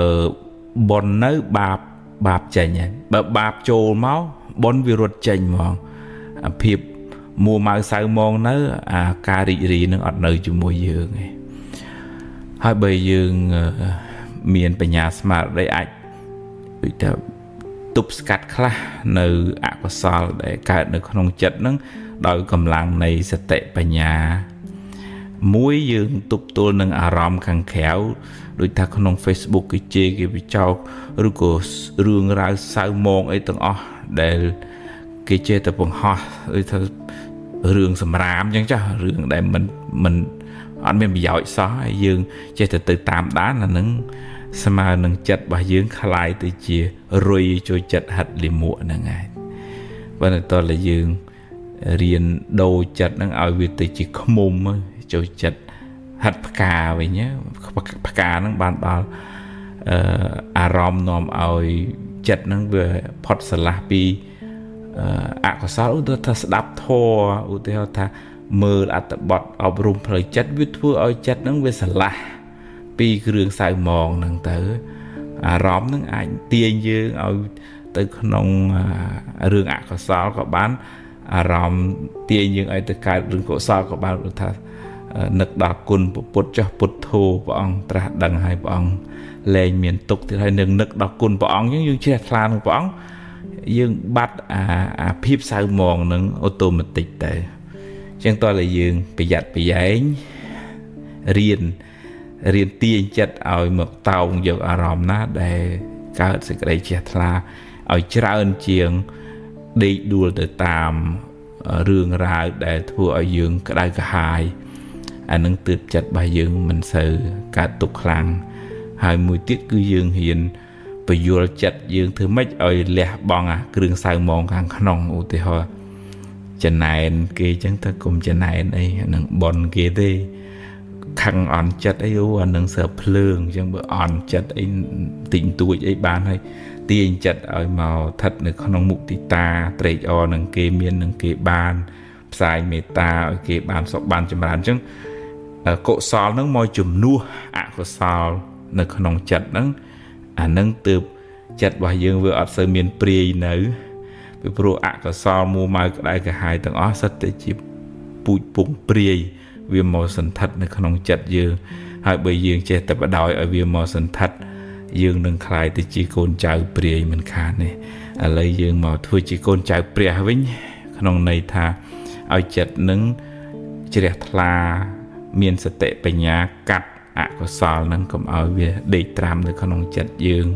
បននៅបាបចេញហើយបើបាបចូលមកបនវារត់ចេញហ្មងអាភាពមួម៉ៅសៅមងនៅអាការរីករាយនឹងអត់នៅជាមួយយើងឯងហើយបើយើងមានបញ្ញាស្មារតីអាចដូចថាទប់ស្កាត់ខ្លះនៅអកុសលដែលកើតនៅក្នុងចិត្តនឹងដោយកម្លាំងនៃសតិបញ្ញាមួយយើងទប់ទល់នឹងអារម្មណ៍ខាងក្រៅដូចថាក្នុង Facebook គេជេរគេបិចោកឬក៏រឿងរ៉ាវសៅមងអីទាំងអស់ដែលគេជេរតែបង្ហោះដូចថារឿងសម្រាមអញ្ចឹងចាស់រឿងដែលមិនអត់មានប្រយោជន៍សោះហើយយើងចេះតែទៅតាមដានអានឹងស្មើនឹងចិត្តរបស់យើងคล้ายទៅជារុយចូលចិត្តហិតលិមួកហ្នឹងឯងបើតើតើយើងរៀនដូរចិត្តហ្នឹងឲ្យវាទៅជាខ្មុំចូលចិត្តហិតផ្កាវិញផ្កាហ្នឹងបានដល់អារម្មណ៍នាំឲ្យចិត្តហ្នឹងវាផុតស្រឡះពីអកុសលឧទាហរណ៍ថាស្ដាប់ធម៌ឧទាហរណ៍ថាមើលអត្ថបទអប់រំផ្លូវចិត្តវាធ្វើឲ្យចិត្តហ្នឹងវាស្រឡះពីគ្រឿងសៅមងហ្នឹងទៅអារម្មណ៍ហ្នឹងអាចទាញយើងឲ្យទៅក្នុងរឿងអកុសលក៏បានអារម្មណ៍ទាញយើងឲ្យទៅកើតរឿងកុសលក៏បានថានឹកដល់គុណពុទ្ធចុះពុទ្ធធោព្រះអង្គត្រាស់ដឹងហើយព្រះអង្គលែងមានទុក្ខទៀតហើយនឹងនឹកដល់គុណព្រះអង្គយើងជ្រះថ្លានឹងព្រះអង្គយើងបាត់អាភាពសៅមងនឹងអូតូម៉ាទិកទៅអញ្ចឹងតើយើងប្រយ័ត្នប្រយែងរៀនទាញចិត្តឲ្យមកតោងយកអារម្មណ៍ណាដែលកើតសេចក្តីជ្រះថ្លាឲ្យច្រើនជាងដេកដួលទៅតាមរឿងរ៉ាវដែលធ្វើឲ្យយើងក្តៅក្រហាយអានឹងទើបចិត្តរបស់យើងមិនសូវកើតទុក្ខខ្លាំងហើយមួយទៀតគឺយើងហ៊ានបញ្យល់ចិត្តយើងធ្វើម៉េចឲ្យលះបង់អាគ្រឿងសៅមងខាងក្នុងឧទាហរណ៍ចំណែនគេអញ្ចឹងទៅកុំចំណែនអីនឹងបនគេទេខឹងអន់ចិត្តអីអានឹងសើភ្លើងអញ្ចឹងបើអន់ចិត្តអីតិចតួចអីបានហើយទាញចិត្តឲ្យមកស្ថិតនៅក្នុងមុទិតាត្រេកអរនឹងគេមាននឹងគេបានផ្សាយមេត្តាឲ្យគេបានសុខបានចម្រើនអញ្ចឹងកុសលនឹងមកជំនួសអកុសលនៅក្នុងចិត្តហ្នឹងអានឹងទើបចិត្តរបស់យើងវាអត់សូវមានព្រាយនៅពីព្រោះអកុសលមួម៉ៅក្តៅក្រហាយទាំងអស់សិតតែជាពូជពងព្រាយវាមកសន្ធិដ្ឋនៅក្នុងចិត្តយើងហើយបើយើងចេះតែបដ ாய் ឲ្យវាមកសន្ធិដ្ឋយើងនឹងคล้ายទៅជាកូនចៅព្រាយមិនខានទេឥឡូវយើងមកធ្វើជាកូនចៅព្រះវិញក្នុងន័យថាឲ្យចិត្តនឹងជ្រះថ្លាមានសតិបញ្ញាកាត់អកុសលនឹងកុំឲ្យវាដេកត្រាំនៅក្នុងចិត្តយើង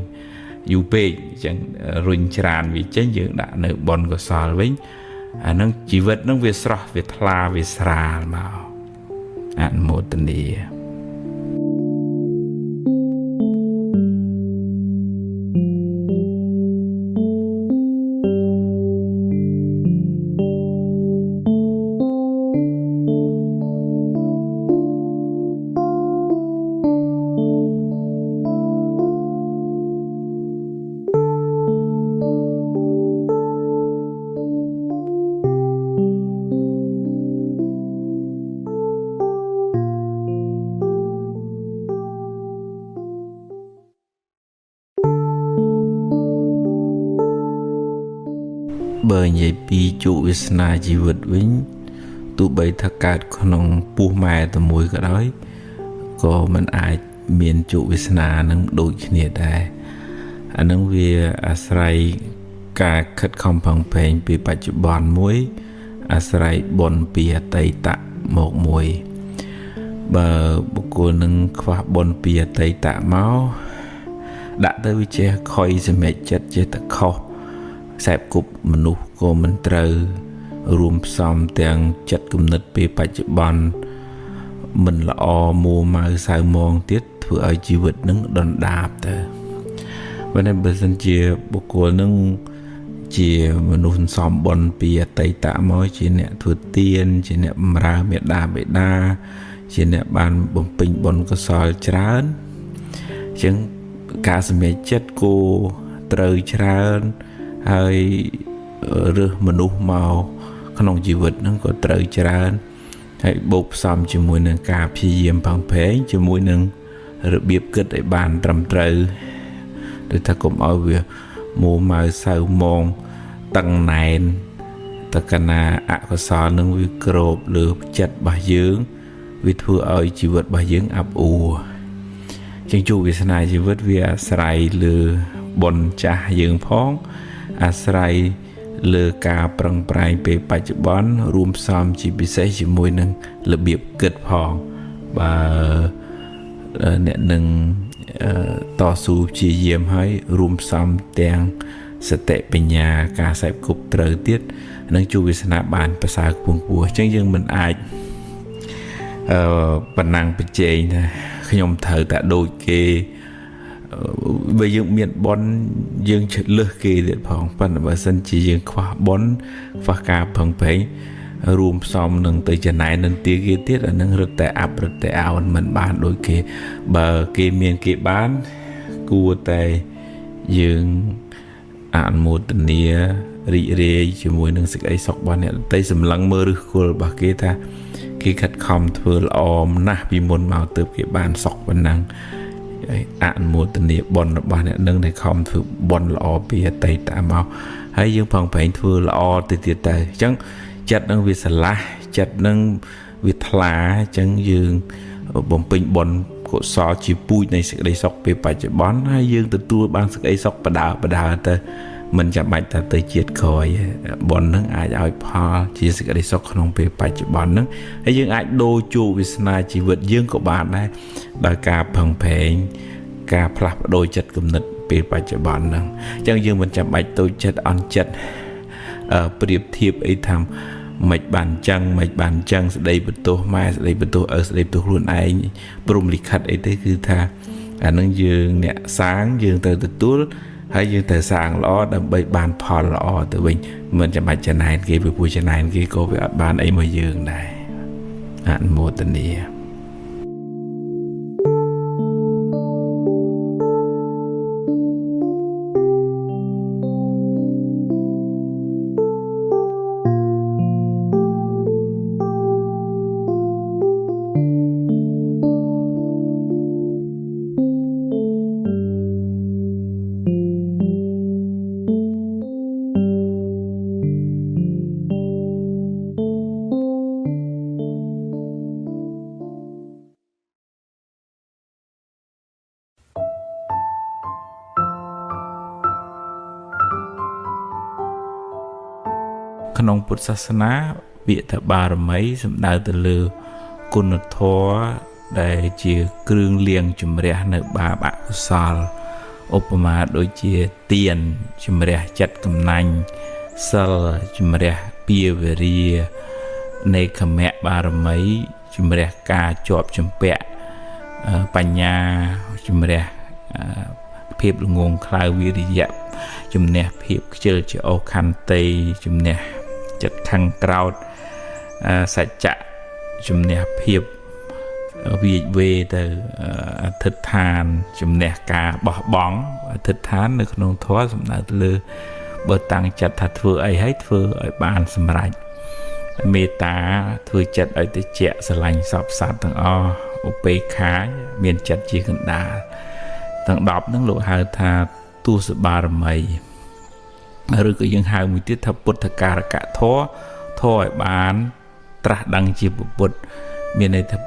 យូរពេកអញ្ចឹងរុញច្រានវាចេញយើងដាក់នៅបុណ្យកុសលវិញអានឹងជីវិតនឹងវាស្រស់វាថ្លាវាស្រាលមកអនុមោទនាបើនិយាយពីជោគវាសនាជីវិតវិញទោះបីថាកើតក្នុងពោះម៉ែតែមួយក៏ដោយ có mình ai miền trụ Việt Nam nâng đối nhiệt đây anh nâng về Asrai cả khất không bằng phèn bị bạch chụp bòn muối Asrai bồn bìa tây tạ một mùi bờ bố cô nâng khoa bồn bìa tây tạ máu đã tới với che khói sẽ mẹ chết che tạ khó xẹp cục mình nụ cô mình trừ rùm xóm tiền chất cầm nứt bị bạch chụp bòn mình là o mùa mà sao mong tiết vừa ởជីវិតនឹងដណ្ដាបទៅបើនេះបើសិនជាបុគ្គលនឹងជាមនុស្សសំបនពីអតីតមកជាអ្នកធ្វើទានជាអ្នកបម្រើមេដាបេដាជាអ្នកបានបំពេញបុណ្យកុសលច្រើនអញ្ចឹងការសម្រេចចិត្តគោត្រូវច្រើនហើយរើសមនុស្សមកក្នុងជីវិតហ្នឹងក៏ត្រូវច្រើនហើយបូកផ្សំជាមួយនឹងការព្យាយាមផងផេងជាមួយនឹងរបៀបគិតឲ្យបានត្រឹមត្រូវដូចថាកុំឲ្យវាមួម៉ៅសៅមងតឹងណែនតកណាអកុសលនឹងវាក្របលើចិត្តរបស់យើងវាធ្វើឲ្យជីវិតរបស់យើងអាប់អួរជាងជួបវាសនាជីវិតវាអាស្រ័យលើបុណ្យចាស់យើងផងអាស្រ័យលើការប្រឹងប្រែងពេលបច្ចុប្បន្នរួមផ្សំជាពិសេសជាមួយនឹងរបៀបគិតផងបើអ្នកនឹងតស៊ូព្យាយាមឲ្យរួមផ្សំទាំងសតិបញ្ញាការសេពគប់ត្រូវទៀតនឹងជួបវាសនាបានប្រសើរខ្ពង់ខ្ពស់អញ្ចឹងយើងមិនអាចបណ្ណាំងប្រជែងថាខ្ញុំត្រូវតែដូចគេបើយើងមានបនយើងលើសគេទៀតផងប៉ុន្តែបើសិនជាយើងខ្វះបនខ្វះការប្រឹងប្រែងរួមផ្សំនឹងទៅចំណែននឹងទីគេទៀតអានឹងរត់តែអាប់រត់តែអោនមិនបានដូចគេបើគេមានគេបានគួរតែយើងអនុមោទនារីករាយជាមួយនឹងសេចក្តីសុខរបស់អ្នកដទៃសម្លឹងមើលឫសគល់របស់គេថាគេខិតខំធ្វើល្អណាស់ពីមុនមកទើបគេបានសុខប៉ុណ្ណឹងអនុមោទនាបុណ្យរបស់អ្នកនឹងដែលខំធ្វើបុណ្យល្អពីអតីតមកហើយយើងផងប្រែងធ្វើល្អទៅទៀតទៅអញ្ចឹងចិត្តនឹងវាស្រឡះចិត្តនឹងវាថ្លាអញ្ចឹងយើងបំពេញបុណ្យកុសលជាពូជនៃសេចក្តីសុខពេលបច្ចុប្បន្នហើយយើងទទួលបានសេចក្តីសុខបដាទៅមិនចាំបាច់ថាទៅជាតិក្រោយបុណ្យនឹងអាចឲ្យផលជាសេចក្តីសុខក្នុងពេលបច្ចុប្បន្នហ្នឹងហើយយើងអាចដូរជួបវាសនាជីវិតយើងក៏បានដែរដោយការផឹងប្រែងការផ្លាស់ប្ដូរចិត្តគំនិតពេលបច្ចុប្បន្នហ្នឹងអញ្ចឹងយើងមិនចាំបាច់តូចចិត្តអន់ចិត្តប្រៀបធៀបអីថាមិនបានចឹងស្ដីបន្ទោសម៉ែស្ដីបន្ទោសឪស្ដីបន្ទោសខ្លួនឯងព្រមលិខិតអីទេគឺថាអានឹងយើងអ្នកសាងយើងត្រូវទទួលហើយយើងត្រូវសាងល្អដើម្បីបានផលល្អទៅវិញមិនចាំបាច់ចំណែនគេពីពួកចំណែនគេក៏វាអត់បានអីមកយើងដែរអនុមោទនាក្នុងពុទ្ធសាសនាពាក្យថាបារមីសំដៅទៅលើគុណធម៌ដែលជាគ្រឿងលាងជំរះនៅបាបអកុសលឧបមាដូចជាទានជំរះចិត្តកំណាញ់សិលជំរះពាវេរានេក្ខមៈបារមីជំរះការជាប់ជំពាក់បញ្ញាជំរះភាពល្ងងខ្លៅវិរិយៈជំនះភាពខ្ជិលច្រអូសខន្តីជំនះចិត្តខឹងក្រោធសច្ចៈជំនះភាពវិវេទៅអធិដ្ឋានជំនះការបោះបង់អធិដ្ឋាននៅក្នុងធម៌សំដៅទៅលើបើតាំងចិត្តថាធ្វើអីហើយធ្វើឲ្យបានសម្រេចមេត្តាធ្វើចិត្តឲ្យត្រជាក់ស្រឡាញ់សពសត្វទាំងអស់ឧបេក្ខាមានចិត្តជាកណ្ដាលទាំង10ហ្នឹងលោកហៅថាទស្សបារមីឬក៏យើងហៅមួយទៀតថាពុទ្ធការកធម៌ធម៌ឲ្យបានត្រាស់ដឹងជាពុទ្ធមានន័យថា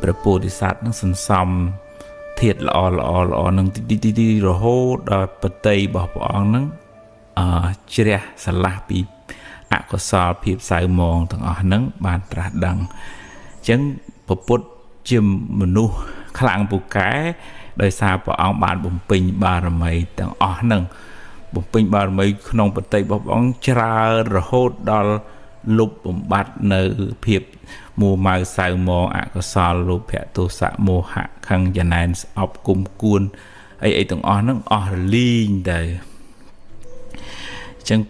ព្រះពោធិសត្វនឹងសន្សំធាតុល្អនឹងទីរហូតដល់បតីរបស់ព្រះអង្គនឹងជ្រះស្រឡះពីអកុសលភាពសៅមងទាំងអស់ហ្នឹងបានត្រាស់ដឹងអញ្ចឹងពពុទ្ធជាមនុស្សខ្លាំងពូកែដោយសារព្រះអង្គបានបំពេញបារមីទាំងអស់ហ្នឹងបំពេញបារមីក្នុងបតីរបស់ព្រះអង្គច្រើនរហូតដល់លុបបំបត្តិនៅភាពមួម៉ៅសៅមងអកុសលលោភៈទោសៈមោហៈខឹងចំណែនស្អប់គុំគួនអីទាំងអស់ហ្នឹងអស់រលីងទៅអញ្ចឹង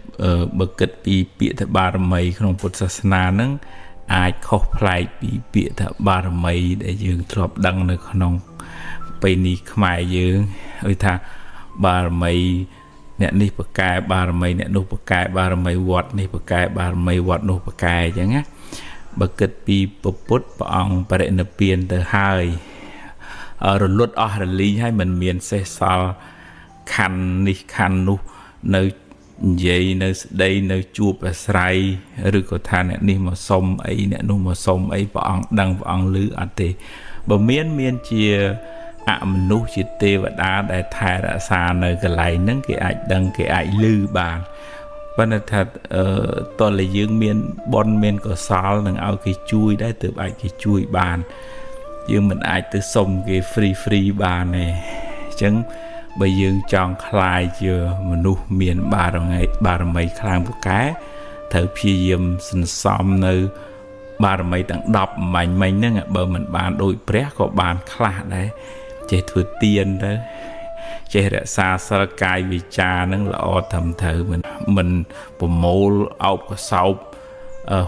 បើគិតពីពាក្យថាបារមីក្នុងពុទ្ធសាសនាហ្នឹងអាចខុសប្លែកពីពាក្យថាបារមីដែលយើងធ្លាប់ដឹងនៅក្នុងពេលនេះខ្មែរយើងហៅថាបារមីអ្នកនេះបកែបារមីអ្នកនោះបកែបារមីវត្តនេះបកែបារមីវត្តនោះបកែអញ្ចឹងណាបើគិតពីពុទ្ធព្រះអង្គបរិនិព្វានទៅហើយរលត់អស់រលីងហើយមិនមានសេះសល់ខណ្ឌនេះខណ្ឌនោះនៅនិយាយនៅស្ដីនៅជួបអាស្រ័យឬក៏ថាអ្នកនេះមកសុំអីអ្នកនោះមកសុំអីព្រះអង្គដឹងព្រះអង្គឮអត់ទេបើមានជាអមនុស្សជាទេវតាដែលថែរក្សានៅកន្លែងហ្នឹងគេអាចដឹងគេអាចឮបានប៉ុន្តែថាតើយើងមានបុណ្យមានកុសលនឹងឲ្យគេជួយដែរទើបអាចគេជួយបានយើងមិនអាចទៅសុំគេ free បានទេអញ្ចឹងបើយើងចង់ខ្លាយជាមនុស្សមានបារមីខ្លាំងពូកែត្រូវព្យាយាមសន្សំនៅបារមីទាំង10មិញហ្នឹងបើមិនបានដូចព្រះក៏បានខ្លះដែរចេះធ្វើទានទៅចេះរក្សាសិលកាយវិចារហ្នឹងល្អត្រឹមត្រូវមិនប្រមូលអោបកសោប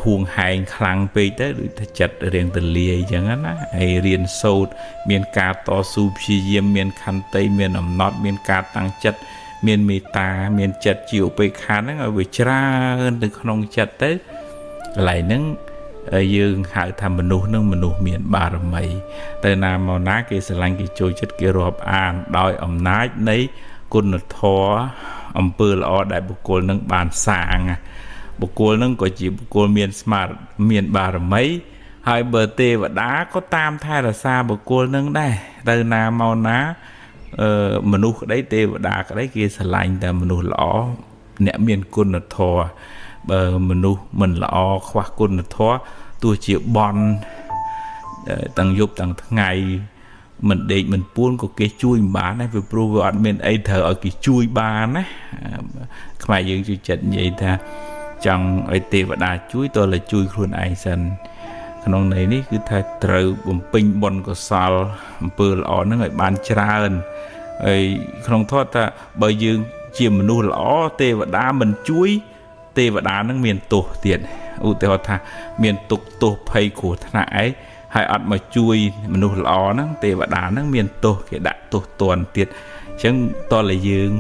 ហួងហែងខ្លាំងពេកទៅដូចថាចិត្តរៀងទលាយអញ្ចឹងណាហើយរៀនសូត្រមានការតស៊ូព្យាយាមមានខន្តីមានអំណត់មានការតាំងចិត្តមានមេត្តាមានចិត្តជាឧបេក្ខាហ្នឹងឲ្យវាច្រើនទៅក្នុងចិត្តទៅកន្លែងហ្នឹងយើងហៅថាមនុស្សនឹងមនុស្សមានបារមីតែណាមកណាគេស្រឡាញ់គេចូលចិត្តគេរាប់អានដោយអំណាចនៃគុណធម៌អំពើល្អដែលបុគ្គលនឹងបានសាងបុគ្គលនឹងក៏ជាបុគ្គលមានស្មារតីមានបារមីហើយបើទេវតាក៏តាមថែរក្សាបុគ្គលនឹងដែរទៅណាមកណាមនុស្សក្តីទេវតាក្តីគេស្រឡាញ់តែមនុស្សល្អអ្នកមានគុណធម៌បើមនុស្សមិនល្អខ្វះគុណធម៌ទោះជាបន់ទាំងយប់ទាំងថ្ងៃមិនដេកមិនពួនក៏គេជួយមិនបានដែរព្រោះវាអត់មានអីត្រូវឲ្យគេជួយបានណាខ្មែរយើងជួយចិត្តនិយាយថាចង់ឲ្យទេវតាជួយតើលើជួយខ្លួនឯងសិនក្នុងន័យនេះគឺថាត្រូវបំពេញបុណ្យកុសលអំពើល្អហ្នឹងឲ្យបានច្រើនហើយក្នុងធម៌ថាបើយើងជាមនុស្សល្អទេវតាមិនជួយទេវតានឹងមានទោសទៀតឧទាហរណ៍ថាមានទុក្ខទោសភ័យគ្រោះថ្នាក់អីហើយអត់មកជួយមនុស្សល្អហ្នឹងទេវតានឹងមានទោសគេដាក់ទោសទណ្ឌទៀតអញ្ចឹងតើយើង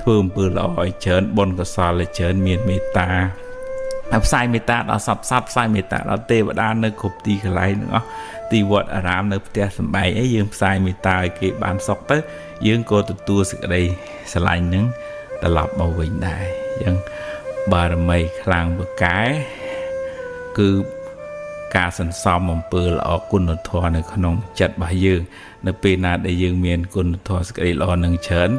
ធ្វើអំពើល្អឲ្យច្រើនបុណ្យកុសលឲ្យច្រើនមានមេត្តាផ្សាយមេត្តាដល់សត្វផ្សាយមេត្តាដល់ទេវតានៅគ្រប់ទីកន្លែងទាំងអស់ទីវត្តអារាមនៅផ្ទះសម្បែងអីយើងផ្សាយមេត្តាឲ្យគេបានសុខទៅយើងក៏ទទួលសេចក្តីស្រឡាញ់នឹងត្រឡប់មកវិញដែរអញ្ចឹងបារមីខ្លាំងពូកែគឺការសន្សំអំពើល្អគុណធម៌នៅក្នុងចិត្តរបស់យើងនៅពេលណាដែលយើងមានគុណធម៌សេចក្តីល្អនឹងច្រើន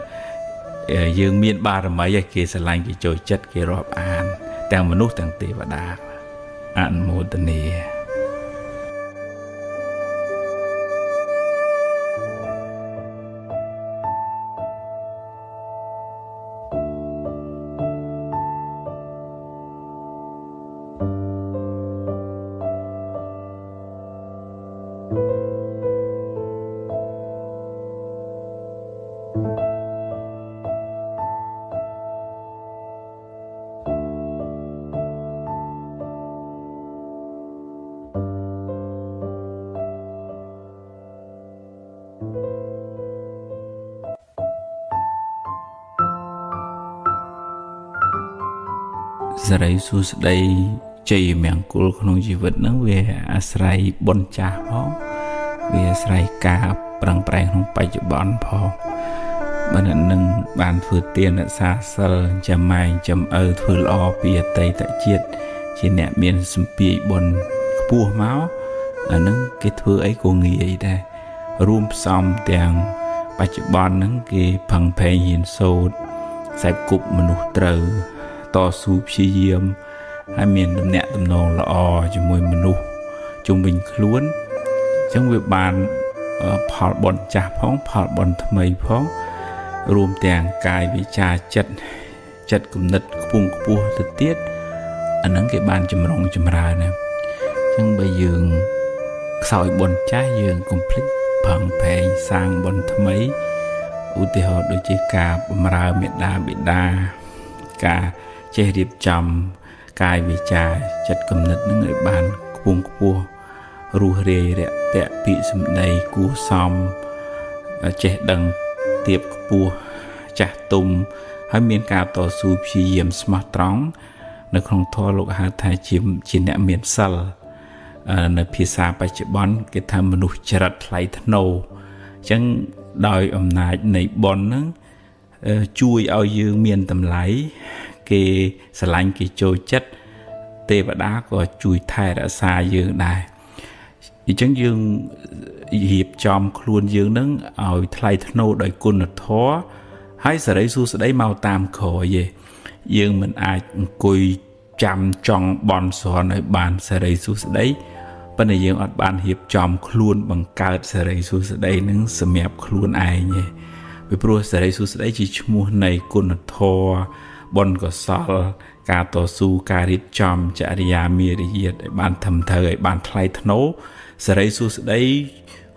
យើងមានបារមីឲ្យគេស្រឡាញ់គេចូលចិត្តគេរាប់អានទាំងមនុស្សទាំងទេវតាអនុមោទនាសេរីសួស្តីជ័យមង្គលក្នុងជីវិតហ្នឹងវាអាស្រ័យបុណ្យចាស់ផងវាអាស្រ័យការប្រឹងប្រែងក្នុងបច្ចុប្បន្នផងបើអ្នកនឹងបានធ្វើទានរក្សាសិលចាំម៉ែចំអើធ្វើល្អពីអតីតជាតិជាអ្នកមានសម្ពាយបុណ្យខ្ពស់មក អាហ្នឹងគេធ្វើអីក៏ងាយដែររួមផ្សំទាំងបច្ចុប្បន្នហ្នឹងគេផឹងផែងហ៊ានសូត្រខ្សែគប់មនុស្សត្រូវតស៊ូព្យាយាមហើយមានទំនាក់ទំនងល្អជាមួយមនុស្សជុំវិញខ្លួនអញ្ចឹងវាបានផលបុណ្យចាស់ផងផលបុណ្យថ្មីផងរួមទាំងកាយវិចារចិត្តគំនិតខ្ពង់ខ្ពស់ទៅទៀតអាហ្នឹងគេបានចម្រុងចម្រើនណាអញ្ចឹងបើយើងខ្សោយបុណ្យចាស់យើងកុំភ្លេចផឹងផែងសាងបុណ្យថ្មីឧទាហរណ៍ដូចជាការបម្រើមេដាបិតាការចេះរៀបចំកាយវិចារចិត្តគំនិតនឹងឲ្យបានខ្ពង់ខ្ពស់រស់រាយរាក់ទាក់ពាក្យសម្ដីគួរសមចេះដឹងទៀបខ្ពស់ចាស់ទុំហើយមានការតស៊ូព្យាយាមស្មោះត្រង់នៅក្នុងធម៌លោកហៅថាជាអ្នកមានសិលនៅភាសាបច្ចុប្បន្នគេថាមនុស្សចរិតថ្លៃថ្នូរអញ្ចឹងដោយអំណាចនៃបុណ្យហ្នឹងជួយឲ្យយើងមានតម្លៃគេស្រឡាញ់គេចូលចិត្តទេវតាក៏ជួយថែរក្សាយើងដែរអញ្ចឹងយើងរៀបចំខ្លួនយើងនឹងឲ្យថ្លៃថ្នូរដោយគុណធម៌ហើយសេរីសួស្តីមកតាមក្រោយទេយើងមិនអាចអង្គុយចាំចង់បន់ស្រន់ឲ្យបានសេរីសួស្តីប៉ុន្តែយើងអត់បានរៀបចំខ្លួនបង្កើតសេរីសួស្តីនឹងសម្រាប់ខ្លួនឯងទេពីព្រោះសេរីសួស្តីជាឈ្មោះនៃគុណធម៌បុណ្យកុសលការតស៊ូការរៀបចំចរិយាមារយាទឲ្យបានត្រឹមត្រូវឲ្យបានថ្លៃថ្នូរសេរីសួស្តី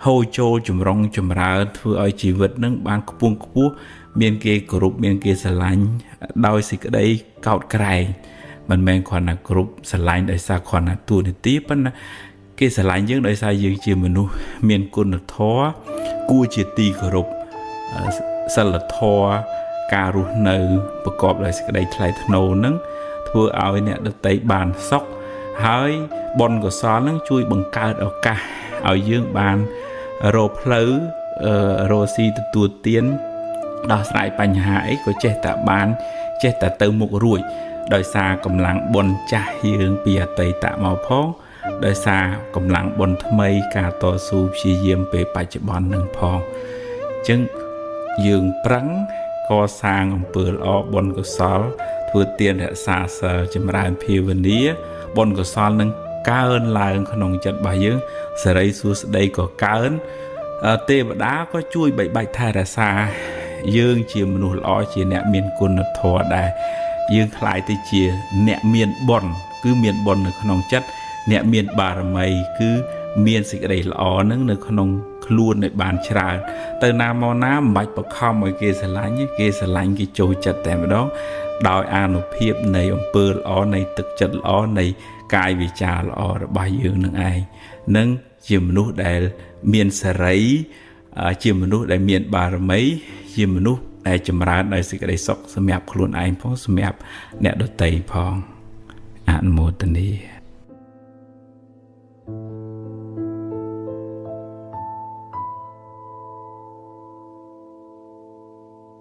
ហូរចូលចម្រុងចម្រើនធ្វើឲ្យជីវិតនឹងបានខ្ពង់ខ្ពស់មានគេគោរពមានគេស្រឡាញ់ដោយសេចក្តីកោតក្រែងមិនមែនគ្រាន់តែគោរពស្រឡាញ់ដោយសារគ្រាន់តែតួនាទីប៉ុន្តែគេស្រឡាញ់យើងដោយសារយើងជាមនុស្សមានគុណធម៌គួរជាទីគោរពសិលធម៌ការរស់នៅប្រកបដោយសេចក្តីថ្លៃថ្នូរនឹងធ្វើឲ្យអ្នកដទៃបានសុខហើយបុណ្យកុសលនឹងជួយបង្កើតឱកាសឲ្យយើងបានរកផ្លូវរកស៊ីទទួលទានដោះស្រាយបញ្ហាអីក៏ចេះតែបានចេះតែទៅមុខរួចដោយសារកម្លាំងបុណ្យចាស់យើងពីអតីតមកផងដោយសារកម្លាំងបុណ្យថ្មីការតស៊ូព្យាយាមពេលបច្ចុប្បន្ននឹងផងអញ្ចឹងយើងប្រឹងកសាងអំពើល្អបុណ្យកុសលធ្វើទានរក្សាសិលចម្រើនភាវនាបុណ្យកុសលនឹងកើនឡើងក្នុងចិត្តរបស់យើងសេរីសួស្តីក៏កើនទេវតាក៏ជួយបីបាច់ថែរក្សាយើងជាមនុស្សល្អជាអ្នកមានគុណធម៌ដែរយើងខ្លាយទៅជាអ្នកមានបុណ្យគឺមានបុណ្យនៅក្នុងចិត្តអ្នកមានបារមីគឺមានសេចក្តីល្អនឹងនៅក្នុងខ្លួនឲ្យបានច្រើនទៅណាមកណាមិនបាច់បខំឲ្យគេស្រឡាញ់គេស្រឡាញ់គេចូលចិត្តតែម្ដងដោយអានុភាពនៃអំពើល្អនៃទឹកចិត្តល្អនៃកាយវិចារល្អរបស់យើងនឹងឯងនឹងជាមនុស្សដែលមានសេរីជាមនុស្សដែលមានបារមីជាមនុស្សដែលចម្រើនដោយសេចក្តីសុខសម្រាប់ខ្លួនឯងផងសម្រាប់អ្នកដទៃផងអនុមោទនា